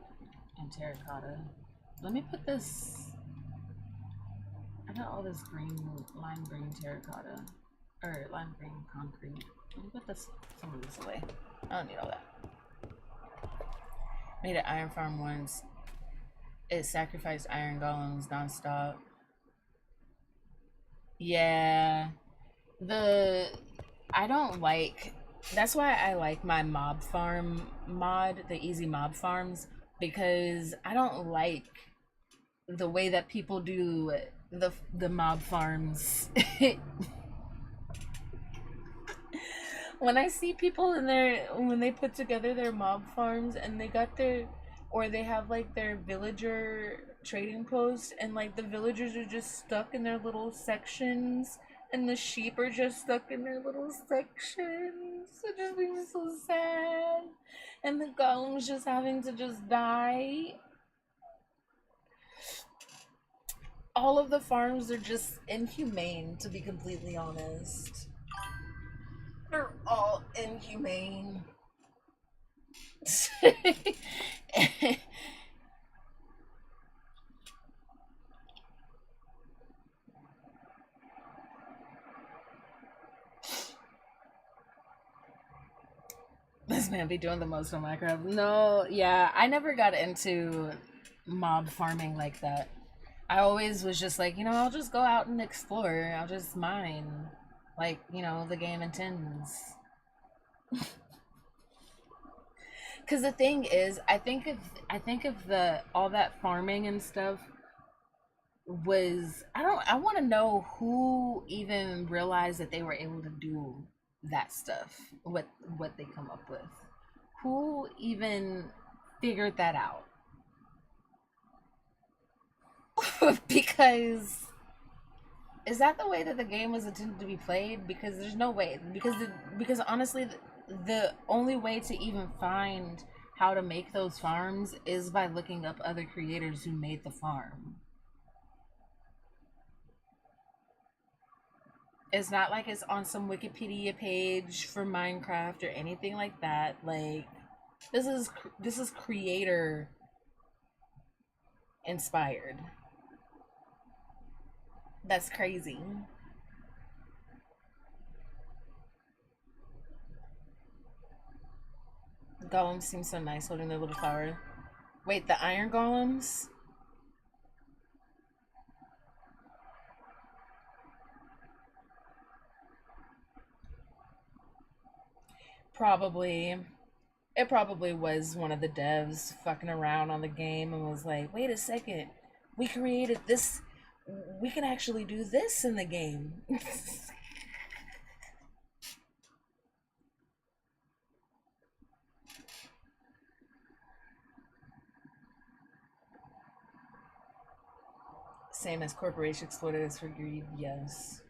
and terracotta. Let me put this. I got all this lime green terracotta, or lime green concrete. Let me put some of this away. I don't need all that. Made an iron farm once. It sacrificed iron golems nonstop. Yeah, I don't like. That's why I like my mob farm mod, the easy mob farms, because I don't like the way that people do the mob farms. When I see people when they put together their mob farms and they got they have like their villager trading post, and like the villagers are just stuck in their little sections and the sheep are just stuck in their little sections. It just makes me so sad. And the golems just having to just die. All of the farms are just inhumane, to be completely honest. They're all inhumane. This man be doing the most on Minecraft. No, yeah, I never got into mob farming like that. I always was just like, I'll just go out and explore. I'll just mine, like, the game intends. Because the thing is, I think if the all that farming and stuff was, I want to know who even realized that they were able to do that stuff. What they come up with. Who even figured that out? Because is that the way that the game was intended to be played? Because there's no way. Because honestly, the only way to even find how to make those farms is by looking up other creators who made the farm. It's not like it's on some Wikipedia page for Minecraft or anything like that. Like, this is creator inspired. That's crazy. Golems seem so nice holding their little flower. Wait, the iron golems? Probably. It probably was one of the devs fucking around on the game and was like, wait a second, we created this. We can actually do this in the game. Same as corporation exploited us for greed, yes.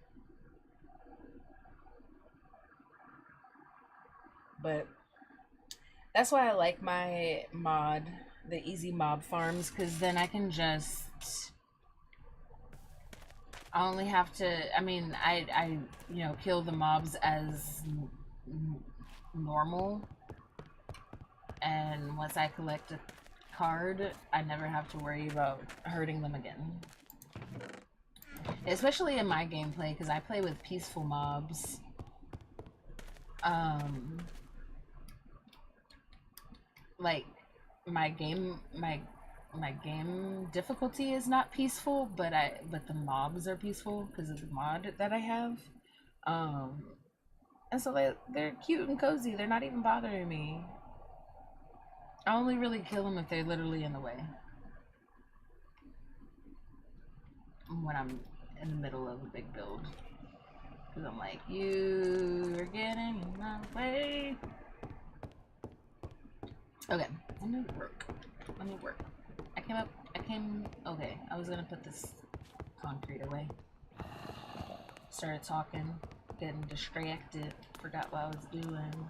But that's why I like my mod, the easy mob farms, because then I can just. I only have to. I mean, I kill the mobs as normal, and once I collect a card, I never have to worry about hurting them again. Especially in my gameplay, because I play with peaceful mobs. Like my game difficulty is not peaceful, but the mobs are peaceful because of the mod that I have. And so they're cute and cozy. They're not even bothering me. I only really kill them if they're literally in the way. When I'm in the middle of a big build. Because I'm like, you're getting in my way. Okay, let me work. Okay, I was gonna put this concrete away. Started talking, getting distracted, forgot what I was doing.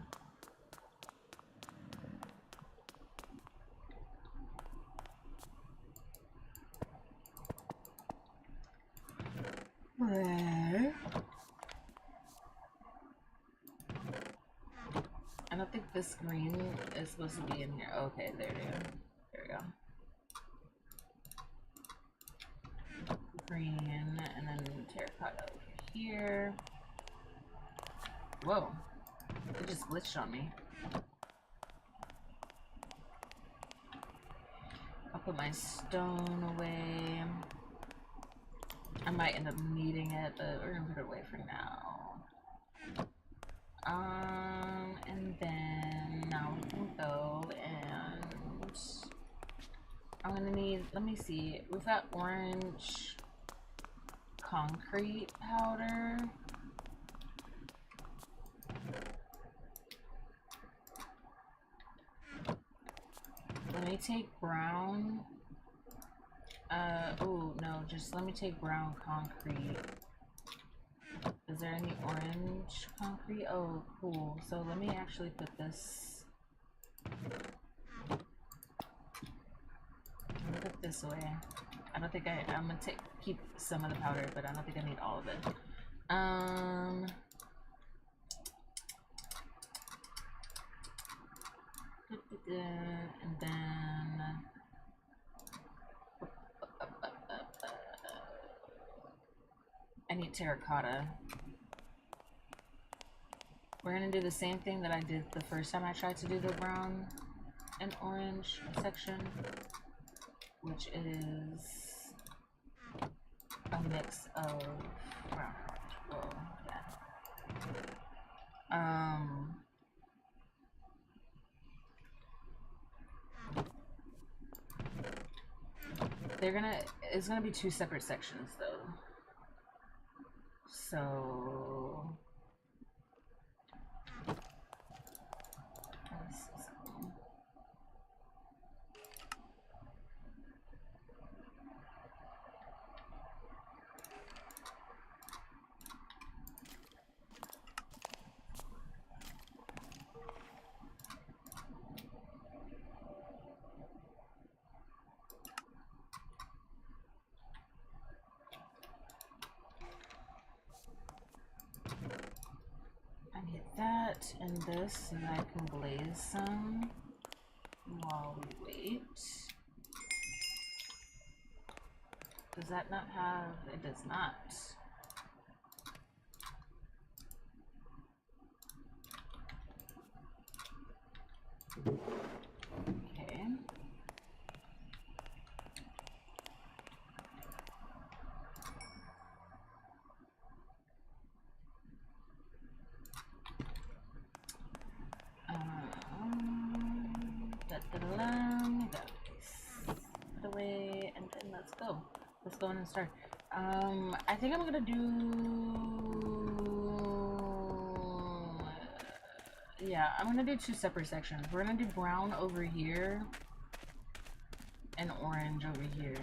then I don't think this green is supposed to be in here. Okay, there it is. There we go. Green, and then terracotta over here. Whoa. It just glitched on me. I'll put my stone away. I might end up needing it, but we're gonna put it away for now. And then now we can go and I'm gonna need, let me see, we've got orange concrete powder. Let me take brown. Oh no, just let me take brown concrete. Is there any orange concrete? Oh, cool. So let me actually put this. I'm gonna put this away. I don't think I'm gonna keep some of the powder, but I don't think I need all of it. And then I need terracotta. We're gonna do the same thing that I did the first time I tried to do the brown and orange section, which is a mix of brown. Whoa, yeah. It's gonna be two separate sections though. So that and this, and I can blaze some while we wait. Does that not have? It does not. Okay. Put away, and then let's go. Let's go in and start. I think I'm gonna do. Yeah, I'm gonna do two separate sections. We're gonna do brown over here and orange over here.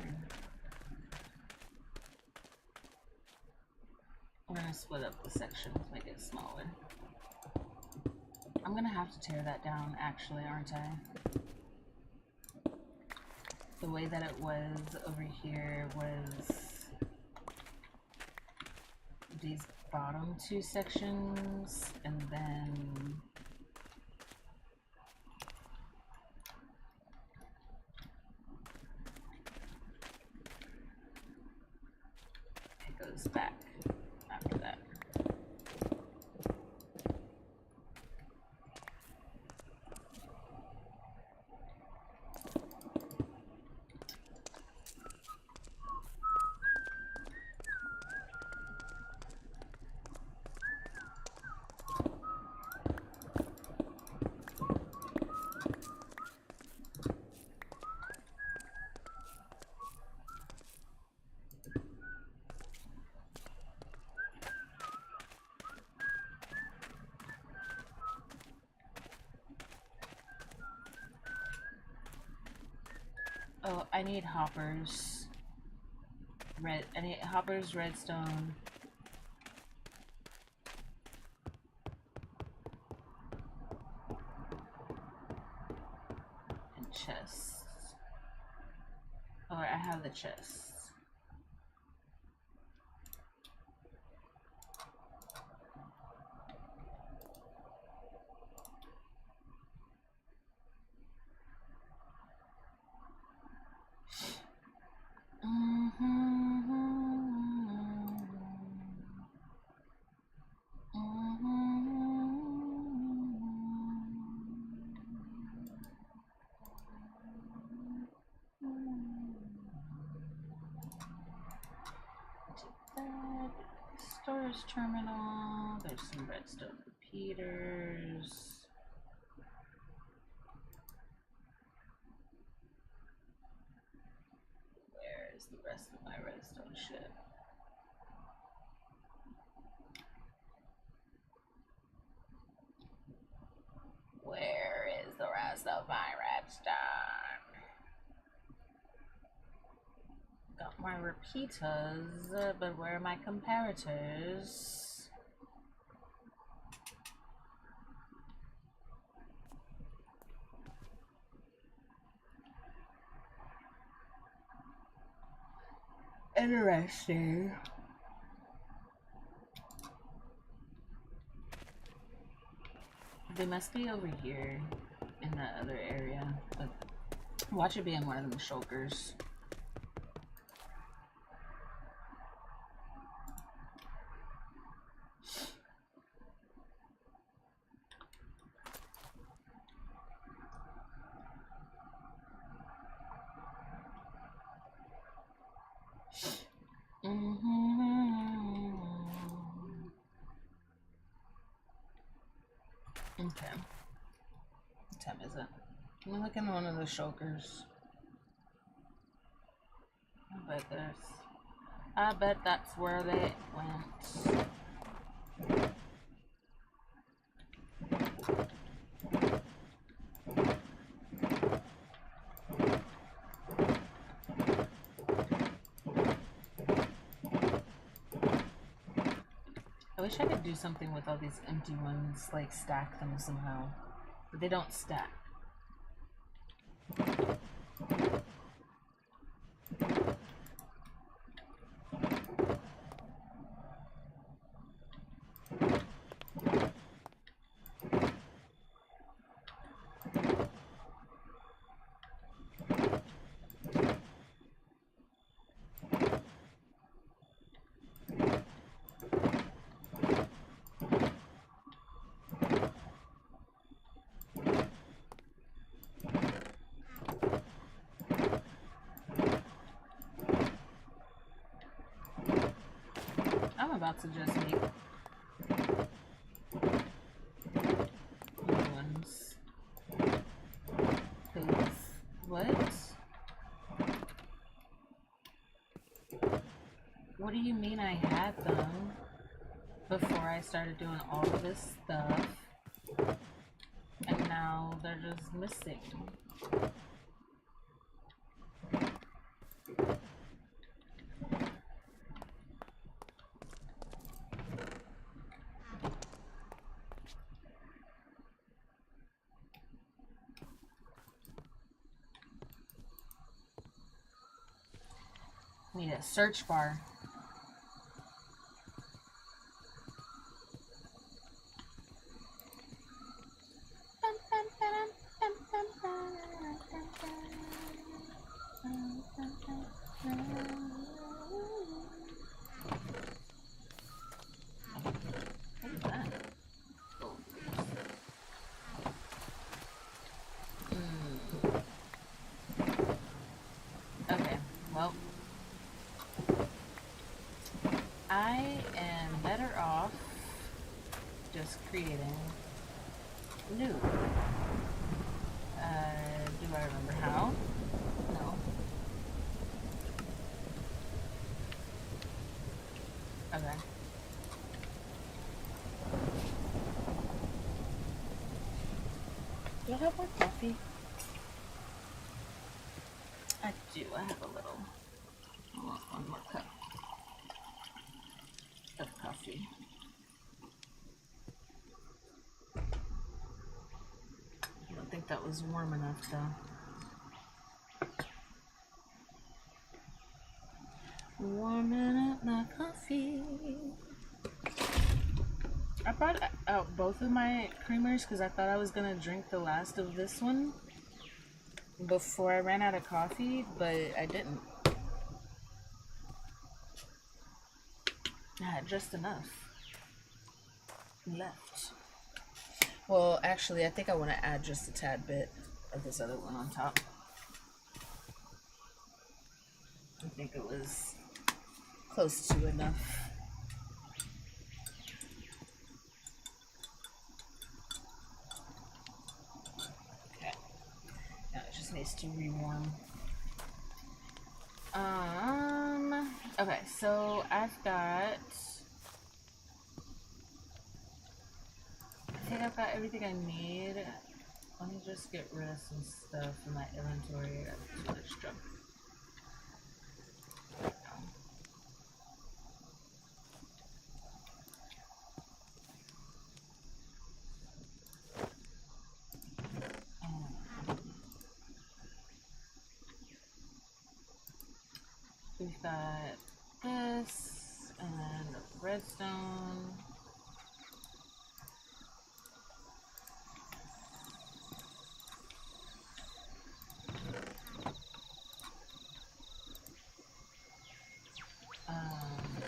We're gonna split up the sections, make it smaller. I'm gonna have to tear that down, actually, aren't I? The way that it was over here was these bottom two sections, and then it goes back after that. Oh, I need hoppers. I need hoppers, redstone. And chests. Oh, I have the chests. storage terminal. There's some redstone repeaters. Where's the rest of my redstone shit? Where is the rest of my redstone? Got my repeaters, but where are my comparators? Interesting. They must be over here in that other area, but watch it be in one of them shulkers. Okay. What time is it? Let me look in one of the shulkers. I bet that's where they went. I wish I could do something with all these empty ones, like stack them somehow. But they don't stack. I'm about to just make new ones. Cause what? What do you mean I had them before I started doing all of this stuff? And now they're just missing. Need a search bar. Okay, well, I am better off just creating new. Do I remember how? No. Okay. Do I have more coffee? I do. I have a little. I want one more cup of coffee. I don't think that was warm enough though. Warming up my coffee. I brought out both of my creamers because I thought I was gonna drink the last of this one before I ran out of coffee, but I didn't. I had just enough left. Well, actually, I think I want to add just a tad bit of this other one on top. I think it was close to enough. to rewarm. Okay, so I've got... I think I've got everything I need. Let me just get rid of some stuff in my inventory. I have too much junk. We've got this, and then redstone.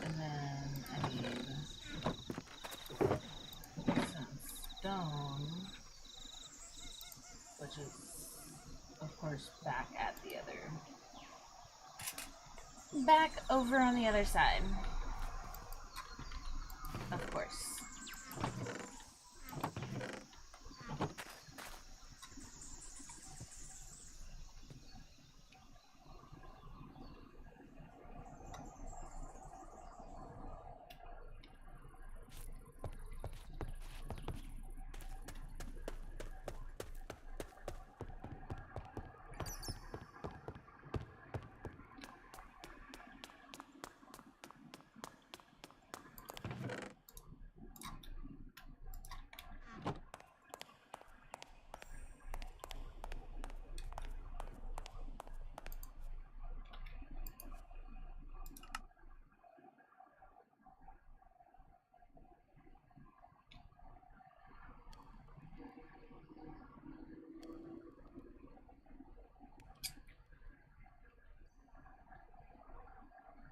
And then I need some stone, which is, of course, back over on the other side. Of course.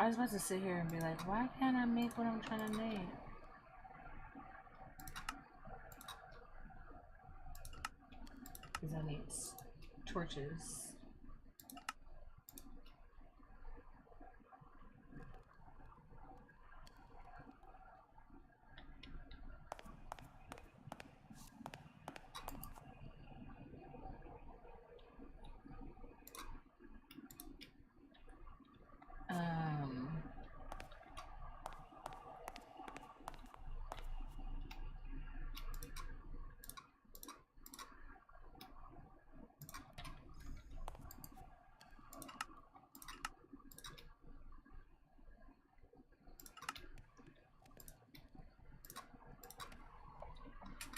I was about to sit here and be like, why can't I make what I'm trying to make? Because I need torches.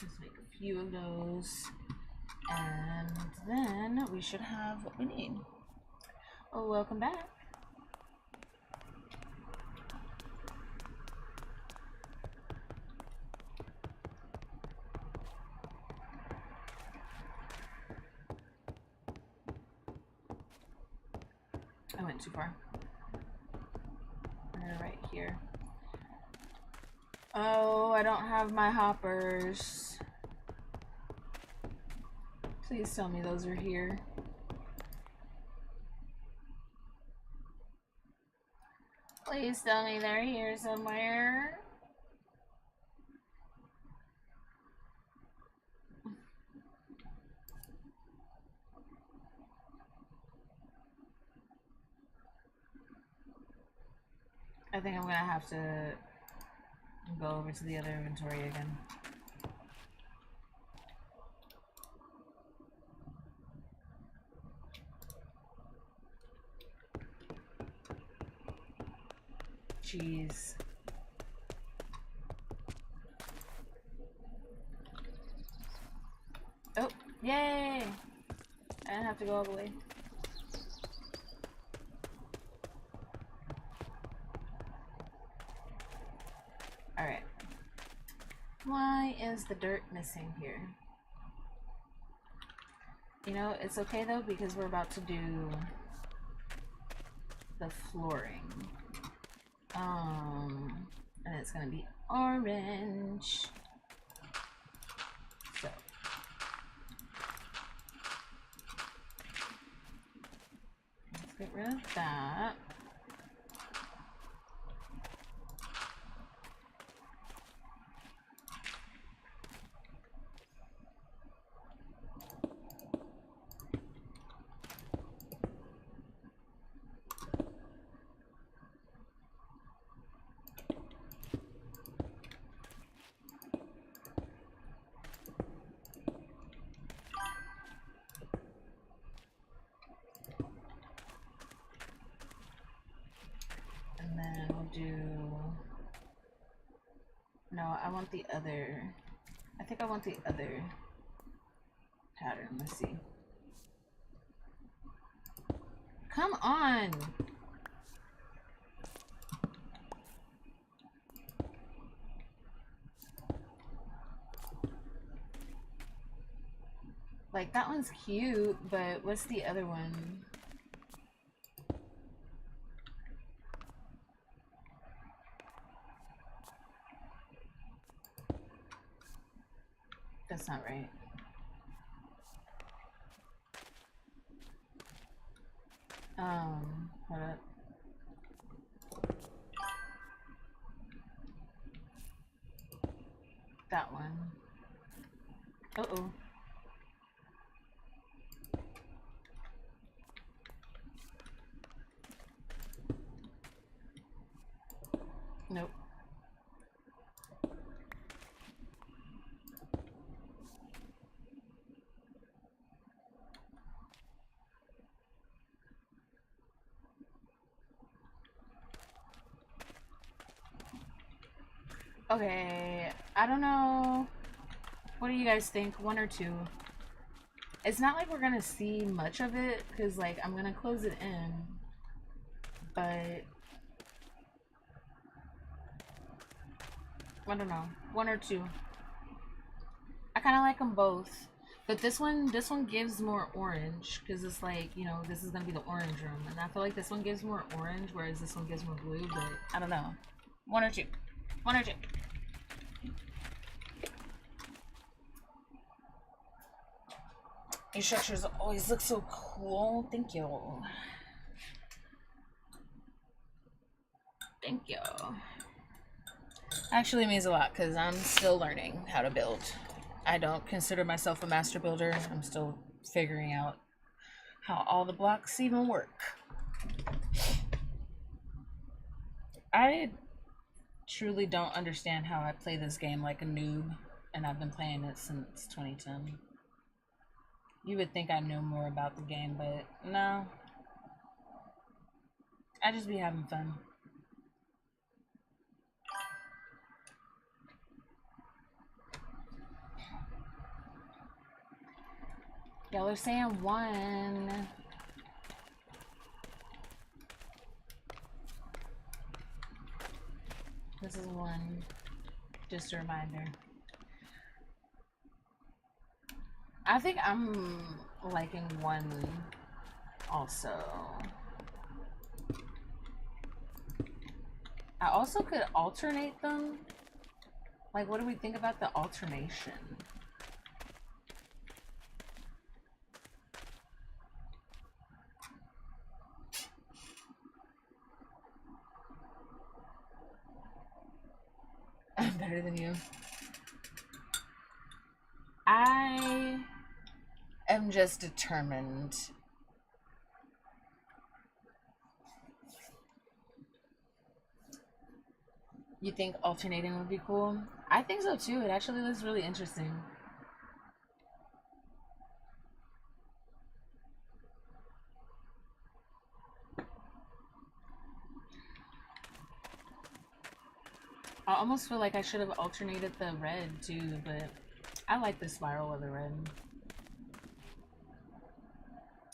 Let's make a few of those, and then we should have what we need. Oh, welcome back. I went too far. Right here. Oh, I don't have my hoppers. Please tell me those are here. Please tell me they're here somewhere. I think I'm gonna have to go over to the other inventory again. Jeez. Oh, yay! I didn't have to go all the way. Alright. Why is the dirt missing here? You know, it's okay though, because we're about to do the flooring. And it's gonna be orange. So. Let's get rid of that. then we'll do... No, I want the other... I think I want the other pattern. Let's see. Come on! Like, that one's cute, but what's the other one? That's not right. Hold up. That one. Uh-oh. Nope. Okay, I don't know. What do you guys think? One or two? It's not like we're gonna see much of it, because, like, I'm gonna close it in. But... I don't know. One or two. I kind of like them both. But this one gives more orange, because it's like, you know, this is gonna be the orange room. And I feel like this one gives more orange, whereas this one gives more blue, but I don't know. One or two. One or two. Your structures always look so cool. Thank you. Thank you. Actually means a lot because I'm still learning how to build. I don't consider myself a master builder. I'm still figuring out how all the blocks even work. I truly don't understand how I play this game like a noob, and I've been playing it since 2010. You would think I know more about the game, but no. I just be having fun. Y'all are saying one. This is one. Just a reminder. I think I'm liking one also. I also could alternate them. Like, what do we think about the alternation? I'm better than you. I am just determined. You think alternating would be cool? I think so too. It actually looks really interesting. I almost feel like I should have alternated the red too, but I like the spiral of the red.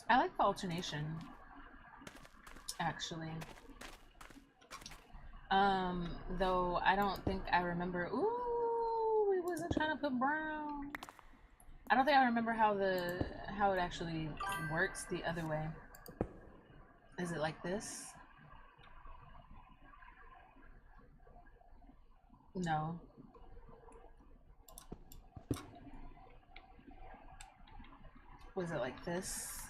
I like the alternation, actually. Though I don't think I remember. Ooh, we wasn't trying to put brown. I don't think I remember how it actually works the other way. Is it like this? No. Was it like this?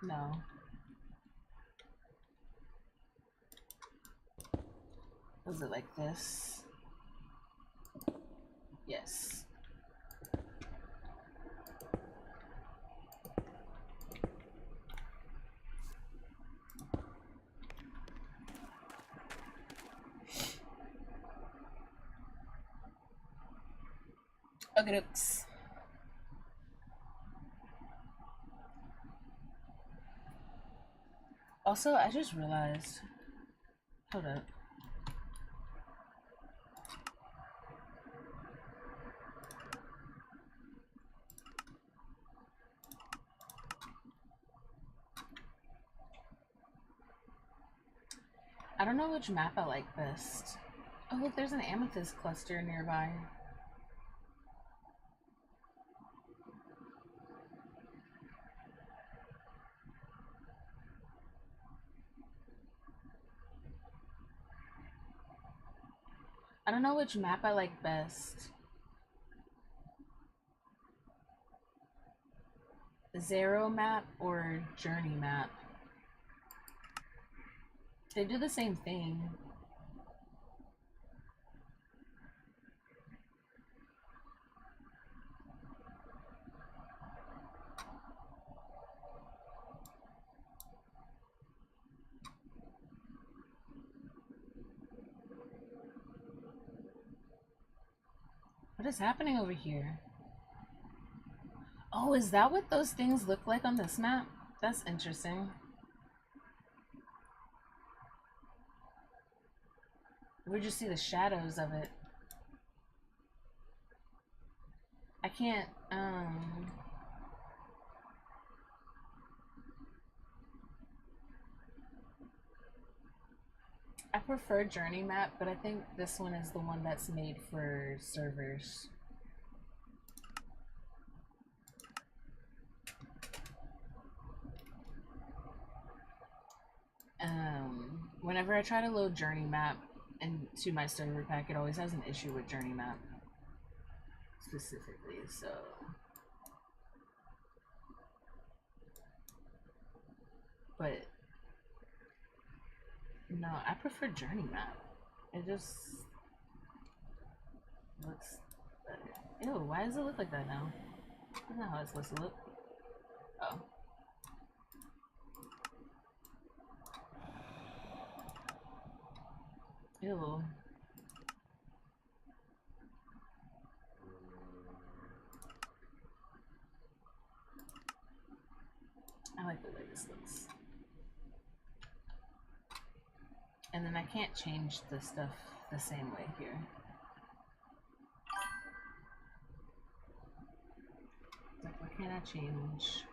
No. Was it like this? Yes. Okay, looks. Also, I just realized. Hold up. I don't know which map I like best. Oh, look, there's an amethyst cluster nearby. I don't know which map I like best. Zero map or journey map. They do the same thing. What is happening over here? Oh, is that what those things look like on this map? That's interesting. We just see the shadows of it. I can't, I prefer Journey Map, but I think this one is the one that's made for servers. Whenever I try to load Journey Map into my server pack, it always has an issue with Journey Map specifically, so. But no, I prefer Journey Map. It just looks better. Ew, why does it look like that now? That's not how it's supposed to look. Oh. Ew. I like the way this looks. And then I can't change the stuff the same way here. Like, why can't I change?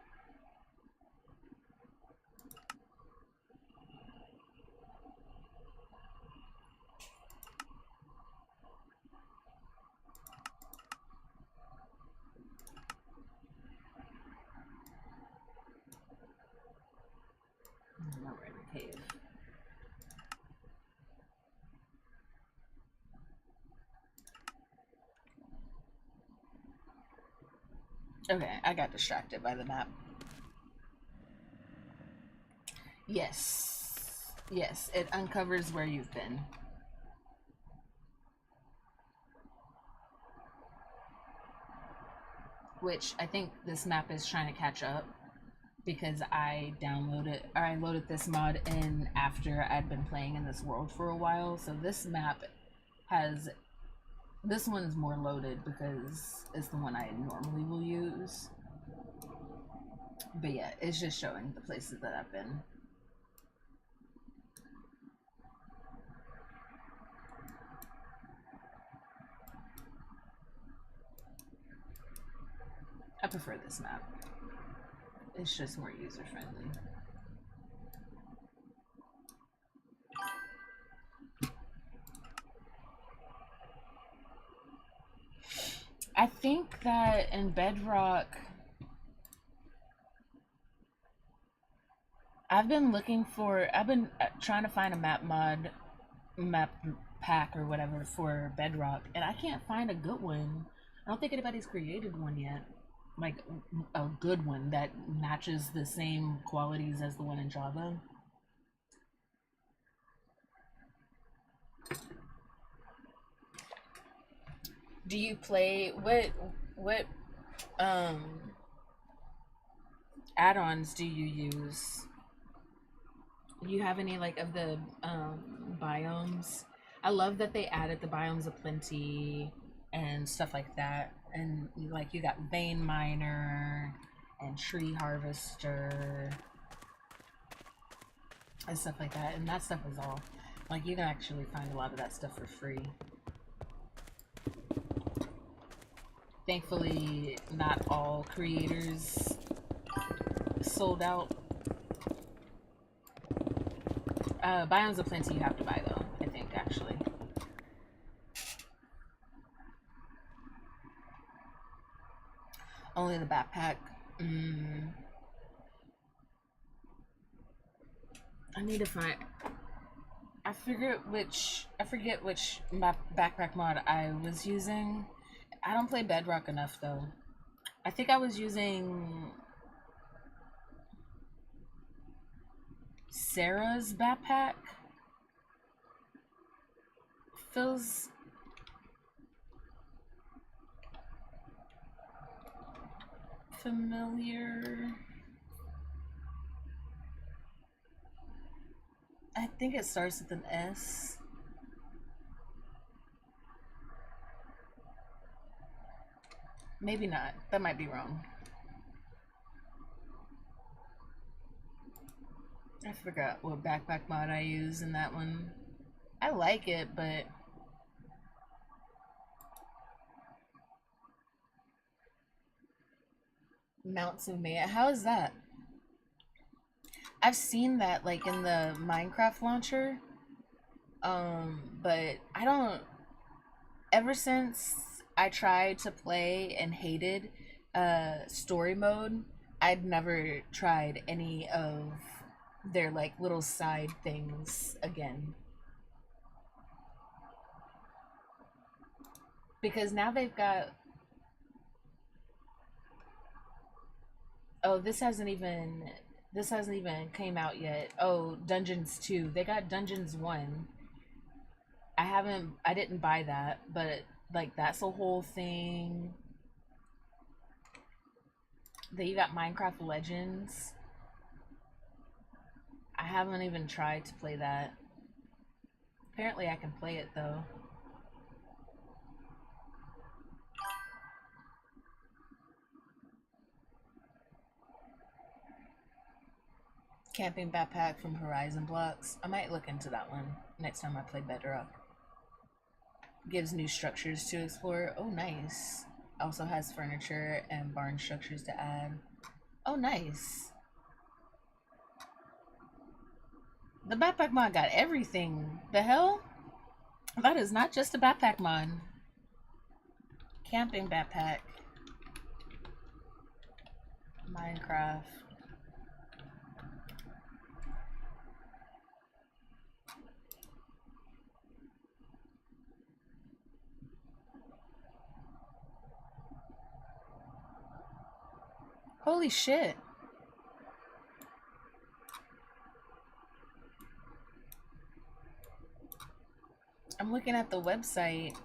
Now we're in the cave. Okay, I got distracted by the map. Yes. Yes, it uncovers where you've been. Which I think this map is trying to catch up because I loaded this mod in after I'd been playing in this world for a while. So this map this one's more loaded because it's the one I normally will use. But yeah, it's just showing the places that I've been. I prefer this map. It's just more user friendly. I think that in Bedrock, I've been trying to find a map pack or whatever for Bedrock, and I can't find a good one. I don't think anybody's created one yet. Like, a good one that matches the same qualities as the one in Java. Do you play what add-ons do you use? Do you have any like of the biomes? I love that they added the biomes of plenty and stuff like that. And like you got vein miner and tree harvester. and stuff like that. And that stuff is all, like, you can actually find a lot of that stuff for free. Thankfully, not all creators sold out. Biomes of Plenty you have to buy though, I think, actually. Only the backpack. I need to find. I forget which backpack mod I was using. I don't play Bedrock enough though. I think I was using Sarah's backpack. Feels familiar. I think it starts with an S. Maybe not. That might be wrong. I forgot what backpack mod I use in that one. I like it, but Mounts of Maya. How is that? I've seen that like in the Minecraft launcher. But I don't. Ever since I tried to play and hated story mode, I'd never tried any of their like little side things again. Because now they've got. Oh, this hasn't even came out yet. Oh, Dungeons 2. They got Dungeons 1. I didn't buy that, but like that's a whole thing. Then you got Minecraft Legends. I haven't even tried to play that. Apparently I can play it though. Camping backpack from Horizon Blocks. I might look into that one next time I play Bedrock. Gives new structures to explore. Oh, nice. Also has furniture and barn structures to add. Oh, nice. The backpack mod got everything. The hell? That is not just a backpack mod. Camping backpack. Minecraft. Holy shit. I'm looking at the website.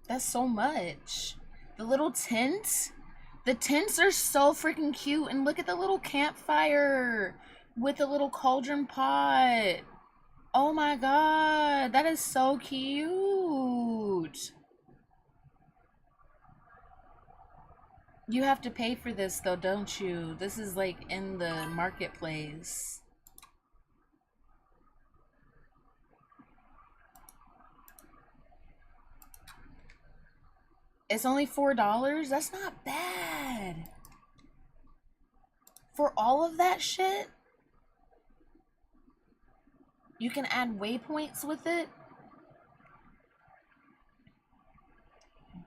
That's so much. The little tent? The tents are so freaking cute. And look at the little campfire with the little cauldron pot. Oh my god, that is so cute. You have to pay for this though, don't you? This is like in the marketplace. It's only $4? That's not bad. For all of that shit? You can add waypoints with it?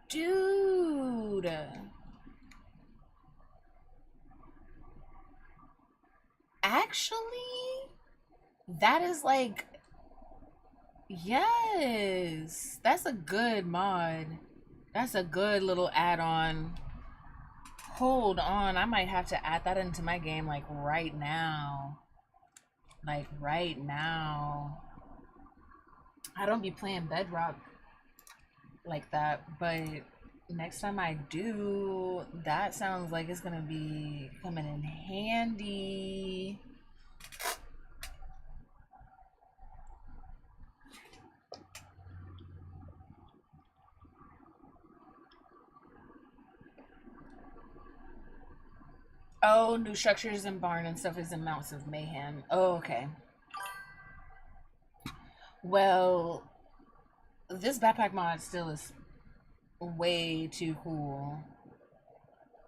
Dude. Actually, that is like, yes, that's a good mod. That's a good little add-on. Hold on, I might have to add that into my game like right now. Like right now. I don't be playing Bedrock like that, but next time I do, that sounds like it's gonna be coming in handy. Oh, new structures and barn and stuff is amounts of mayhem. Oh, okay. Well, this backpack mod still is way too cool.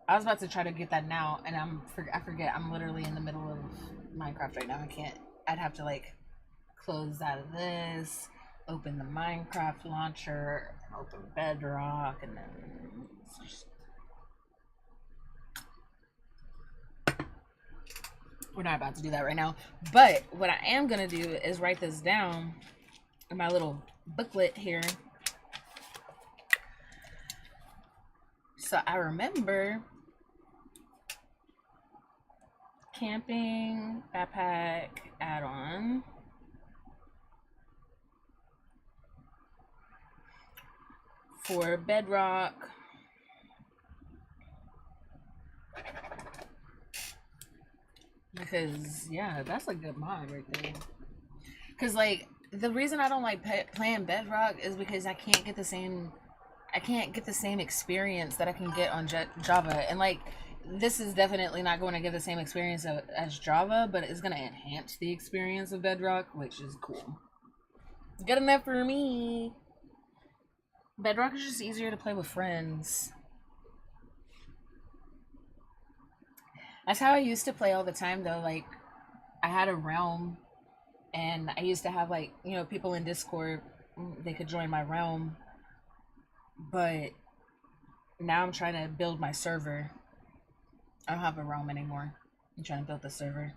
I was about to try to get that now, and I forget. I'm literally in the middle of Minecraft right now. I can't. I'd have to like close out of this, open the Minecraft launcher, open Bedrock, and then just... we're not about to do that right now. But what I am gonna do is write this down in my little booklet here, so I remember. Camping backpack add-on for Bedrock. Because yeah, that's a good mod right there. Because like the reason I don't like playing Bedrock is because I can't get the same experience that I can get on Java. And like this is definitely not going to give the same experience as Java, but it's going to enhance the experience of Bedrock, which is cool. Good enough for me. Bedrock is just easier to play with friends. That's how I used to play all the time though. Like I had a realm, and I used to have like, you know, people in Discord, they could join my realm. But now I'm trying to build my server. I don't have a realm anymore. I'm trying to build the server.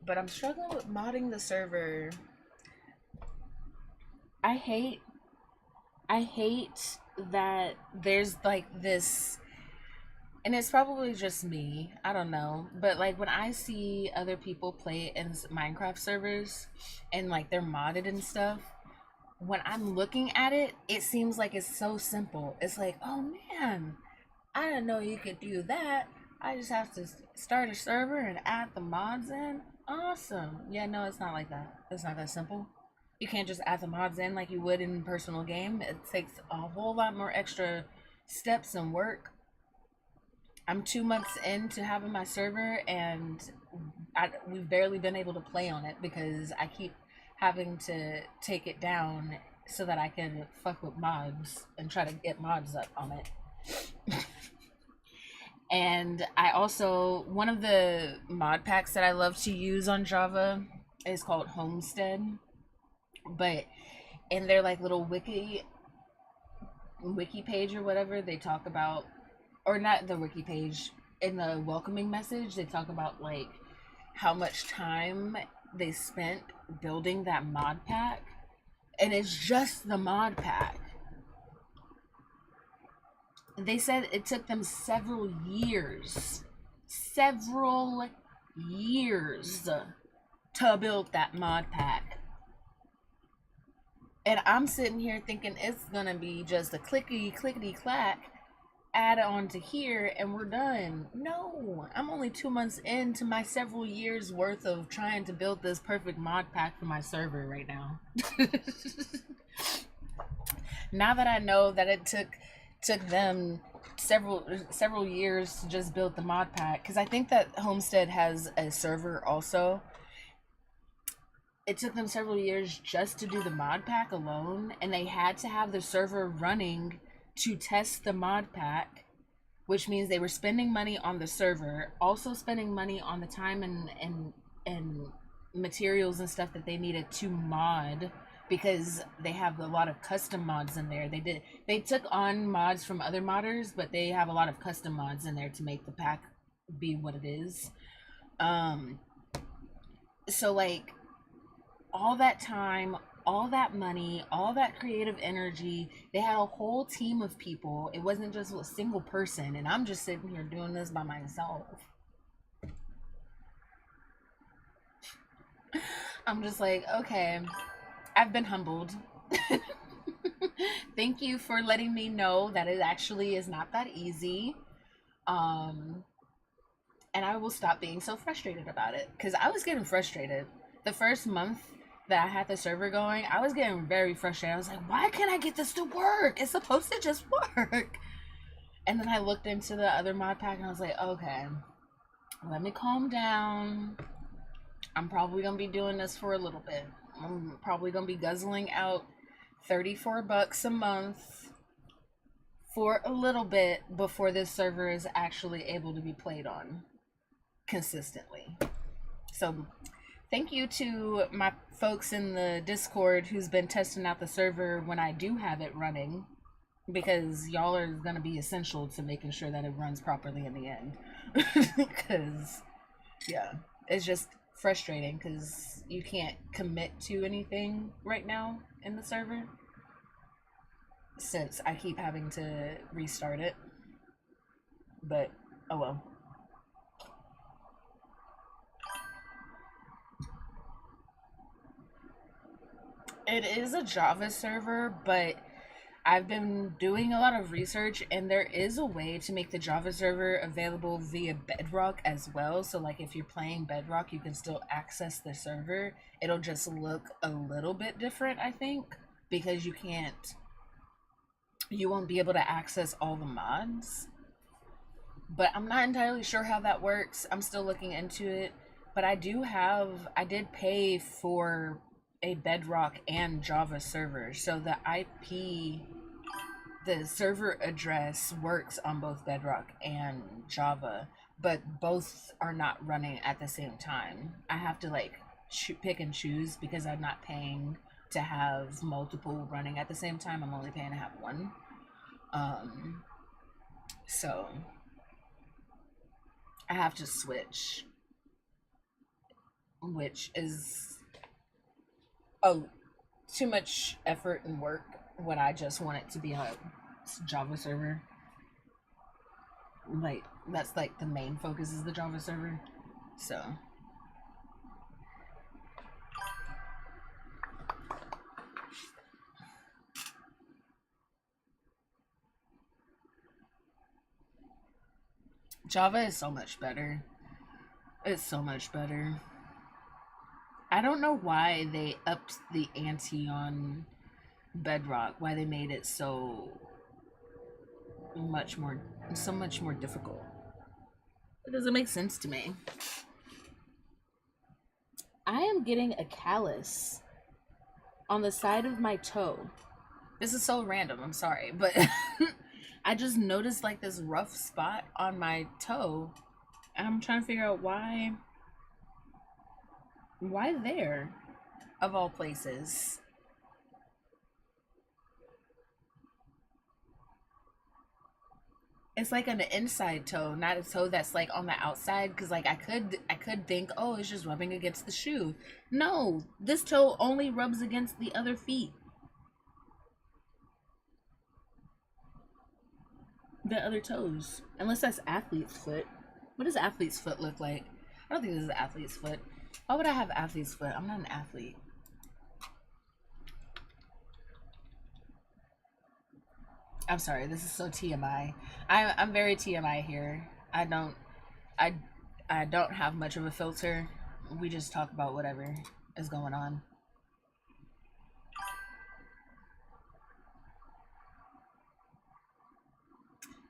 But I'm struggling with modding the server. I hate that there's like this, and it's probably just me, I don't know, but like when I see other people play in Minecraft servers and like they're modded and stuff, when I'm looking at it, it seems like it's so simple. It's like, oh man, I didn't know you could do that. I just have to start a server and add the mods in. Awesome. Yeah, no, it's not like that. It's not that simple. You can't just add the mods in like you would in personal game. It takes a whole lot more extra steps and work. I'm 2 months into having my server, and we've barely been able to play on it because I keep having to take it down so that I can fuck with mods and try to get mods up on it. And I also, one of the mod packs that I love to use on Java is called Homestead. But in their like little wiki page or whatever, they talk about, or not the wiki page, in the welcoming message, they talk about like how much time they spent building that mod pack. And it's just the mod pack. They said it took them several years to build that mod pack. And I'm sitting here thinking it's gonna be just a clickety clack, add it on to here, and we're done. No, I'm only 2 months into my several years worth of trying to build this perfect mod pack for my server right now. Now that I know that it took them several years to just build the mod pack, because I think that Homestead has a server also. It took them several years just to do the mod pack alone, and they had to have the server running to test the mod pack, which means they were spending money on the server, also spending money on the time and materials and stuff that they needed to mod, because they have a lot of custom mods in there. They took on mods from other modders, but they have a lot of custom mods in there to make the pack be what it is. So like all that time, all that money, all that creative energy, they had a whole team of people. It wasn't just a single person, and I'm just sitting here doing this by myself. I'm just like, okay, I've been humbled. Thank you for letting me know that it actually is not that easy. and I will stop being so frustrated about it. Because I was getting frustrated. The first month that I had the server going, I was getting very frustrated. I was like, why can't I get this to work? It's supposed to just work. And then I looked into the other mod pack and I was like, okay, let me calm down. I'm probably going to be doing this for a little bit. I'm probably going to be guzzling out $34 a month for a little bit before this server is actually able to be played on consistently. So thank you to my folks in the Discord who's been testing out the server when I do have it running, because y'all are going to be essential to making sure that it runs properly in the end. Because, yeah, it's just frustrating because you can't commit to anything right now in the server since I keep having to restart it. But, oh well. It is a Java server, but I've been doing a lot of research and there is a way to make the Java server available via Bedrock as well. So like if you're playing Bedrock, you can still access the server. It'll just look a little bit different, I think, because you won't be able to access all the mods. But I'm not entirely sure how that works. I'm still looking into it. But I did pay for a Bedrock and Java server. So the server address works on both Bedrock and Java, but both are not running at the same time. I have to like pick and choose because I'm not paying to have multiple running at the same time. I'm only paying to have one. So I have to switch, which is too much effort and work when I just want it to be a Java server. Like that's like the main focus is the Java server. So Java is so much better. It's so much better. I don't know why they upped the ante on Bedrock, why they made it so much more difficult. It doesn't make sense to me. I am getting a callus on the side of my toe. This is so random, I'm sorry, but I just noticed like this rough spot on my toe and I'm trying to figure out why there, of all places. It's like an inside toe, not a toe that's like on the outside. Because like I could think, oh, it's just rubbing against the shoe. No, this toe only rubs against the other feet. The other toes, unless that's athlete's foot. What does athlete's foot look like? I don't think this is athlete's foot. Why would I have athlete's foot? I'm not an athlete. I'm sorry, this is so TMI. I'm very TMI here. I don't have much of a filter. We just talk about whatever is going on.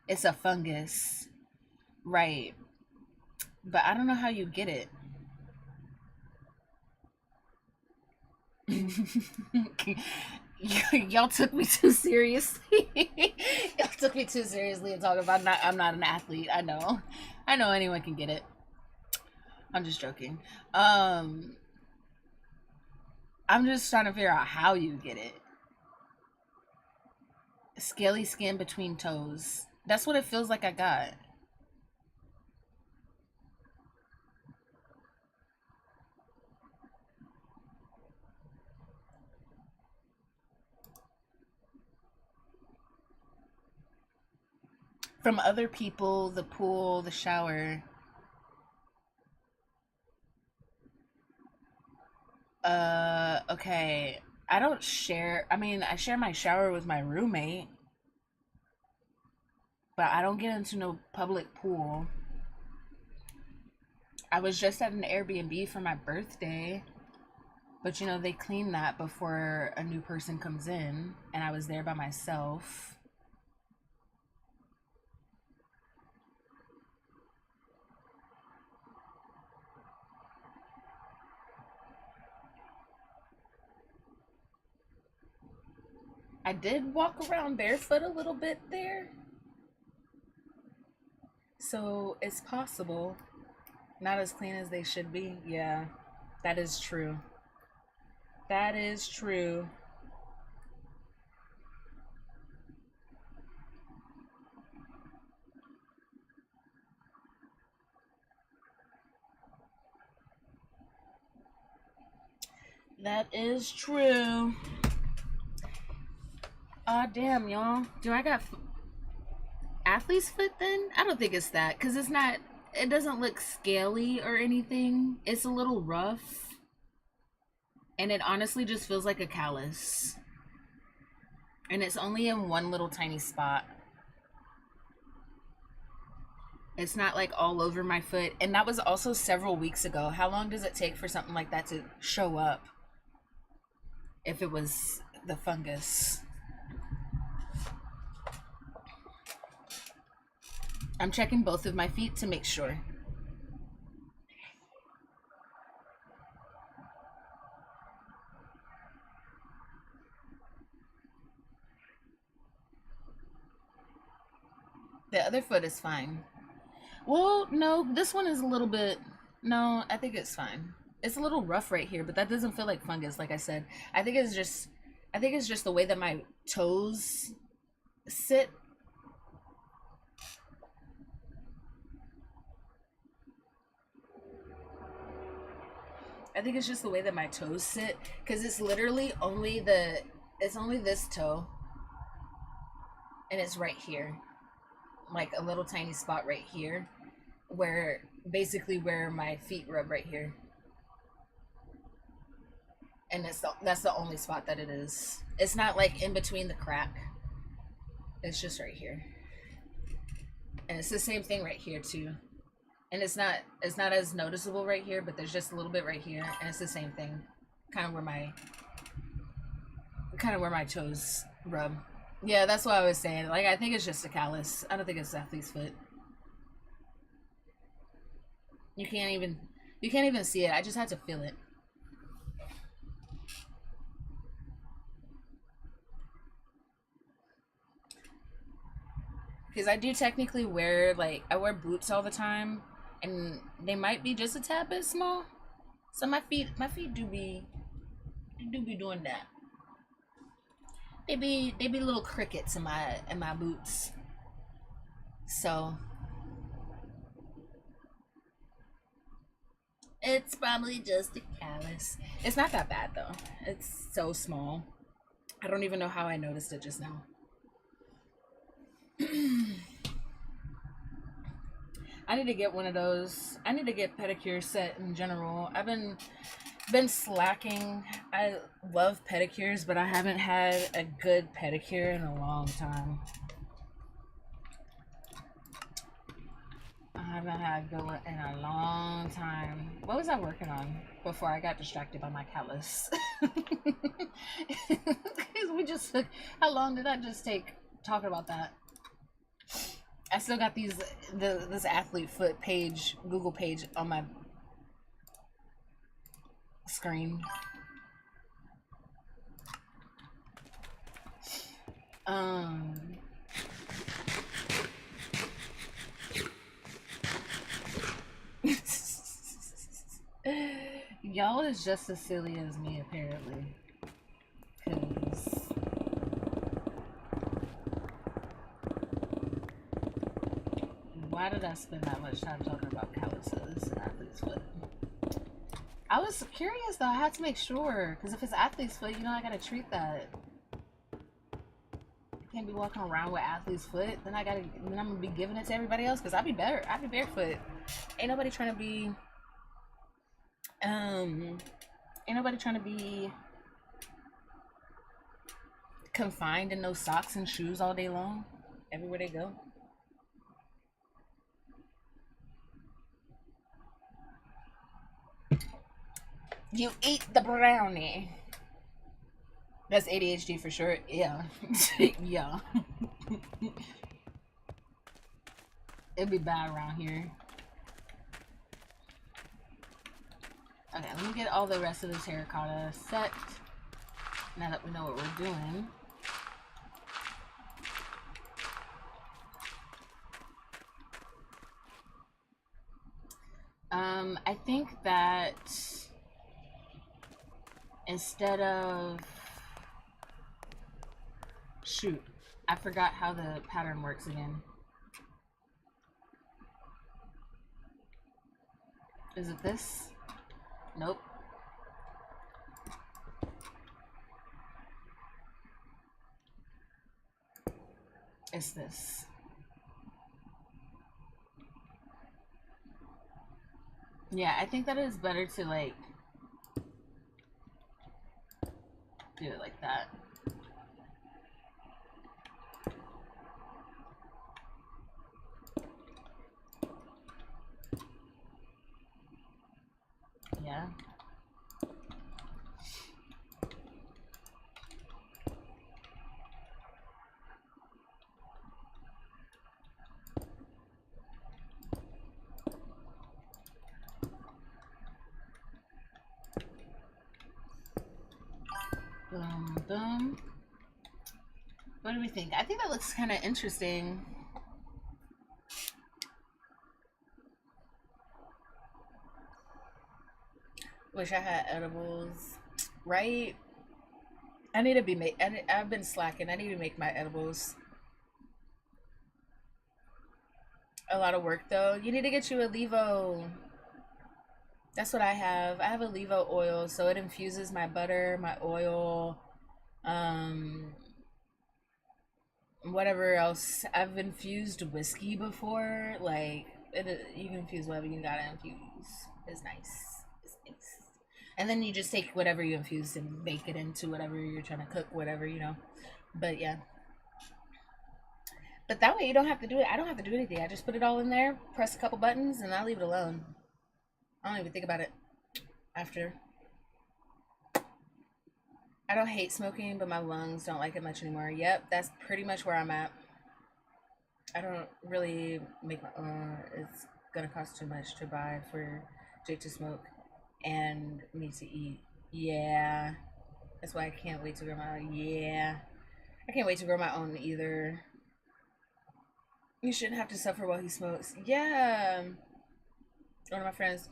It's a fungus. Right. But I don't know how you get it. Y'all took me too seriously. Y'all took me too seriously and talking about I'm not an athlete. I know anyone can get it. I'm just joking. I'm just trying to figure out how you get it. Scaly skin between toes. That's what it feels like I got. From other people, the pool, the shower. Okay. I don't share. I mean, I share my shower with my roommate, but I don't get into no public pool. I was just at an Airbnb for my birthday, but you know, they clean that before a new person comes in, and I was there by myself. I did walk around barefoot a little bit there, so it's possible. Not as clean as they should be. Yeah, that is true. That is true. That is true. Ah, damn, y'all. Do I got athlete's foot then? I don't think it's that, because it's not, it doesn't look scaly or anything. It's a little rough. And it honestly just feels like a callus. And it's only in one little tiny spot. It's not like all over my foot. And that was also several weeks ago. How long does it take for something like that to show up? If it was the fungus. I'm checking both of my feet to make sure. The other foot is fine. Well, no, this one is a little bit, no, I think it's fine. It's a little rough right here, but that doesn't feel like fungus, like I said. I think it's just the way that my toes sit. I think it's just the way that my toes sit, because it's literally only it's only this toe, and it's right here, like a little tiny spot right here, where basically where my feet rub right here, and that's the only spot that it is. It's not like in between the crack. It's just right here, and it's the same thing right here too. And it's not as noticeable right here, but there's just a little bit right here, and it's the same thing, kind of where my toes rub. Yeah, that's what I was saying. Like, I think it's just a callus. I don't think it's athlete's foot. You can't even see it. I just had to feel it. Because I do technically wear, like, I wear boots all the time, and they might be just a tad bit small. So my feet do be doing that. They be little crickets in my boots. So it's probably just a callus. It's not that bad though. It's so small. I don't even know how I noticed it just now. I need to get one of those. I need to get pedicure set in general. I've been slacking. I love pedicures, but I haven't had a good pedicure in a long time. I haven't had a good one in a long time. What was I working on before I got distracted by my callus? We just took, how long did that just take talking about that? I still got this athlete foot page, Google page on my screen. Y'all is just as silly as me, apparently. Cause why did I spend that much time talking about calluses and athlete's foot? I was curious though. I had to make sure, because if it's athlete's foot, you know I gotta treat that. I can't be walking around with athlete's foot. Then I'm gonna be giving it to everybody else, because I'd be barefoot. Ain't nobody trying to be confined in no socks and shoes all day long, everywhere they go. You eat the brownie. That's ADHD for sure. Yeah. Yeah. It'd be bad around here. Okay, let me get all the rest of the terracotta set. Now that we know what we're doing. I think that instead of... Shoot, I forgot how the pattern works again. Is it this? Nope. It's this. Yeah, I think that is better to like do it like that. Yeah. Boom, boom. What do we think? I think that looks kind of interesting. Wish I had edibles. Right? I need to be make. I've been slacking. I need to make my edibles. A lot of work though. You need to get you a Levo. That's what I have. I have a Levo oil, so it infuses my butter, my oil, um, whatever else. I've infused whiskey before. Like you can infuse whatever you gotta infuse. It's nice. It's nice. And then you just take whatever you infused and make it into whatever you're trying to cook, whatever you know. But yeah. But that way you don't have to do it. I don't have to do anything. I just put it all in there, press a couple buttons, and I leave it alone. I don't even think about it after. I don't hate smoking, but my lungs don't like it much anymore. Yep, that's pretty much where I'm at. I don't really make my it's gonna cost too much to buy for Jake to smoke and me to eat. Yeah. That's why I can't wait to grow my own. Yeah. I can't wait to grow my own either. You shouldn't have to suffer while he smokes. Yeah. One of my friends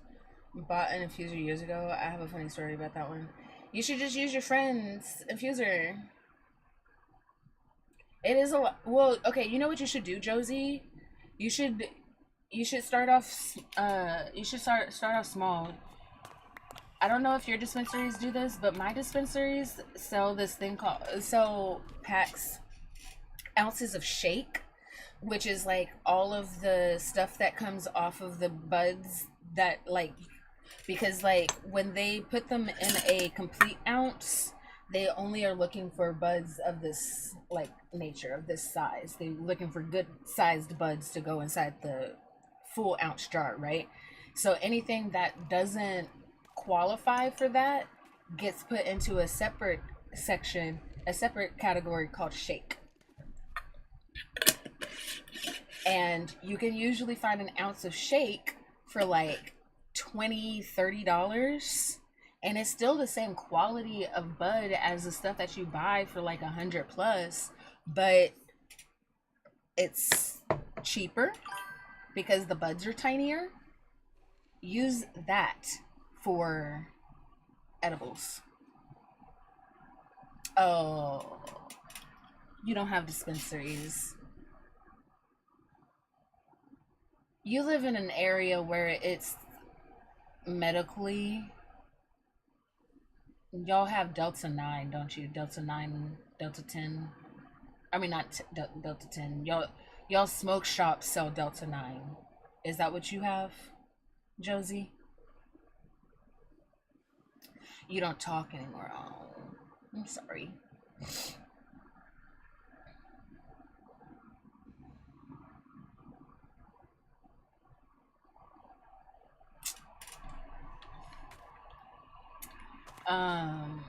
bought an infuser years ago. I have a funny story about that one. You should just use your friend's infuser. It is a lot. Well, okay. You know what you should do, Josie? You should start off. You should start off small. I don't know if your dispensaries do this, but my dispensaries sell this thing called packs, ounces of shake, which is like all of the stuff that comes off of the buds that like, because like when they put them in a complete ounce, they only are looking for buds of this like nature, of this size. They're looking for good sized buds to go inside the full ounce jar, right? So anything that doesn't qualify for that gets put into a separate section, a separate category called shake. And you can usually find an ounce of shake for like $20-$30, and it's still the same quality of bud as the stuff that you buy for like 100 plus, but it's cheaper because the buds are tinier. Use that for edibles. Oh, you don't have dispensaries. You live in an area where it's medically. Y'all have Delta 9, don't you? Delta 9, Delta 10. I mean, not Delta 10. Y'all smoke shops sell Delta 9. Is that what you have, Josie? You don't talk anymore. Oh, I'm sorry. Um,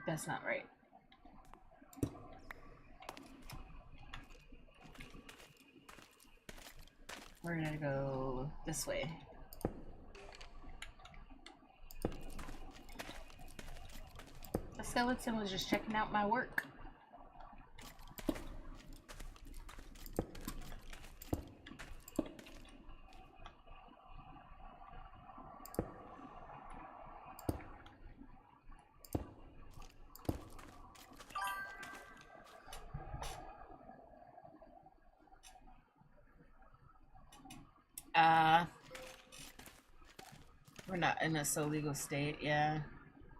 that's not right. We're gonna go this way. The skeleton was just checking out my work. Uh, we're not in a so legal state, yeah.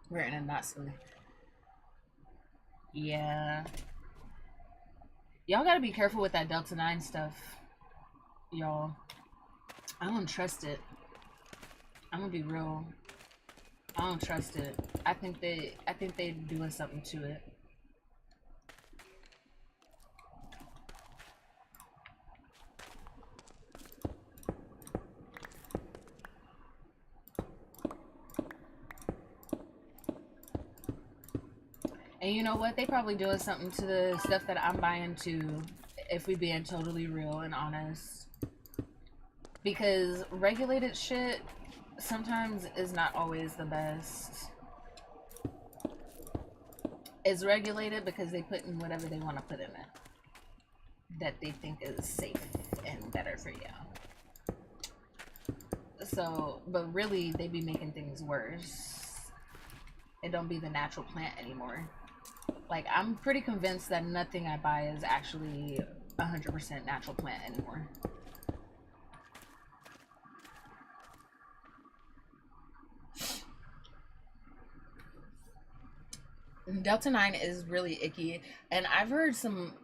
We're in a not so. Yeah. Y'all gotta be careful with that Delta 9 stuff. Y'all. I don't trust it. I'm gonna be real. I don't trust it. I think they doing something to it. And you know what? They probably doing something to the stuff that I'm buying too, if we being totally real and honest. Because regulated shit sometimes is not always the best. It's regulated because they put in whatever they want to put in it that they think is safe and better for you. So, but really, they be making things worse. It don't be the natural plant anymore. Like, I'm pretty convinced that nothing I buy is actually 100% natural plant anymore. Delta 9 is really icky, and I've heard some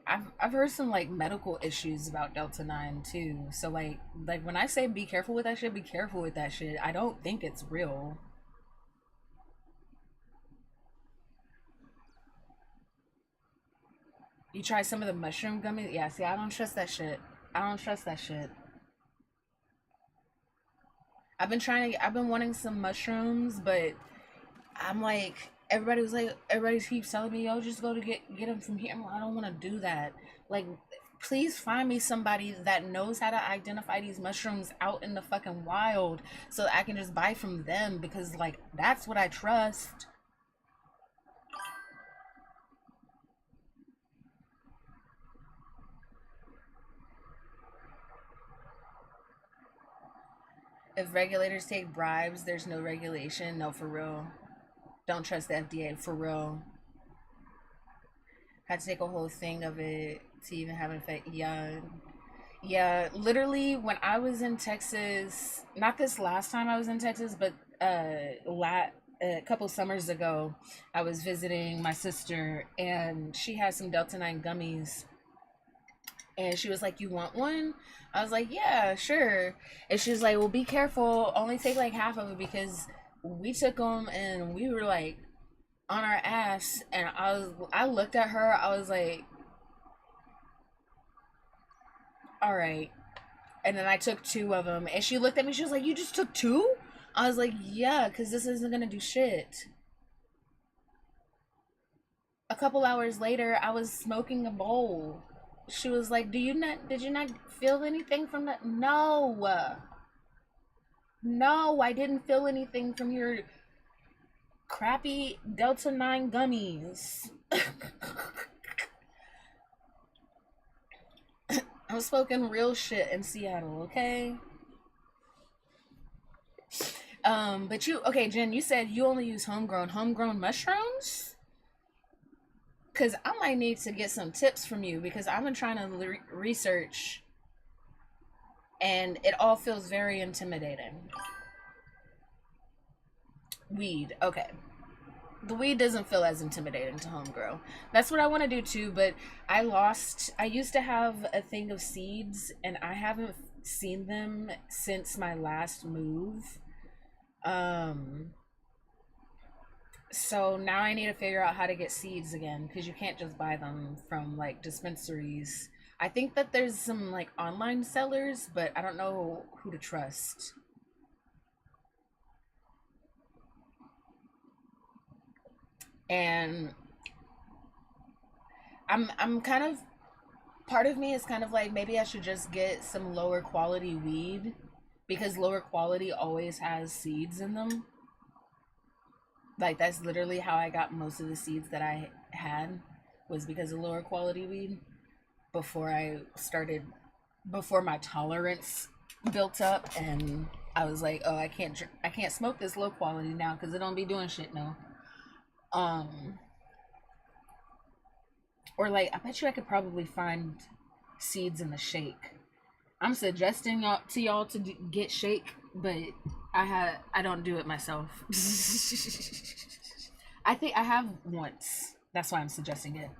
like medical issues about Delta 9 too. So like when I say be careful with that shit, be careful with that shit. I don't think it's real. You try some of the mushroom gummies? Yeah, see, I don't trust that shit. I don't trust that shit. I've been wanting some mushrooms, but I'm like, everybody keeps telling me, yo, just go to get them from here. I don't want to do that. Like, please find me somebody that knows how to identify these mushrooms out in the fucking wild so that I can just buy from them because, like, that's what I trust. If regulators take bribes, there's no regulation. No, for real. Don't trust the FDA, for real. Had to take a whole thing of it to even have an effect. Yeah, yeah, literally when I was in Texas, not this last time I was in Texas, but a couple summers ago, I was visiting my sister and she had some Delta 9 gummies and she was like, "You want one?" I was like, "Yeah, sure." And she was like, "Well, be careful. Only take like half of it because we took them and we were like on our ass." And I looked at her. I was like, "All right." And then I took two of them, and she looked at me. She was like, "You just took two?" I was like, "Yeah, because this isn't gonna do shit." A couple hours later, I was smoking a bowl. She was like, "Do you not? Did you not feel anything from that?" No, no, I didn't feel anything from your crappy Delta 9 gummies. I'm smoking real shit in Seattle, okay? But you, okay, Jen, you said you only use homegrown mushrooms? Because I might need to get some tips from you because I've been trying to research and it all feels very intimidating. Weed, okay. The weed doesn't feel as intimidating to home grow. That's what I want to do too, but I used to have a thing of seeds and I haven't seen them since my last move. Um, so now I need to figure out how to get seeds again because you can't just buy them from like dispensaries. I think that there's some like online sellers, but I don't know who to trust. And I'm kind of, part of me is kind of like, maybe I should just get some lower quality weed, because lower quality always has seeds in them. Like that's literally how I got most of the seeds that I had, was because of lower quality weed. Before I started, before my tolerance built up, and I was like, oh, I can't smoke this low quality now because it don't be doing shit no. Um, or like, I bet you I could probably find seeds in the shake. I'm suggesting y'all to get shake, but I don't do it myself. I think I have once. That's why I'm suggesting it.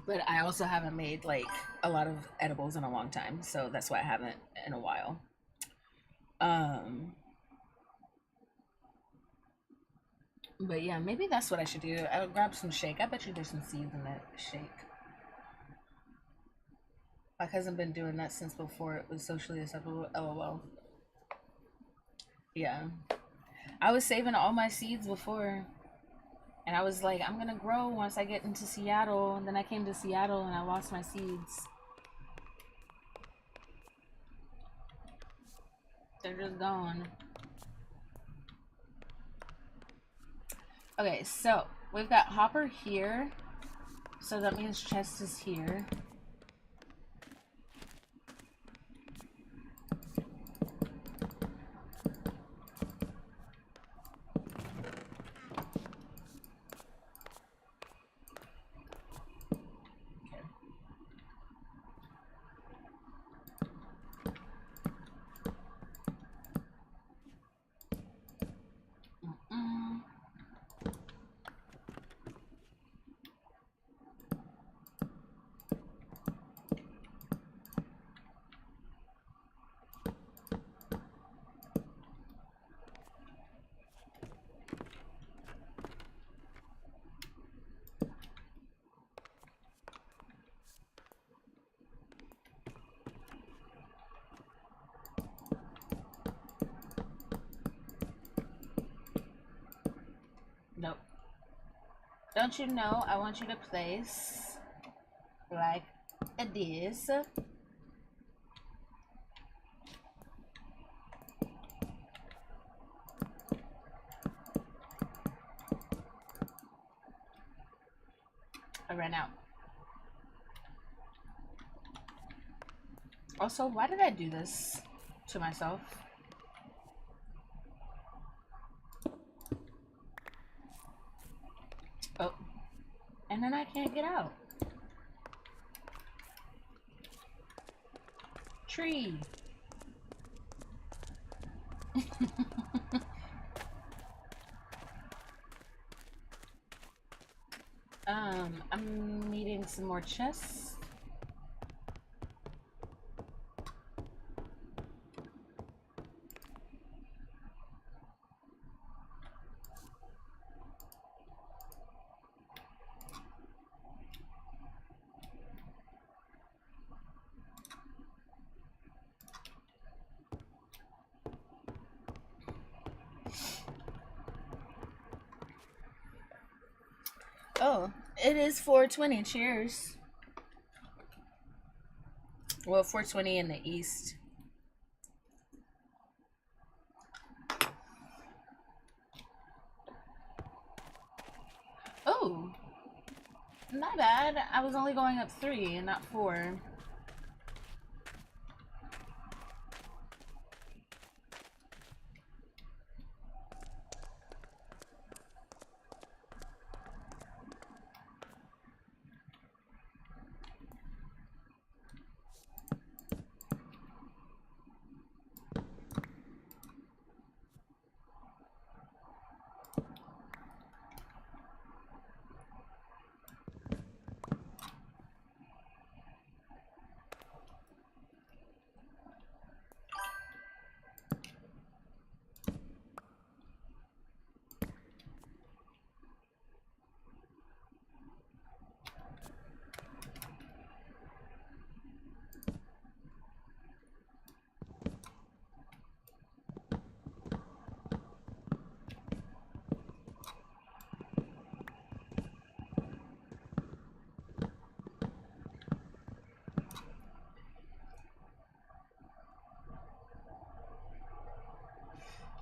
But I also haven't made like a lot of edibles in a long time, so that's why I haven't in a while. Um, but yeah, maybe that's what I should do. I would grab some shake. I bet you there's some seeds in that shake. My cousin been doing that since before it was socially acceptable. LOL. Yeah, I was saving all my seeds before, and I was like, I'm gonna grow once I get into Seattle. And then I came to Seattle and I lost my seeds. They're just gone. Okay, so we've got Hopper here. So that means chest is here. Mm-mm. Nope. Don't you know I want you to place like this? I ran out. Also, why did I do this to myself? Oh, and then I can't get out. Tree. I'm needing some more chests. Oh, it is 4:20. Cheers. Well, 4:20 in the east. Oh, not bad. I was only going up 3 and not 4.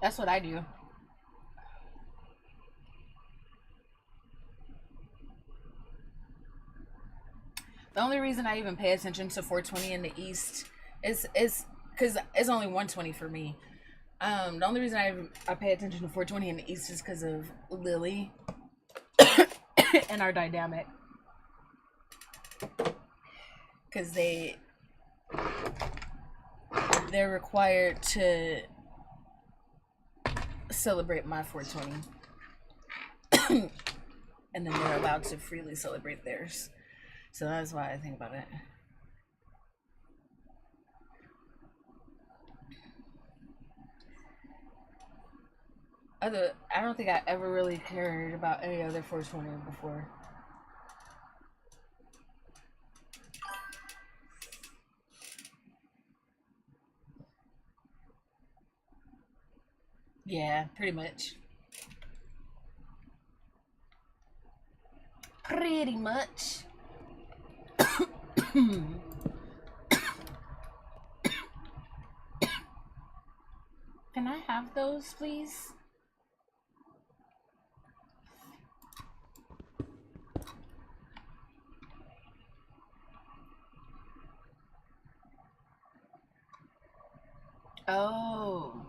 That's what I do. The only reason I even pay attention to 420 in the East is because it's only 120 for me. The only reason I pay attention to 420 in the East is because of Lily and our dynamic. Because they're required to celebrate my 420, and then they're allowed to freely celebrate theirs. So that's why I think about it. I don't think I ever really cared about any other 420 before. Yeah, pretty much. Pretty much. Can I have those, please? Oh.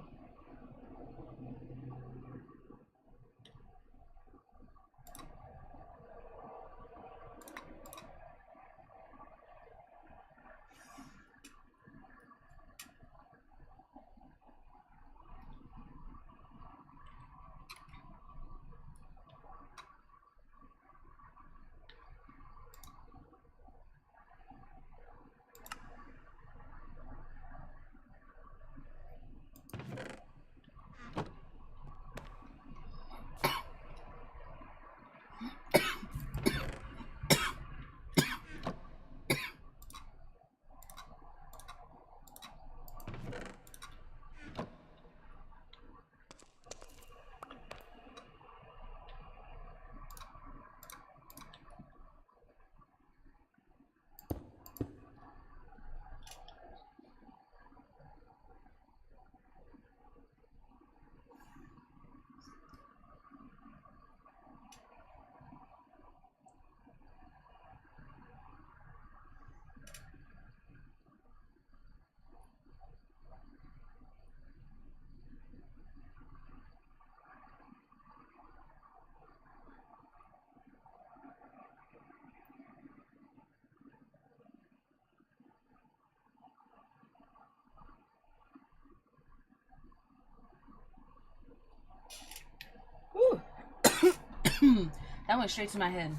Whew. That went straight to my head.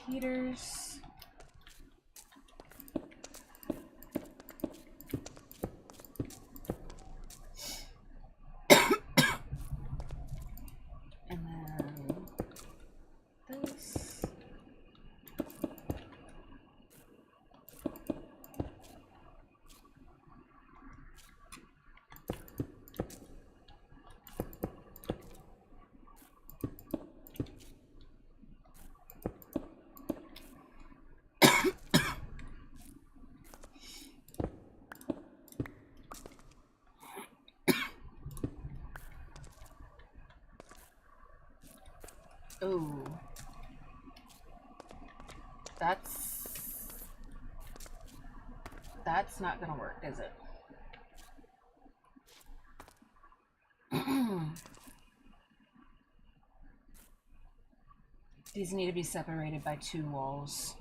Repeaters. And then this. Oh. That's not gonna work, is it? These need to be separated by 2 walls.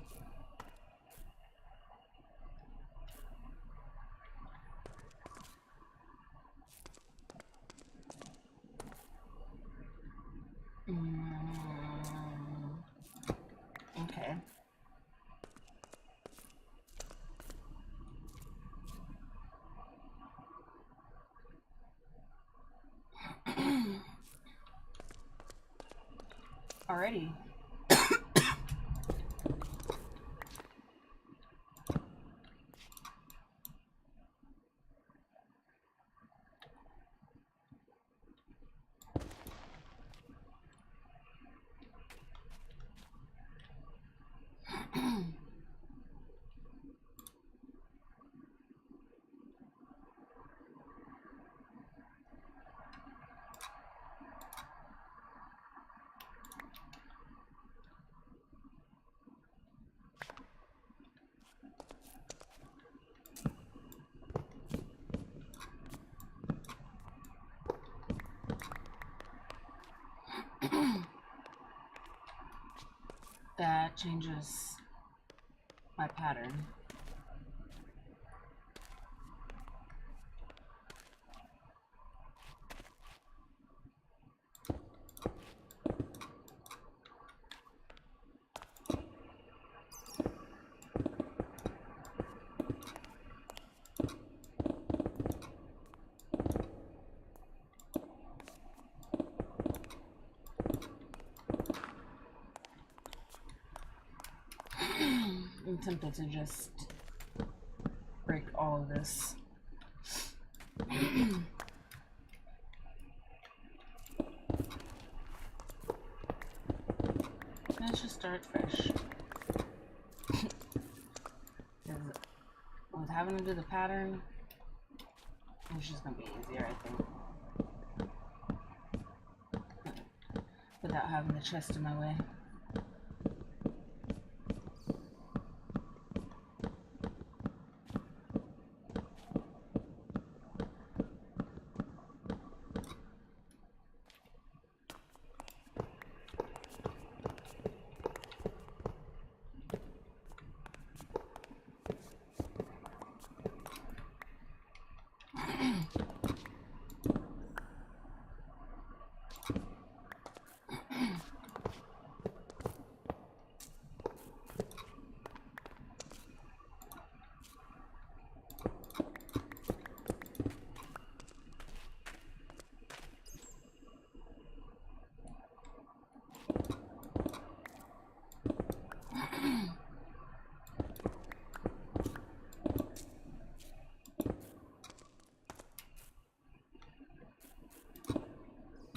Okay. Alrighty. That changes my pattern. I'm tempted to just break all of this. Let's just start fresh. With having to do the pattern, it's just gonna be easier, I think. Without having the chest in my way.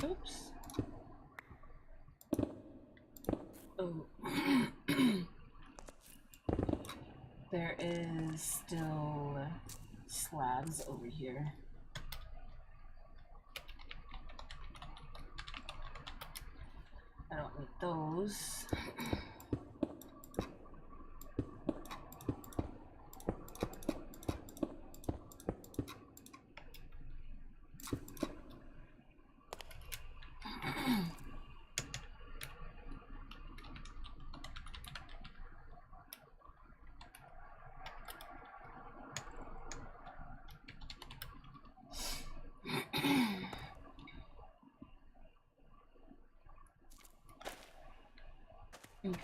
Oops. Oh. There is still slabs over here. I don't need those. Okay.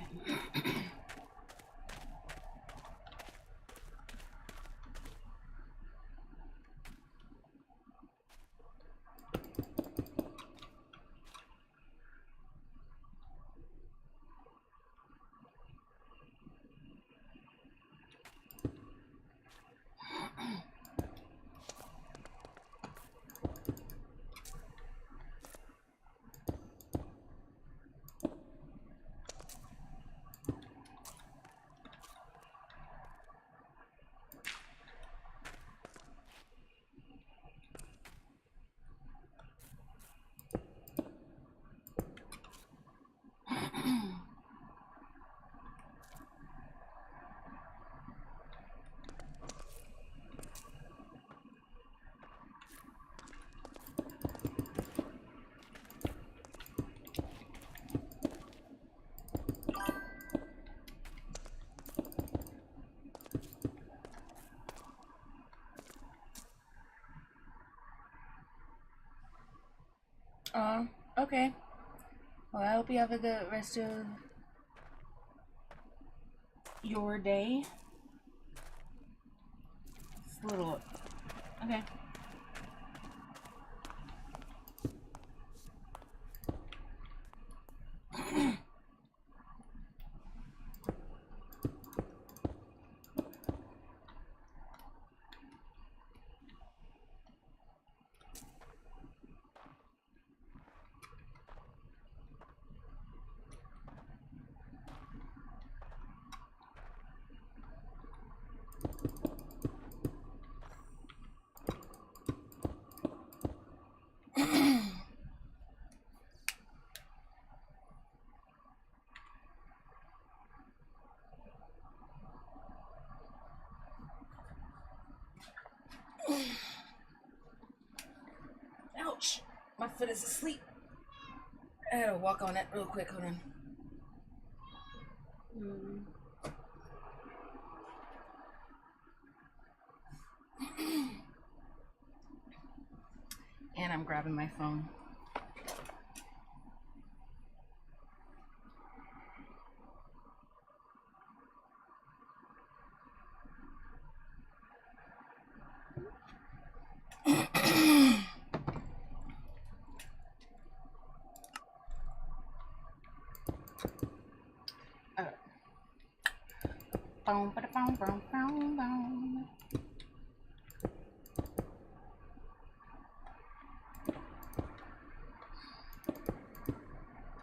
Oh, okay. Well, I hope you have a good rest of your day. It's a little. Okay. Ouch! My foot is asleep. I gotta walk on it real quick. Hold on. And I'm grabbing my phone. Boom, ba boom, boom, boom, boom.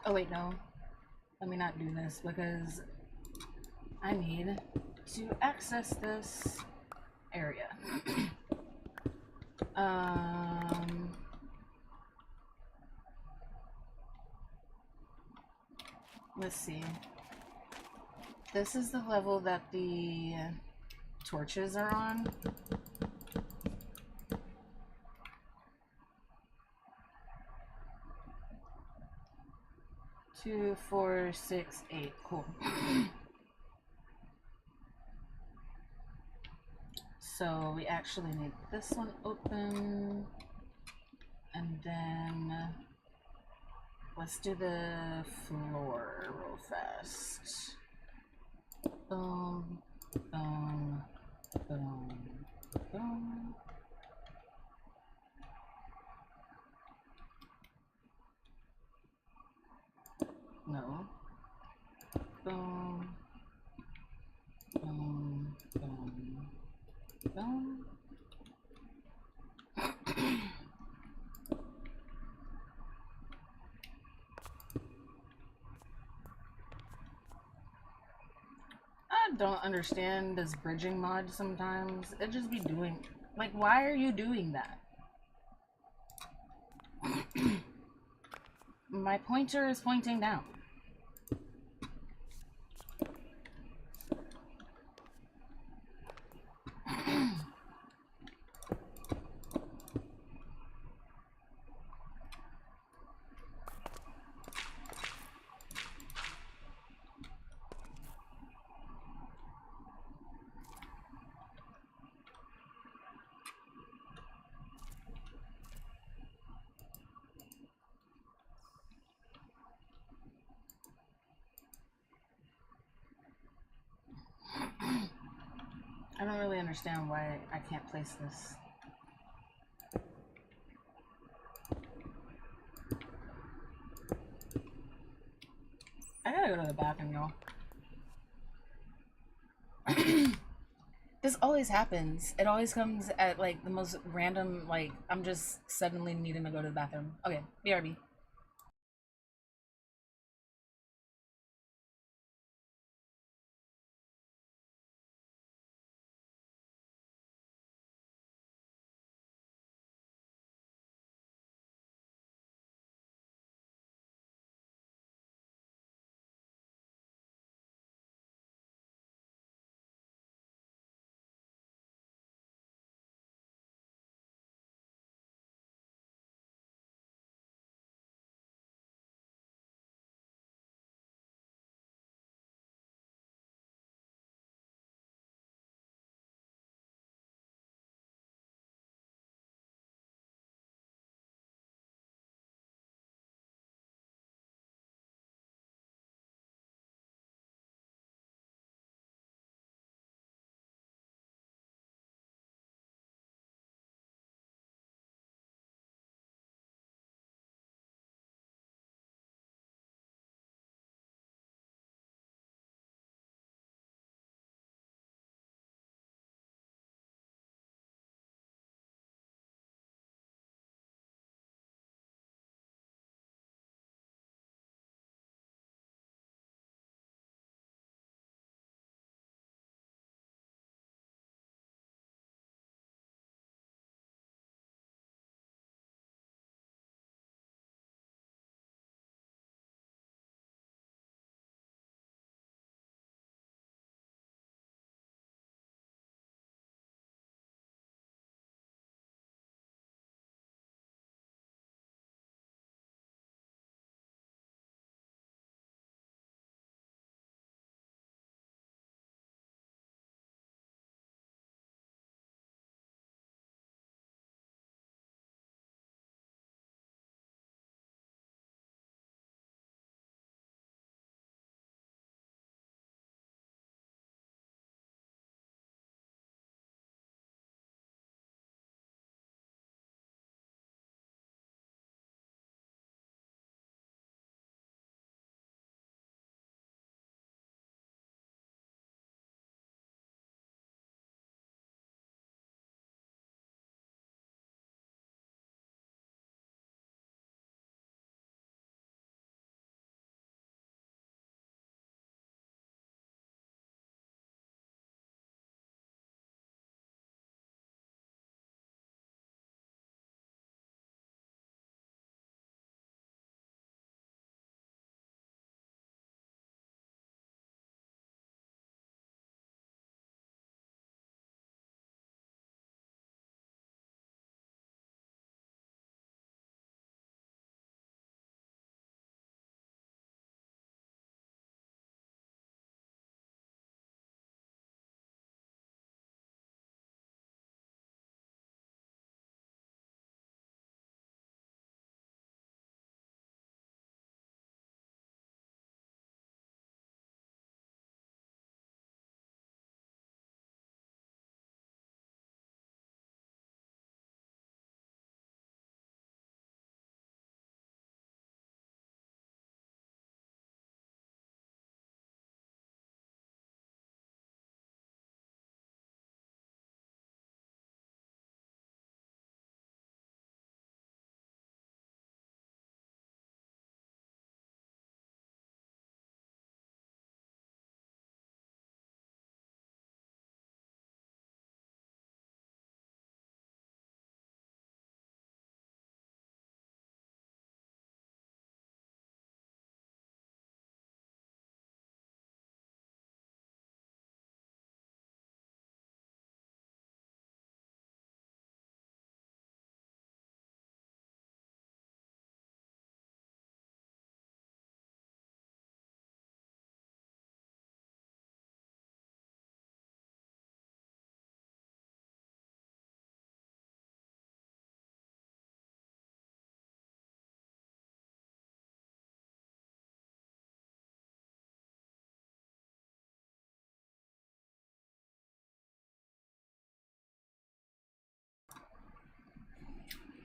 Oh wait, no. Let me not do this because I need to access this area. Let's see. This is the level that the torches are on. 2, 4, 6, 8. Cool. So we actually need this one open, and then let's do the floor real fast. Boom, boom, boom, boom. No. Boom, boom, boom, boom. I don't understand this bridging mod sometimes. It just be doing, like, why are you doing that? My pointer is pointing down. I don't really understand why I can't place this. I gotta go to the bathroom, y'all. This always happens. It always comes at like the most random, like I'm just suddenly needing to go to the bathroom. Okay, BRB.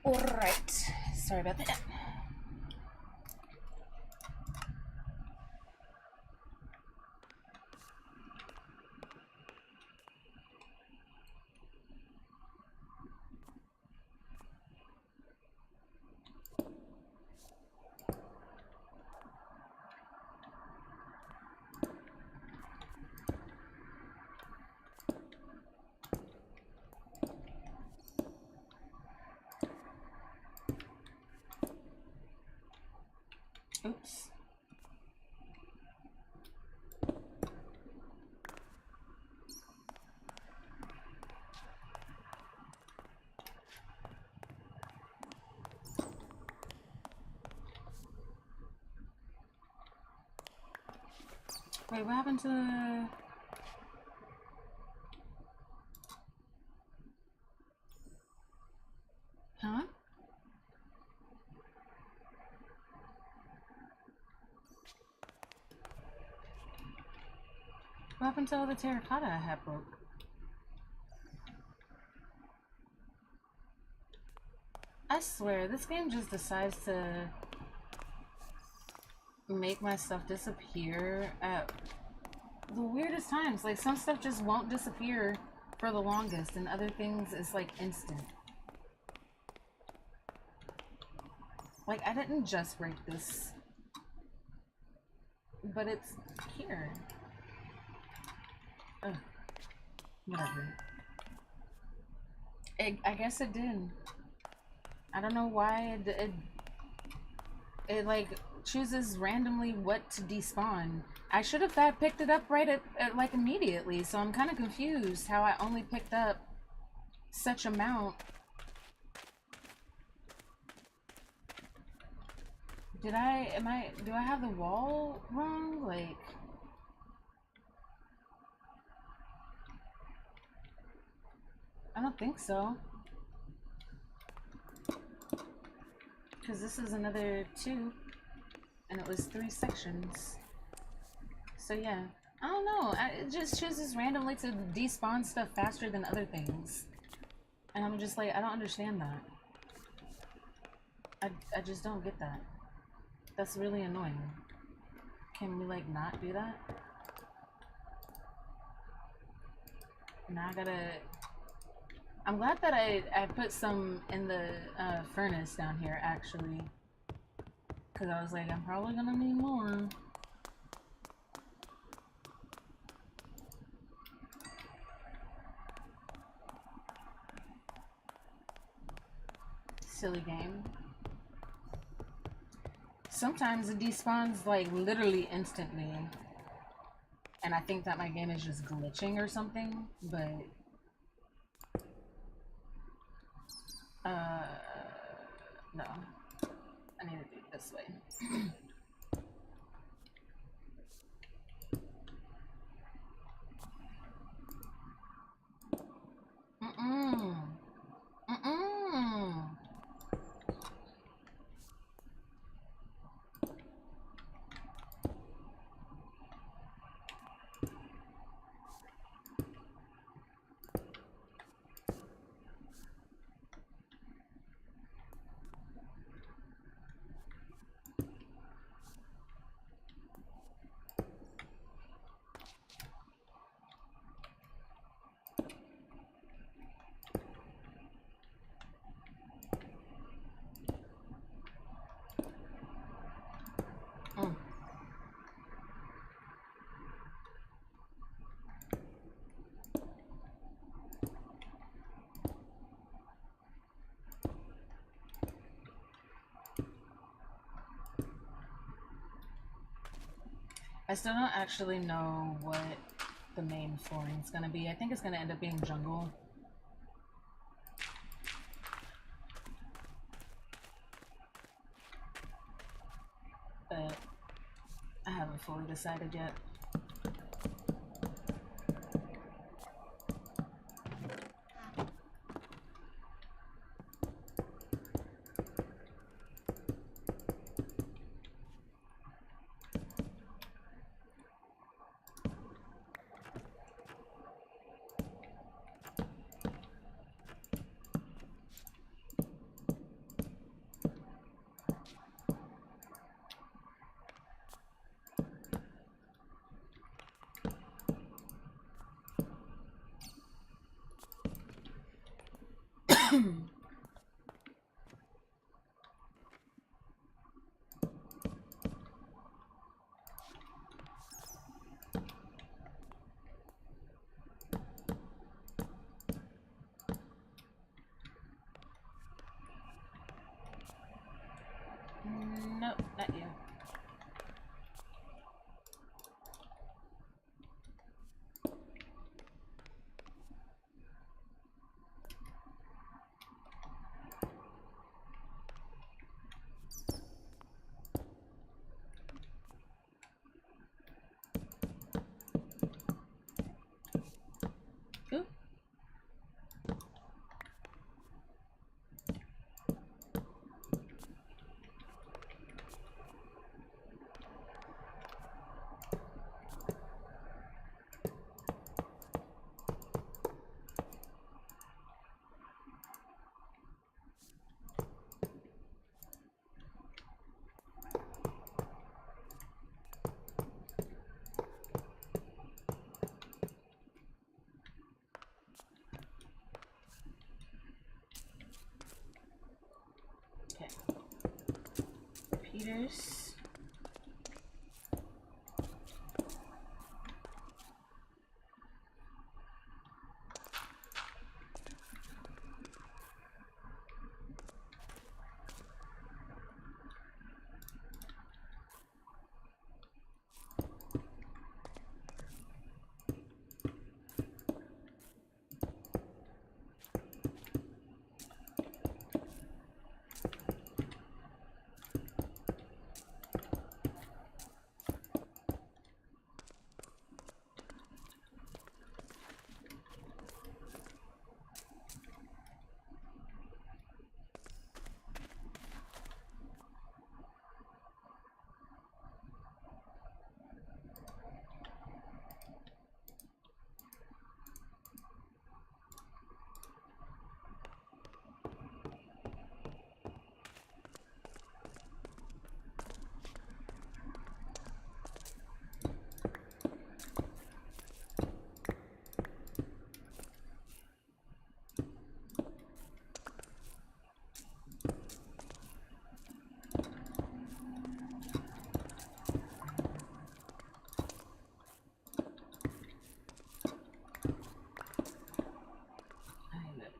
Alright. Sorry about that. Oops. Wait, what happened to... Huh? What happened to all the terracotta I had broke? I swear, this game just decides to make my stuff disappear at the weirdest times. Like, some stuff just won't disappear for the longest, and other things is like instant. Like, I didn't just break this, but it's here. Ugh. Whatever. I guess it did. I don't know why it like chooses randomly what to despawn. I should have picked it up right at like immediately, so I'm kind of confused how I only picked up such amount. Do I have the wall wrong? Like, I don't think so. Because this is another 2, and it was 3 sections. So yeah, I don't know. It just chooses randomly to despawn stuff faster than other things. And I'm just like, I don't understand that. I just don't get that. That's really annoying. Can we, like, not do that? Now I gotta... I'm glad that I put some in the furnace down here, actually. Because I was like, I'm probably gonna need more. Silly game. Sometimes it despawns, like, literally instantly. And I think that my game is just glitching or something, but... no. I need to do it this way. Mm-mm. Mm-mm. Mm. I still don't actually know what the main flooring is gonna be. I think it's gonna end up being jungle. But I haven't fully decided yet. Nope, not you. Ooh. Okay. Peters.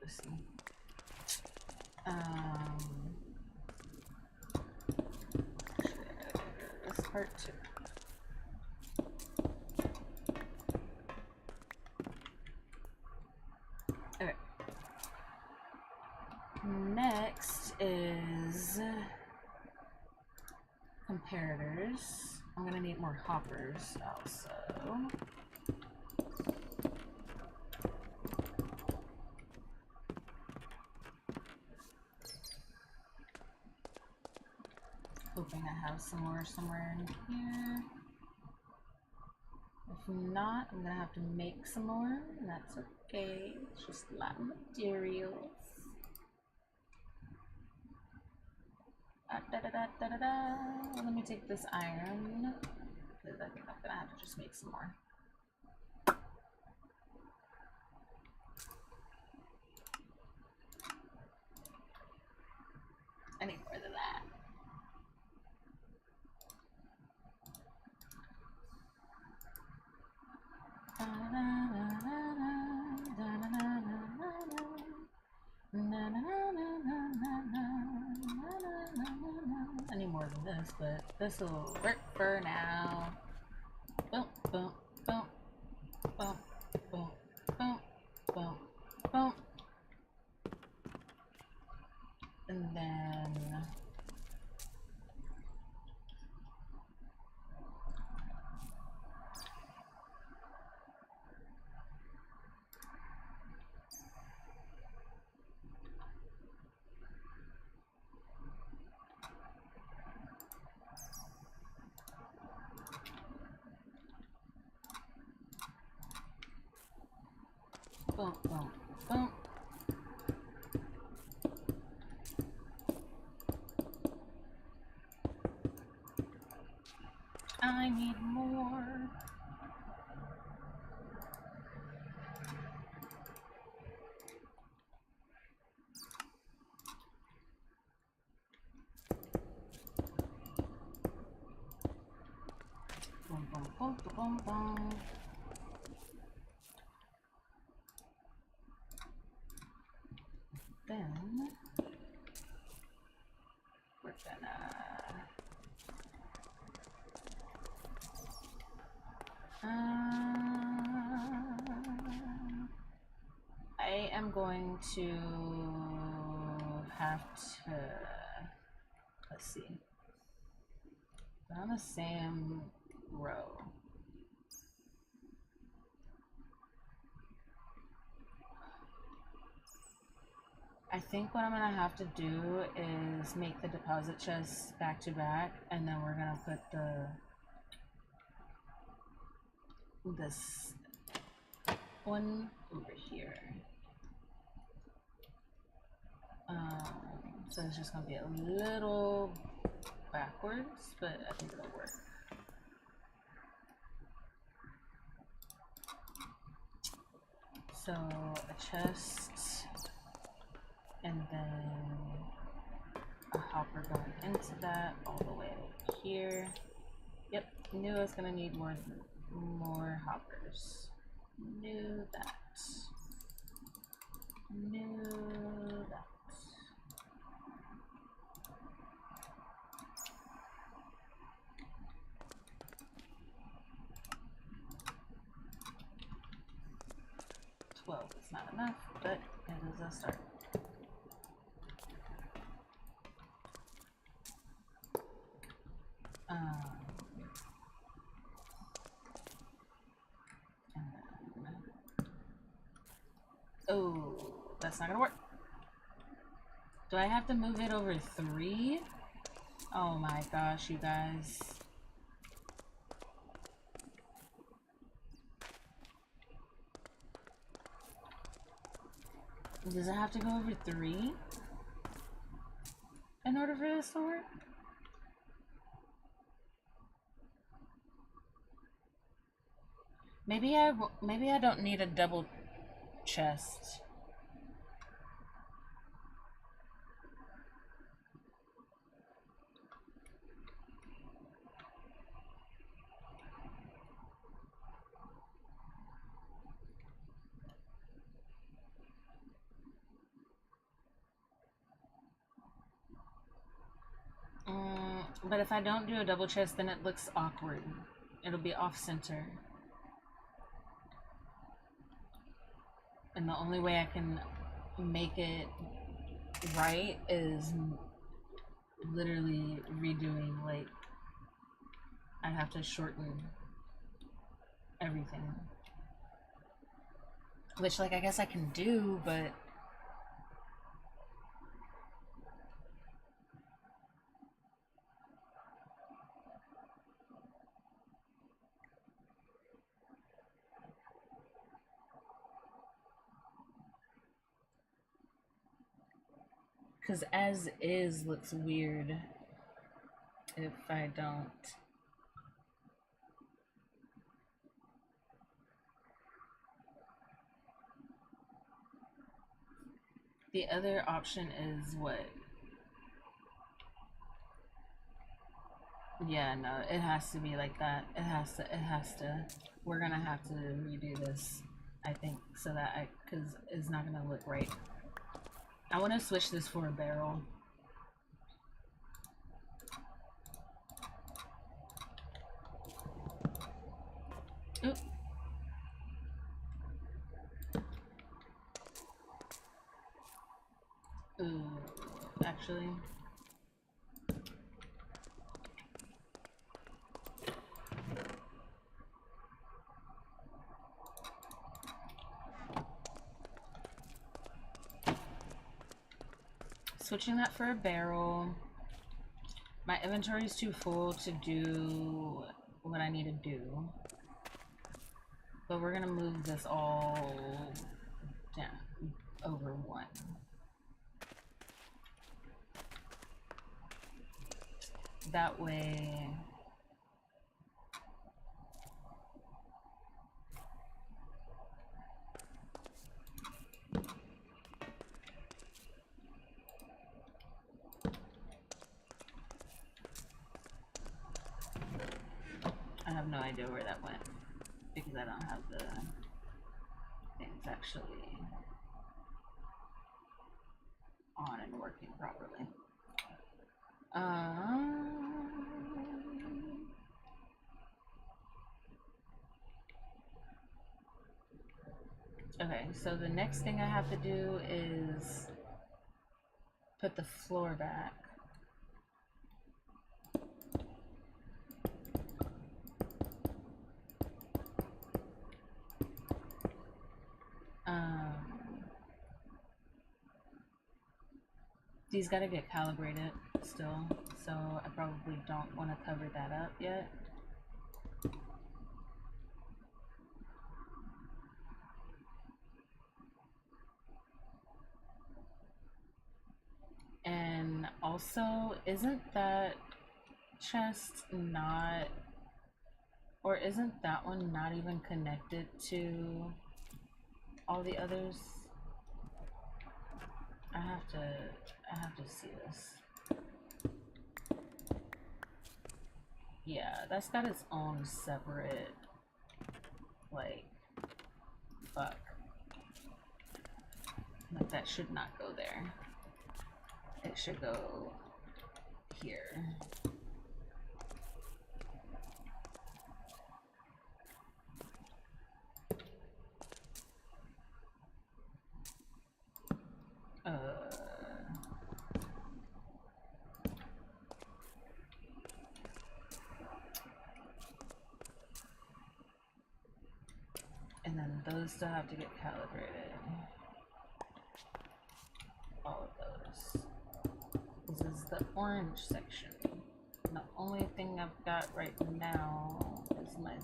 Let's see. This part too. Okay. Next is comparators. I'm gonna need more hoppers also. Hoping I have some more somewhere in here. If not, I'm gonna have to make some more, and that's okay. It's just a lot of materials. Let me take this iron, because I think I'm gonna have to just make some more. I need more than that. I need more than this, but this will work for now. Boom, boom, boom, boom, boom, boom, boom, boom. And then boom, boom, boom. I need more. Boom, boom, boom, boom, boom. Then we're gonna going to have to, let's see, they're on the same row. I think what I'm gonna have to do is make the deposit chests back to back, and then we're gonna put this one over here. So it's just gonna be a little backwards, but I think it'll work. So a chest, and then a hopper going into that all the way over here. Yep, knew I was gonna need more hoppers. Knew that. Knew that. It's not enough, but it is a start. Oh, that's not gonna work. Do I have to move it over 3? Oh my gosh, you guys. Does it have to go over 3 in order for this to work? Maybe I don't need a double chest. But if I don't do a double chest, then it looks awkward. It'll be off center. And the only way I can make it right is literally redoing, like, I have to shorten everything. Which, like, I guess I can do, but because as is looks weird if I don't. The other option is what? Yeah, no, it has to be like that. It has to. We're gonna have to redo this, I think, so that because it's not gonna look right. I want to switch this for a barrel. Oop. Ooh, actually. Switching that for a barrel. My inventory is too full to do what I need to do. But we're gonna move this all down over 1. That way I have no idea where that went because I don't have the things actually on and working properly. Okay, Okay, so the next thing I have to do is put the floor back. These gotta get calibrated still, so I probably don't want to cover that up yet. And also, isn't that chest not, or isn't that one not even connected to all the others? I have to see this. Yeah, that's got its own separate, like, fuck. Like, that should not go there. It should go here. And then those still have to get calibrated. All of those. This is the orange section. And the only thing I've got right now is my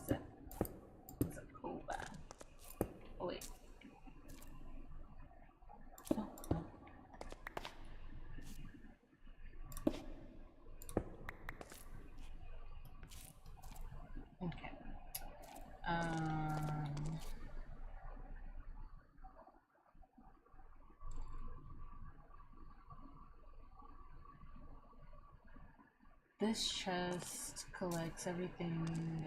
Zakoba. Oh wait. Oh, no. Okay. This chest collects everything.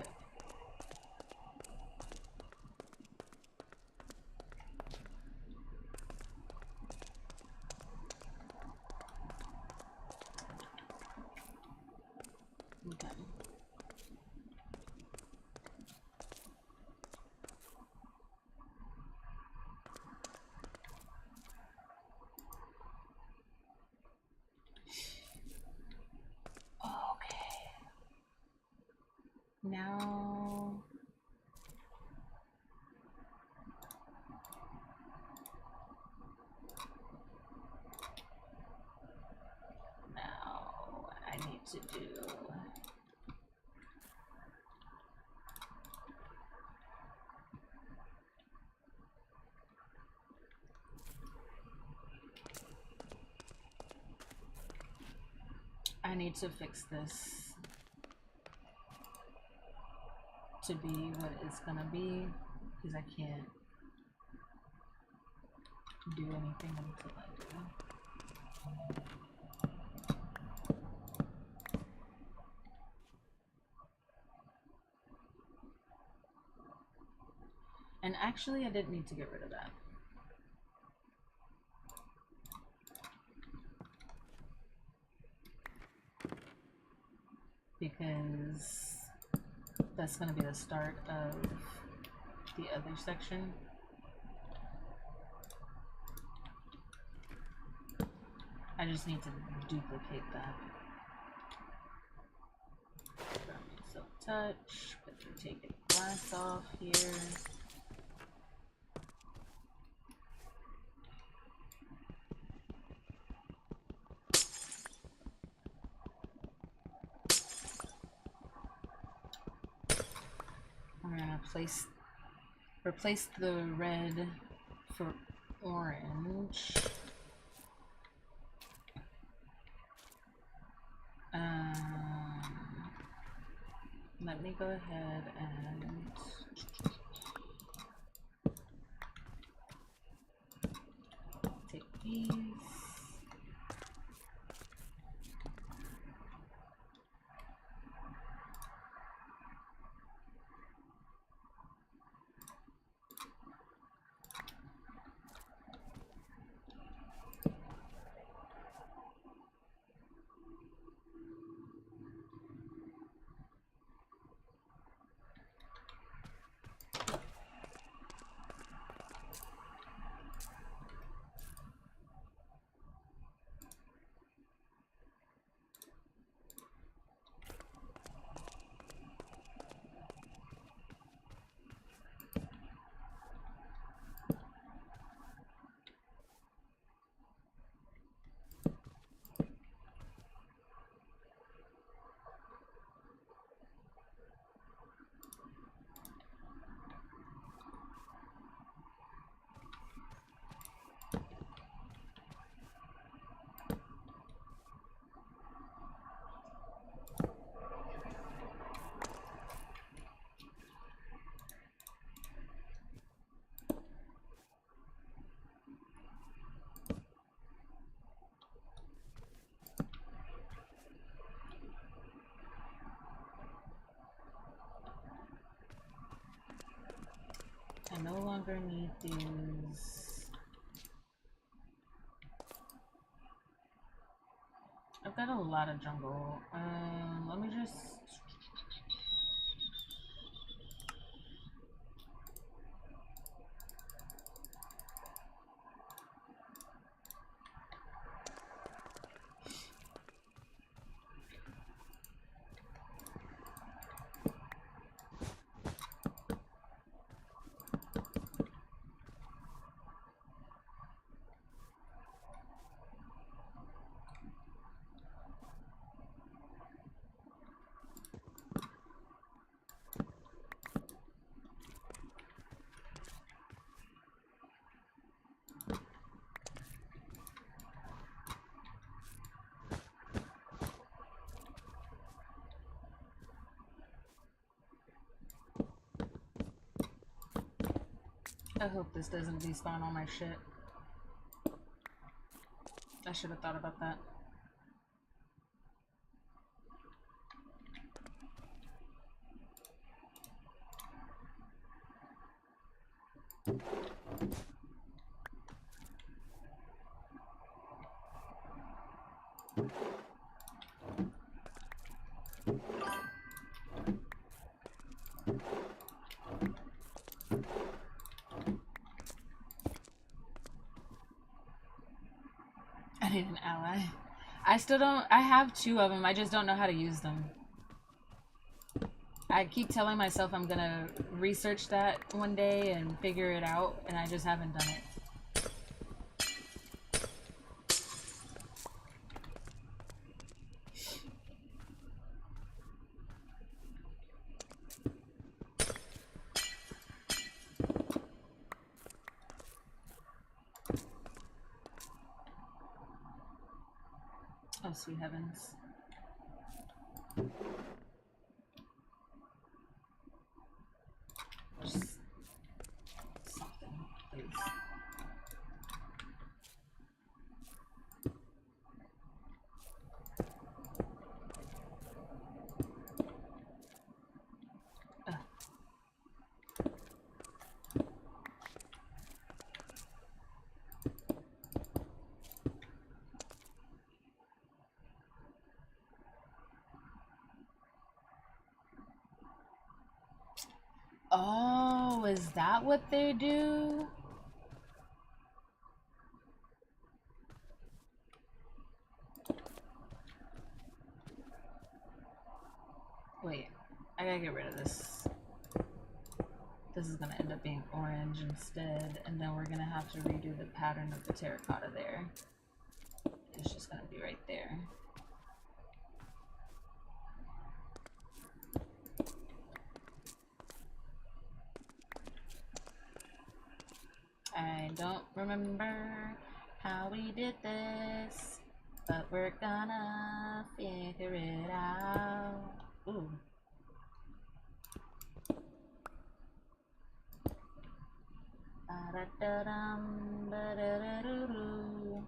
Okay. Now, I need to do I need to fix this to be what it's gonna be, because I can't do anything until I do. And actually, I didn't need to get rid of that. Because that's going to be the start of the other section. I just need to duplicate that. Silk touch, but you take it glass off here. I'm gonna replace the red for orange. Let me go ahead and take these. longer need these. I've got a lot of jungle. Let me just... I hope this doesn't despawn all my shit. I should have thought about that. I need an ally. I still don't... I have 2 of them. I just don't know how to use them. I keep telling myself I'm gonna research that one day and figure it out, and I just haven't done it. Oh, sweet heavens. Just something, please. Oh, is that what they do? Wait, I gotta get rid of this. This is gonna end up being orange instead, and then we're gonna have to redo the pattern of the terracotta there. It's just gonna be right there. I don't remember how we did this, but we're gonna figure it out. Ooh. Ba-da-da-dum, ba-da-da-doo-doo.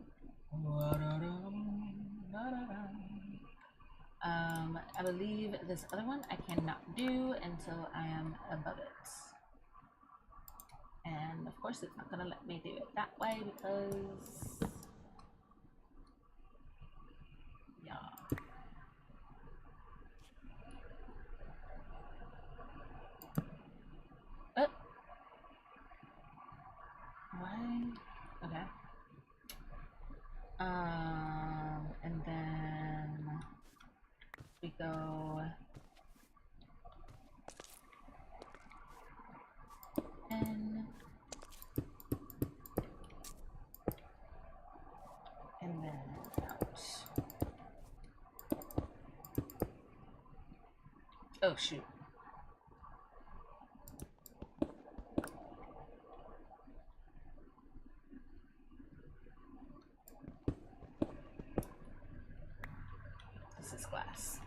I believe this other one I cannot do until I am above it. And of course it's not gonna let me do it that way because... yeah. Oh! Why? Okay. And then we go in, and then out. Oh shoot. This is glass.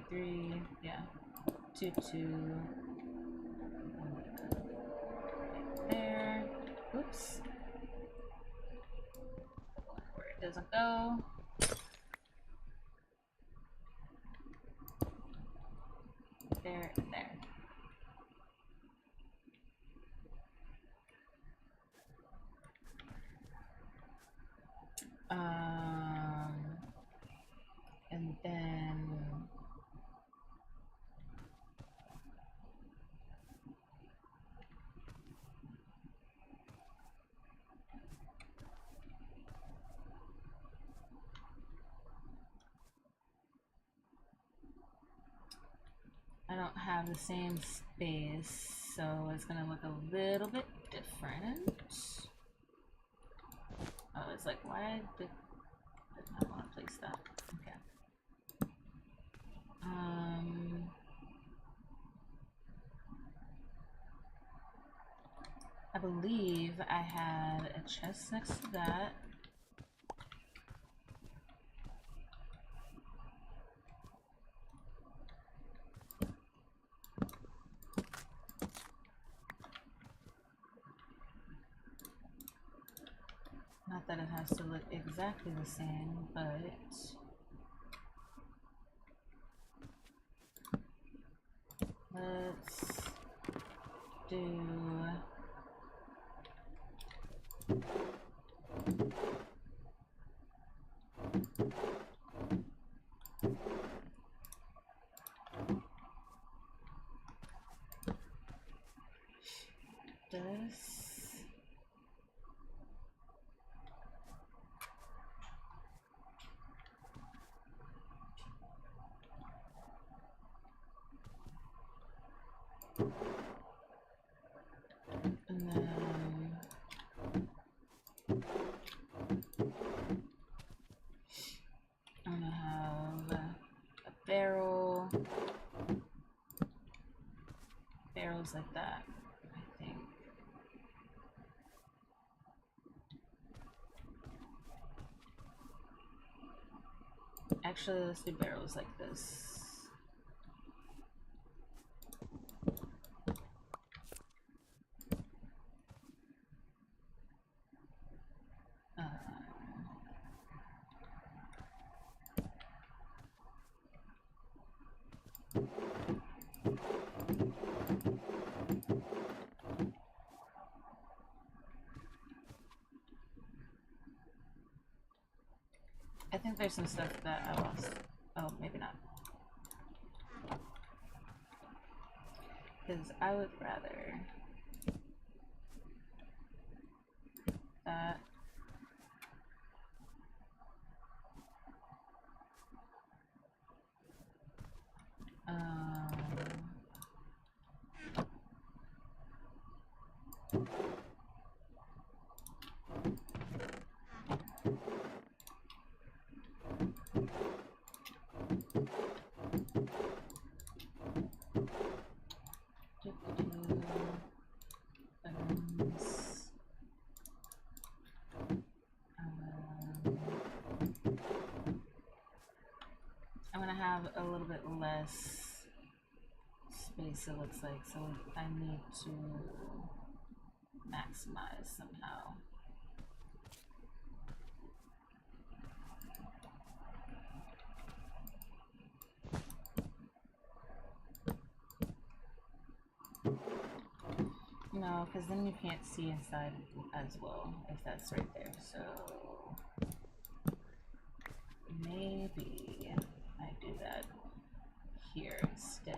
Three, yeah. 2, 2. Right there. Oops. doesn't go. There and there. And then I don't have the same space, so it's gonna look a little bit different. Oh, it's like, why did I want to place that? Okay. I believe I had a chest next to that. Not that it has to look exactly the same, but let's do this. And then I'm gonna have a barrel. Barrels like that, I think. Actually, let's do barrels like this. I think there's some stuff that I lost. Oh, maybe not. Because I would rather that. I'm gonna have a little bit less space, it looks like, so I need to maximize somehow. No, because then you can't see inside as well if that's right there, so maybe I do that here instead.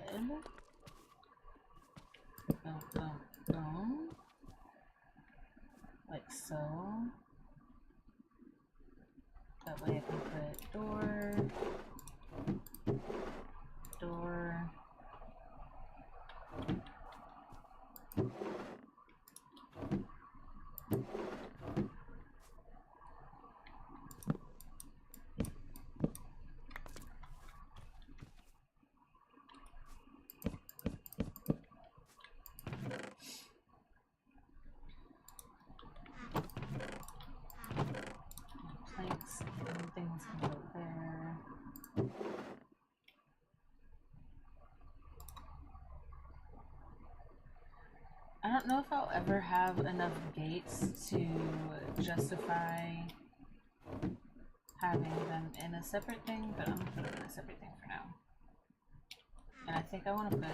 Boom, boom, boom. Like so. That way I can put door, door. Planks and things can go there. I don't know if I'll ever have enough gates to justify having them in a separate thing, but I'm gonna put them in a separate thing for now. And I think I want to put...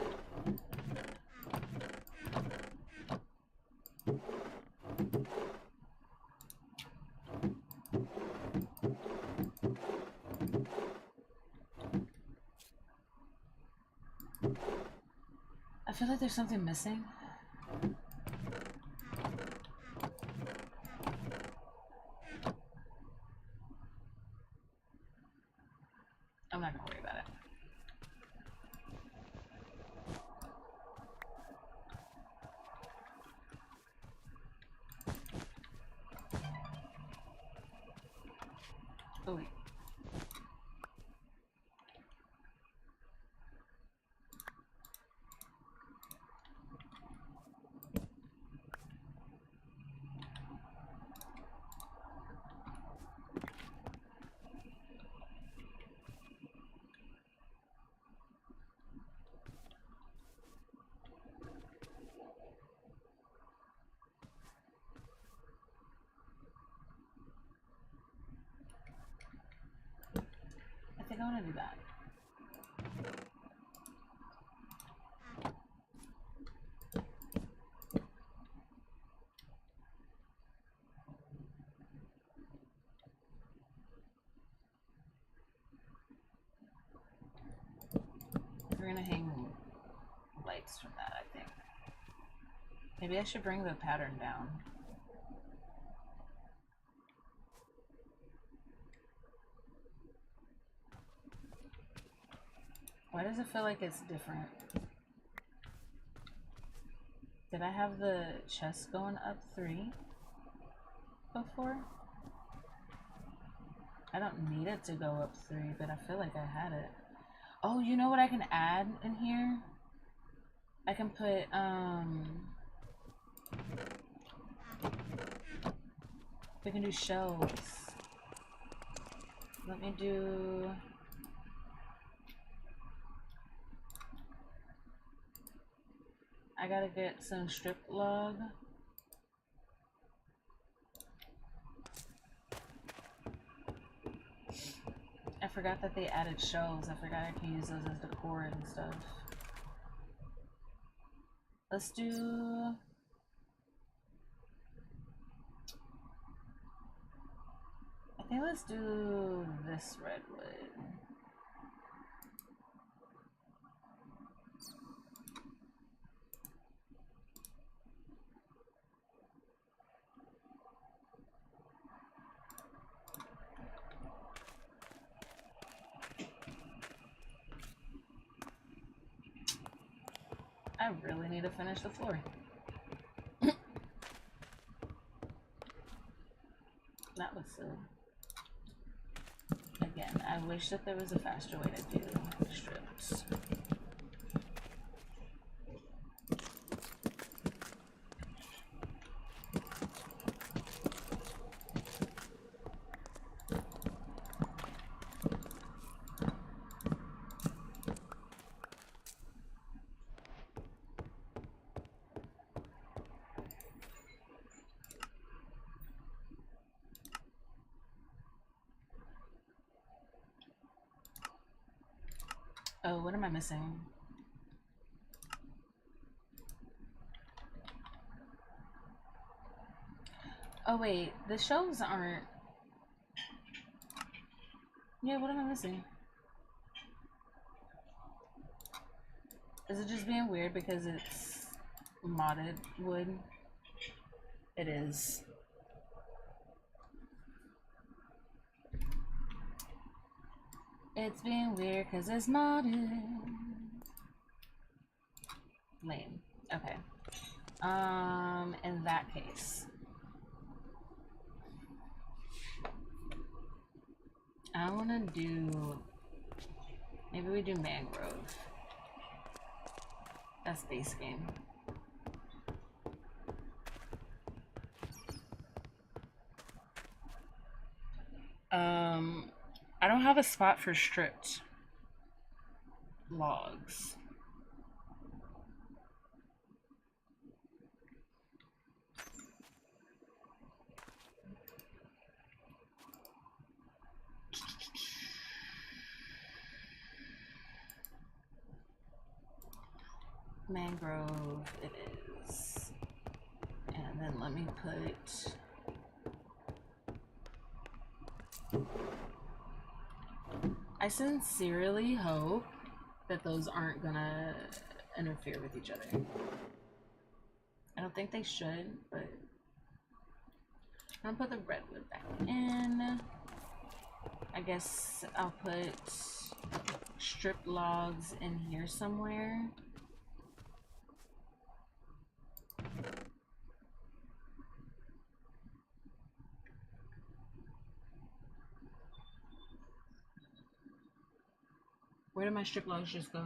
I feel like there's something missing. I'm not gonna worry about it. Oh wait. I think I want to do that. We're gonna hang lights from that, I think. Maybe I should bring the pattern down. Why does it feel like it's different? Did I have the chest going up 3 before? I don't need it to go up 3, but I feel like I had it. Oh, you know what I can add in here? I can put, we can do shelves. Let me do... I gotta get some strip log. I forgot that they added shelves. I forgot I can use those as decor and stuff. Let's do... I think let's do this redwood. I really need to finish the floor. That was silly. Again, I wish that there was a faster way to do strips. Oh, what am I missing? Oh wait, the shelves aren't... Yeah, what am I missing? Is it just being weird because it's modded wood? It is. It's being weird because it's modded. Lame. Okay. In that case, I want to do... Maybe we do mangrove. That's base game. I don't have a spot for stripped logs. mangrove it is. And then let me put... I sincerely hope that those aren't gonna interfere with each other. I don't think they should, but I'm gonna put the redwood back in. I guess I'll put strip logs in here somewhere. Where did my strip logs just go?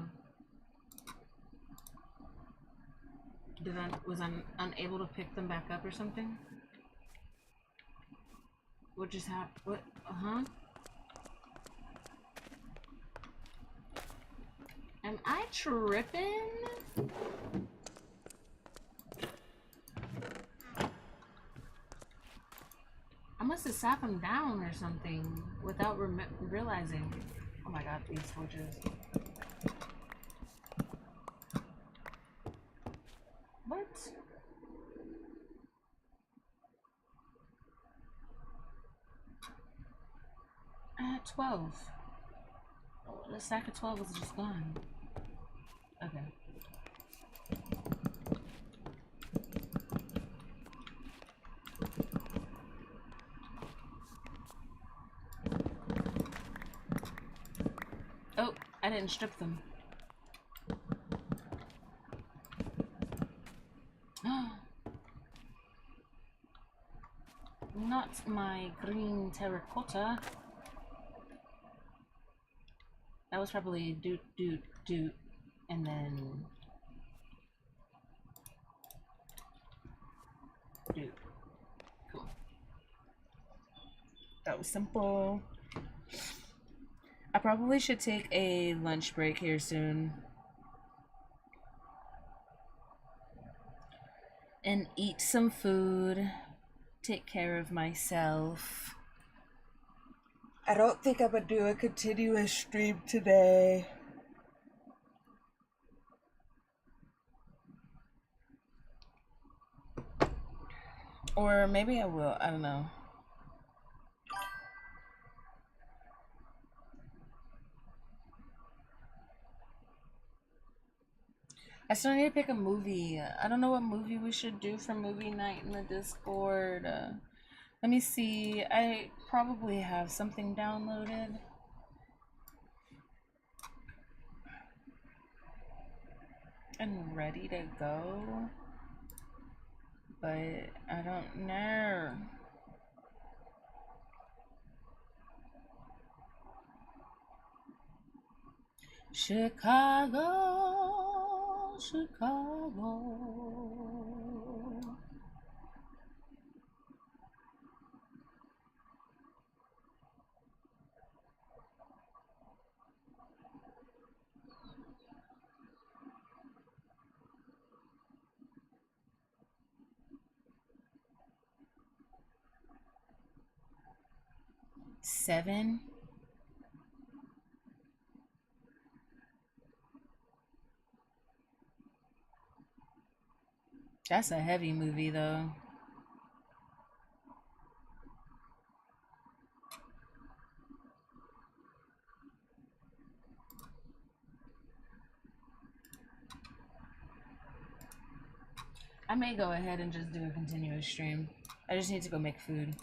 Was I unable to pick them back up or something? What just happened? What? Am I tripping? I must have sat them down or something without realizing. Oh my god, these torches. What? I had 12. Oh, the stack of 12 was just gone. Okay. Oh, I didn't strip them. Not my green terracotta. That was probably doot, doot, doot, and then doot. Cool. That was simple. I probably should take a lunch break here soon. And eat some food. Take care of myself. I don't think I'm gonna do a continuous stream today. Or maybe I will. I don't know. I still need to pick a movie. I don't know what movie we should do for movie night in the Discord. Let me see. I probably have something downloaded. And ready to go. But I don't know. Chicago, Chicago. Seven. That's a heavy movie, though. I may go ahead and just do a continuous stream. I just need to go make food.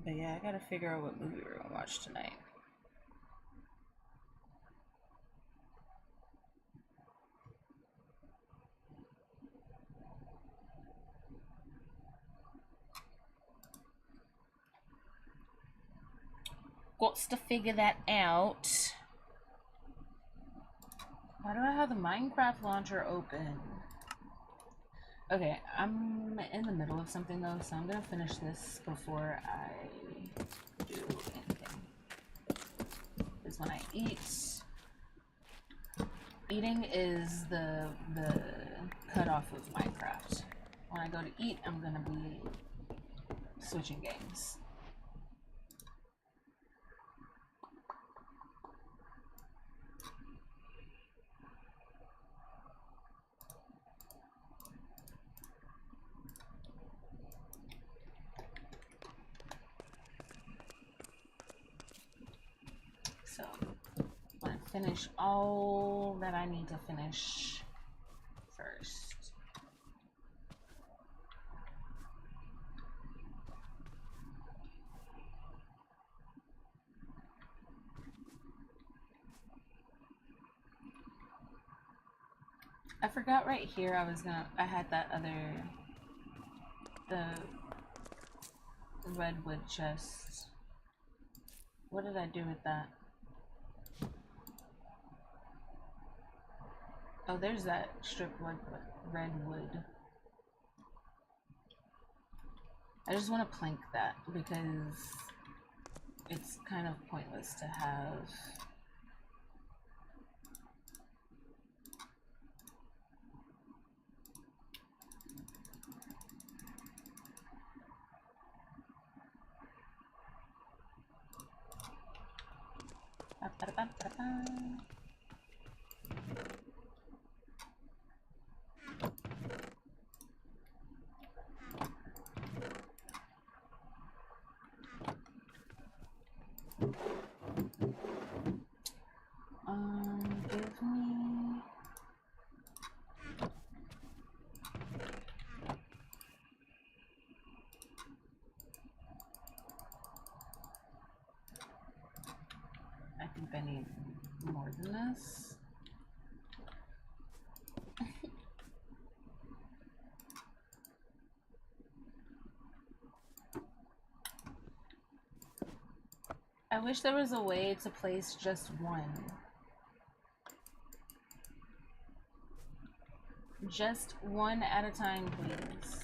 But yeah, I gotta figure out what movie we're gonna watch tonight. Got to figure that out. Why do I have the Minecraft launcher open? Okay, I'm in the middle of something though, so I'm gonna finish this before I do anything. Because when I eat, eating is the cutoff of Minecraft. When I go to eat, I'm gonna be switching games. So I'm gonna finish all that I need to finish first. I forgot right here I had that other, the redwood chest. What did I do with that? Oh, there's that strip redwood. I just want to plank that because it's kind of pointless to have. Give me. I think I need more than this. I wish there was a way to place just one. Just one at a time, please.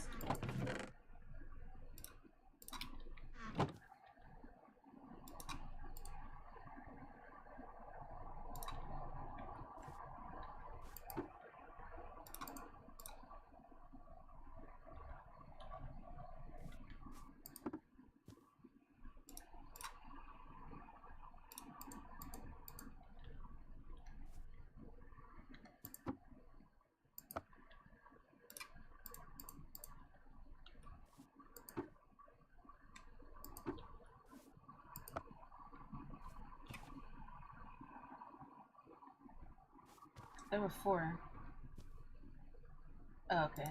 There were 4. Oh, okay.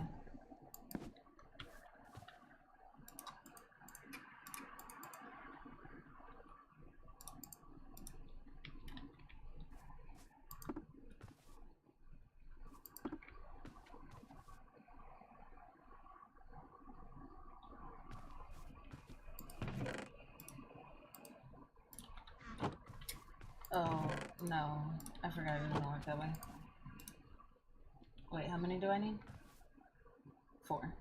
Oh, no. I forgot it doesn't work that way. Wait, how many do I need? 4.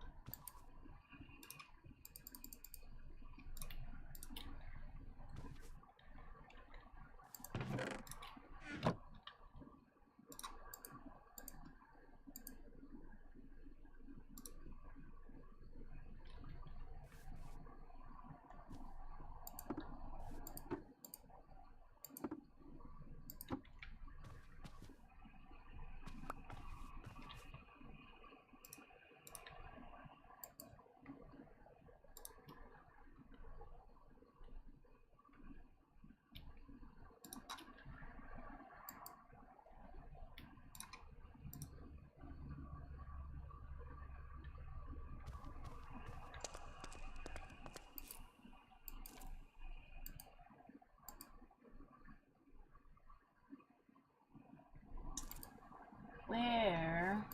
Where?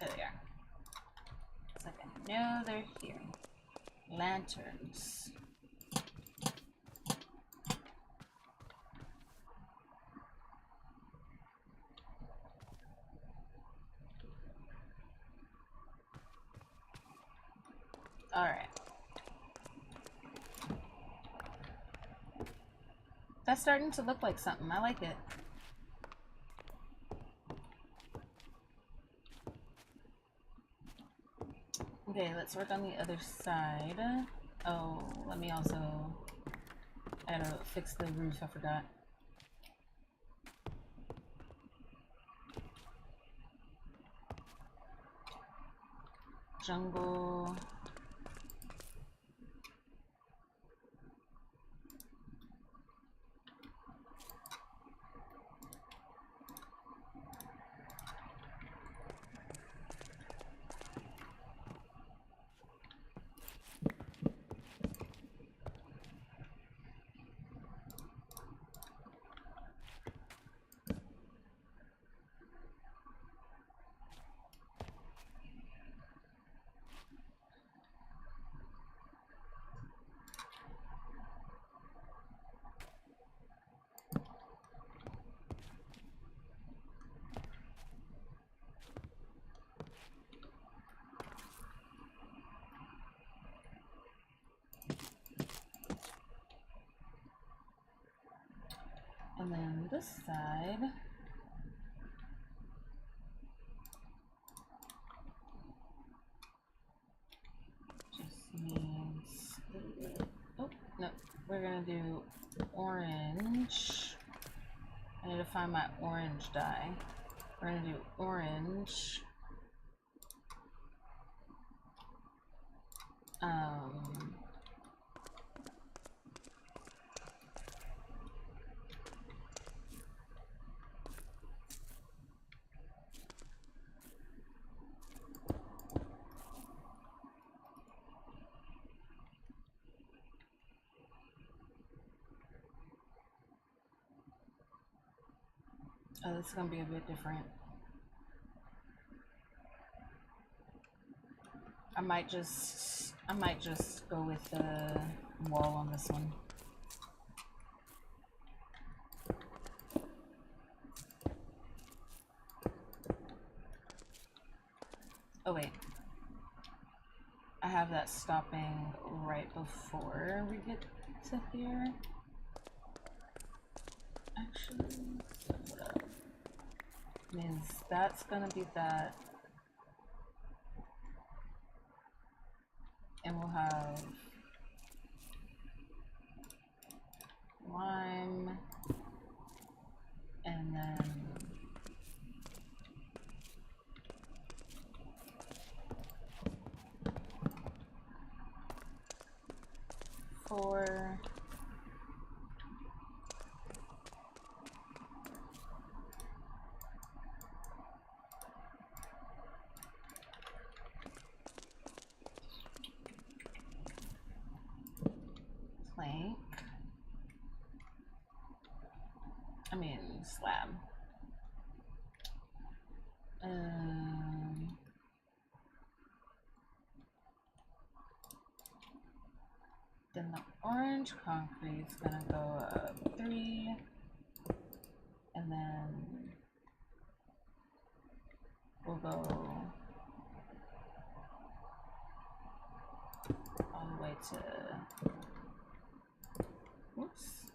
There they are. It's like I know they're here. Lanterns. Alright. That's starting to look like something. I like it. Okay, let's work on the other side. Oh, let me also... I gotta fix the roof, I forgot. Jungle... on this side. Just needs, oh, no, we're gonna do orange. I need to find my orange dye. We're gonna do orange. Oh, this is gonna be a bit different. I might just go with the wall on this one. Oh wait. I have that stopping right before we get to here. Actually, means that's gonna be that. And we'll have lime, and then four. Plank. I mean, slab. Then the orange concrete's gonna go up 3, and then we'll go all the way to, whoops,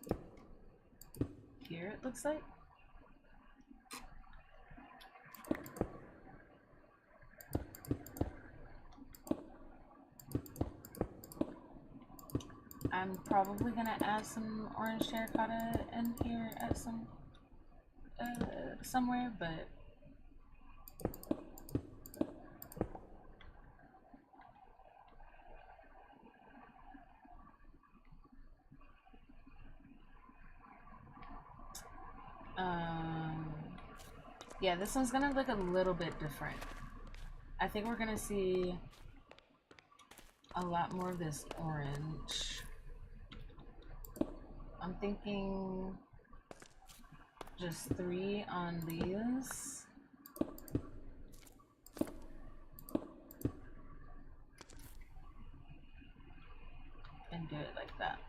here it looks like. I'm probably gonna add some orange terracotta in here at some somewhere, but yeah, this one's gonna look a little bit different. I think we're gonna see a lot more of this orange. I'm thinking just 3 on these. And do it like that.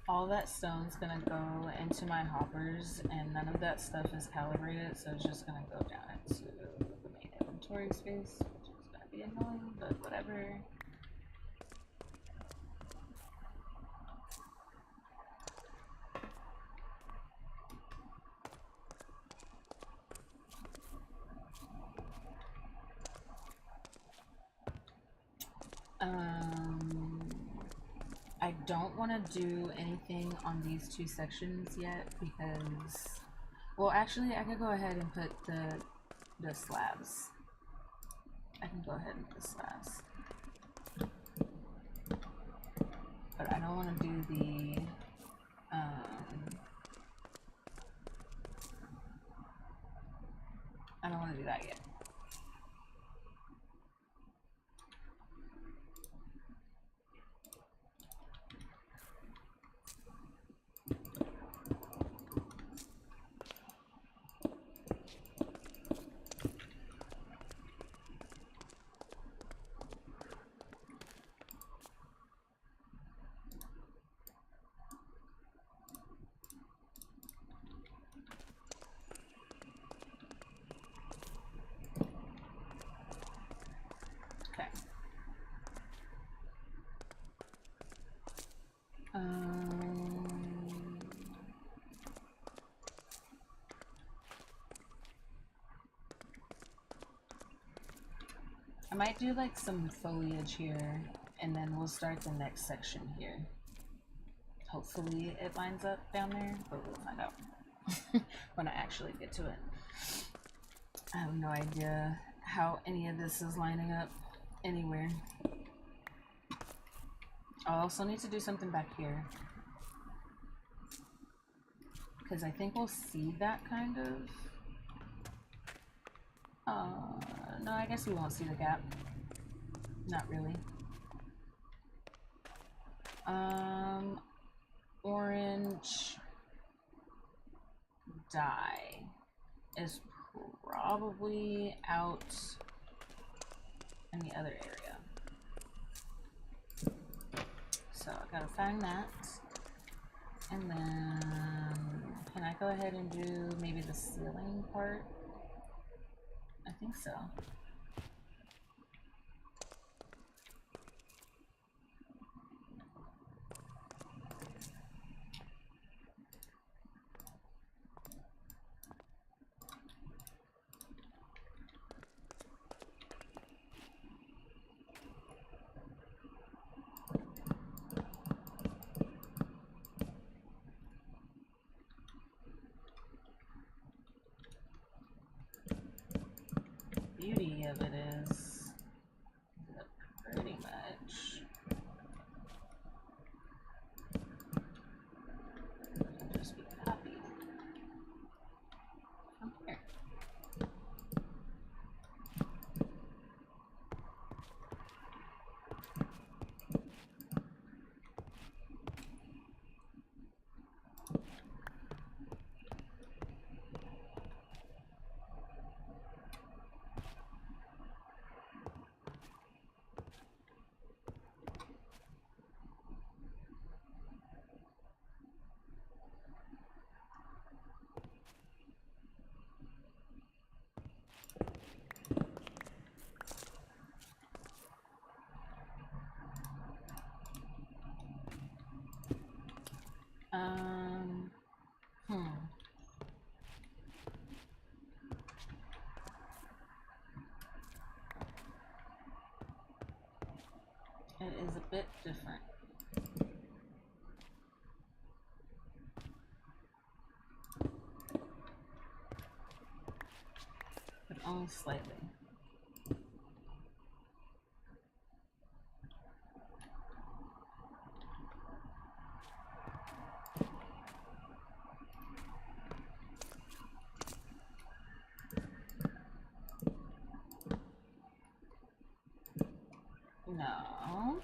All that stone's gonna go into my hoppers, and none of that stuff is calibrated, so it's just gonna go down into the main inventory space, which is gonna be annoying, but whatever. I don't want to do anything on these 2 sections yet because, well, actually, I could go ahead and put the slabs. I can go ahead and put the slabs, but I don't want to do the I don't want to do that yet. I might do like some foliage here, and then we'll start the next section here. Hopefully it lines up down there, but we'll find out when I actually get to it. I have no idea how any of this is lining up anywhere. I'll also need to do something back here, because I think we'll see that kind of. No, I guess we won't see the gap. Not really. Orange dye is probably out in the other area. So I gotta find that. And then can I go ahead and do maybe the ceiling part? I think so. Beauty of it is that pretty much it'll just be copied from here. It is a bit different. But only slightly. No.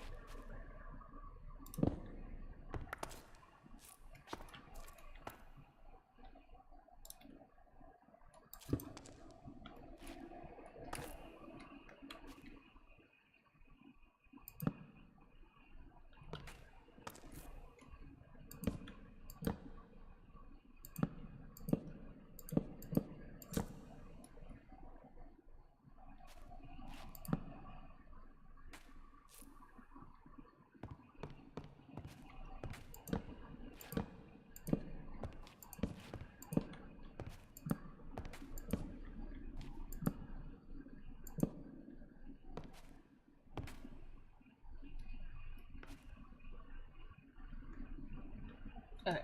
Okay.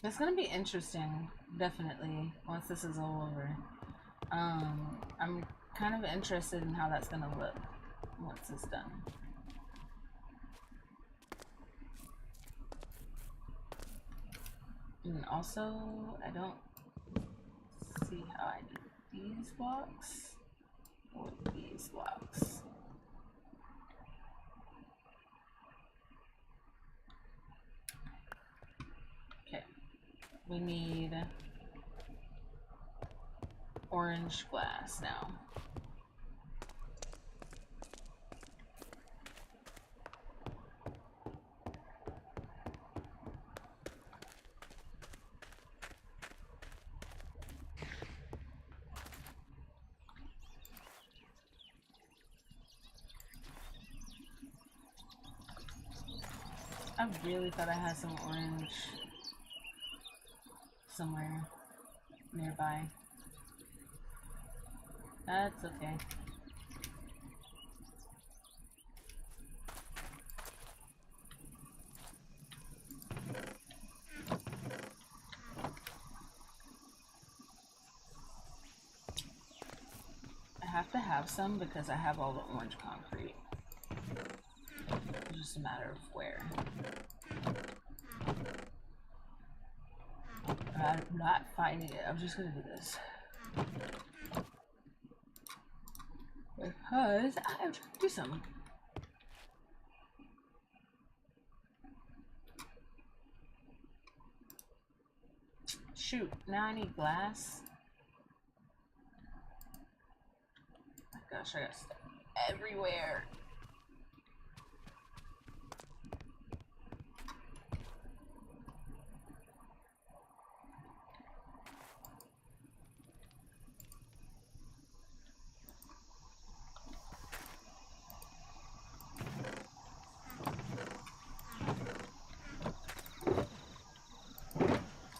It's gonna be interesting, definitely, once this is all over. I'm kind of interested in how that's gonna look once it's done. And also, I don't see how I do these blocks or these blocks. Okay, we need orange glass now. I really thought I had some orange somewhere. nearby. That's okay. I have to have some because I have all the orange concrete. It's just a matter of where. I'm not finding it. I'm just gonna do this. Because I'm trying to do something. Shoot, now I need glass. Oh my gosh, I got stuff everywhere.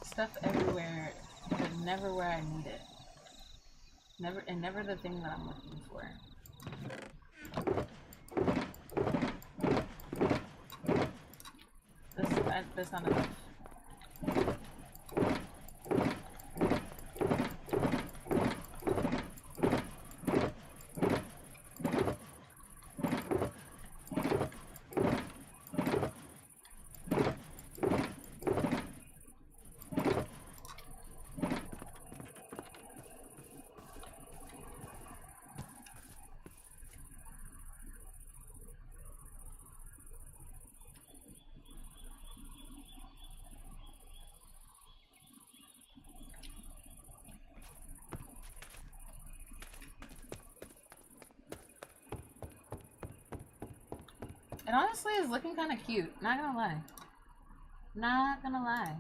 Stuff everywhere, but never where I need it. Never the thing that I'm looking for. That's not enough. It honestly is looking kind of cute. Not gonna lie. Not gonna lie.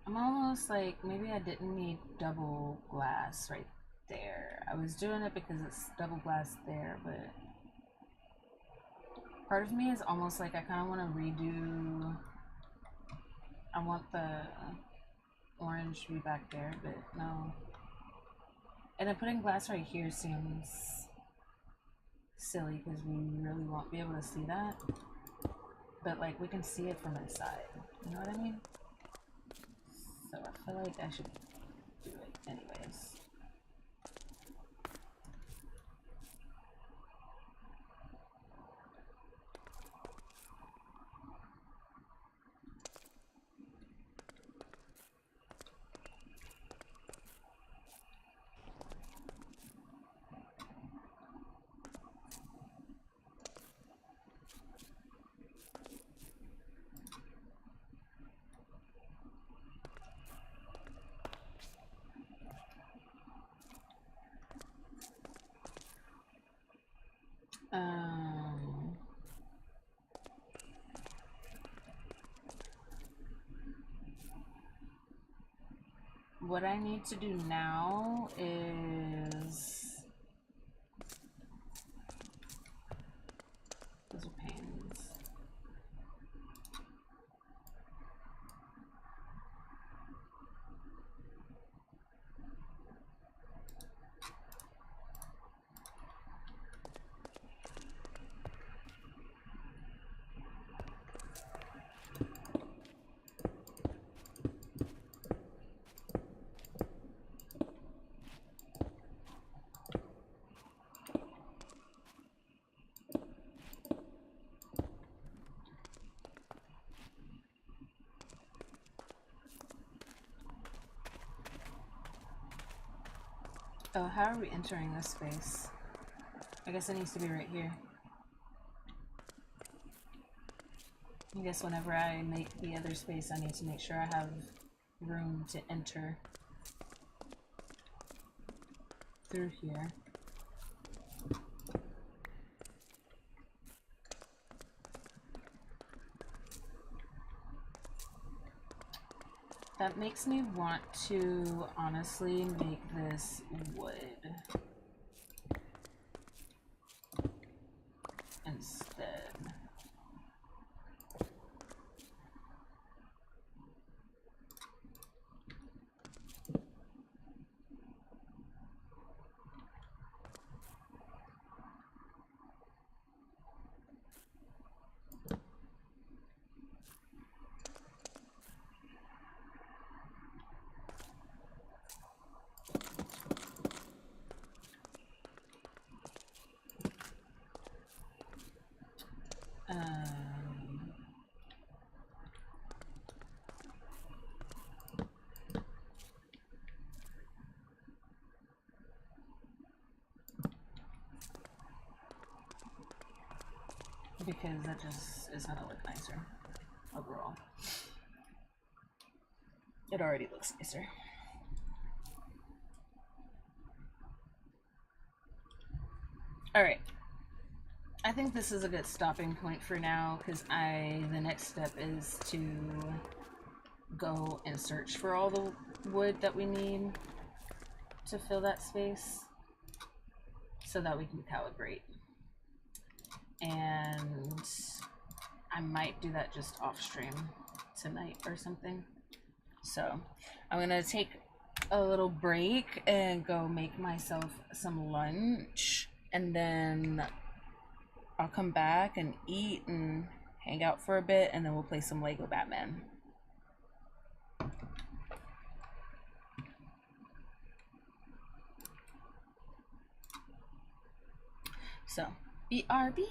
I'm almost like, maybe I didn't need double glass right there. I was doing it because it's double glass there, but part of me is almost like I kind of want to redo. I want the orange to be back there, but no. And then putting glass right here seems silly because we really won't be able to see that. But like, we can see it from inside. You know what I mean? So I feel like I should do it anyways. What I need to do now is those are pains. Oh, how are we entering this space? I guess it needs to be right here. I guess whenever I make the other space, I need to make sure I have room to enter through here. That makes me want to honestly make this wood instead. Because that just is gonna look nicer overall. It already looks nicer. All right. I think this is a good stopping point for now because the next step is to go and search for all the wood that we need to fill that space so that we can calibrate. And I might do that just off stream tonight or something. So I'm gonna take a little break and go make myself some lunch, and then I'll come back and eat and hang out for a bit, and then we'll play some Lego Batman. So BRB.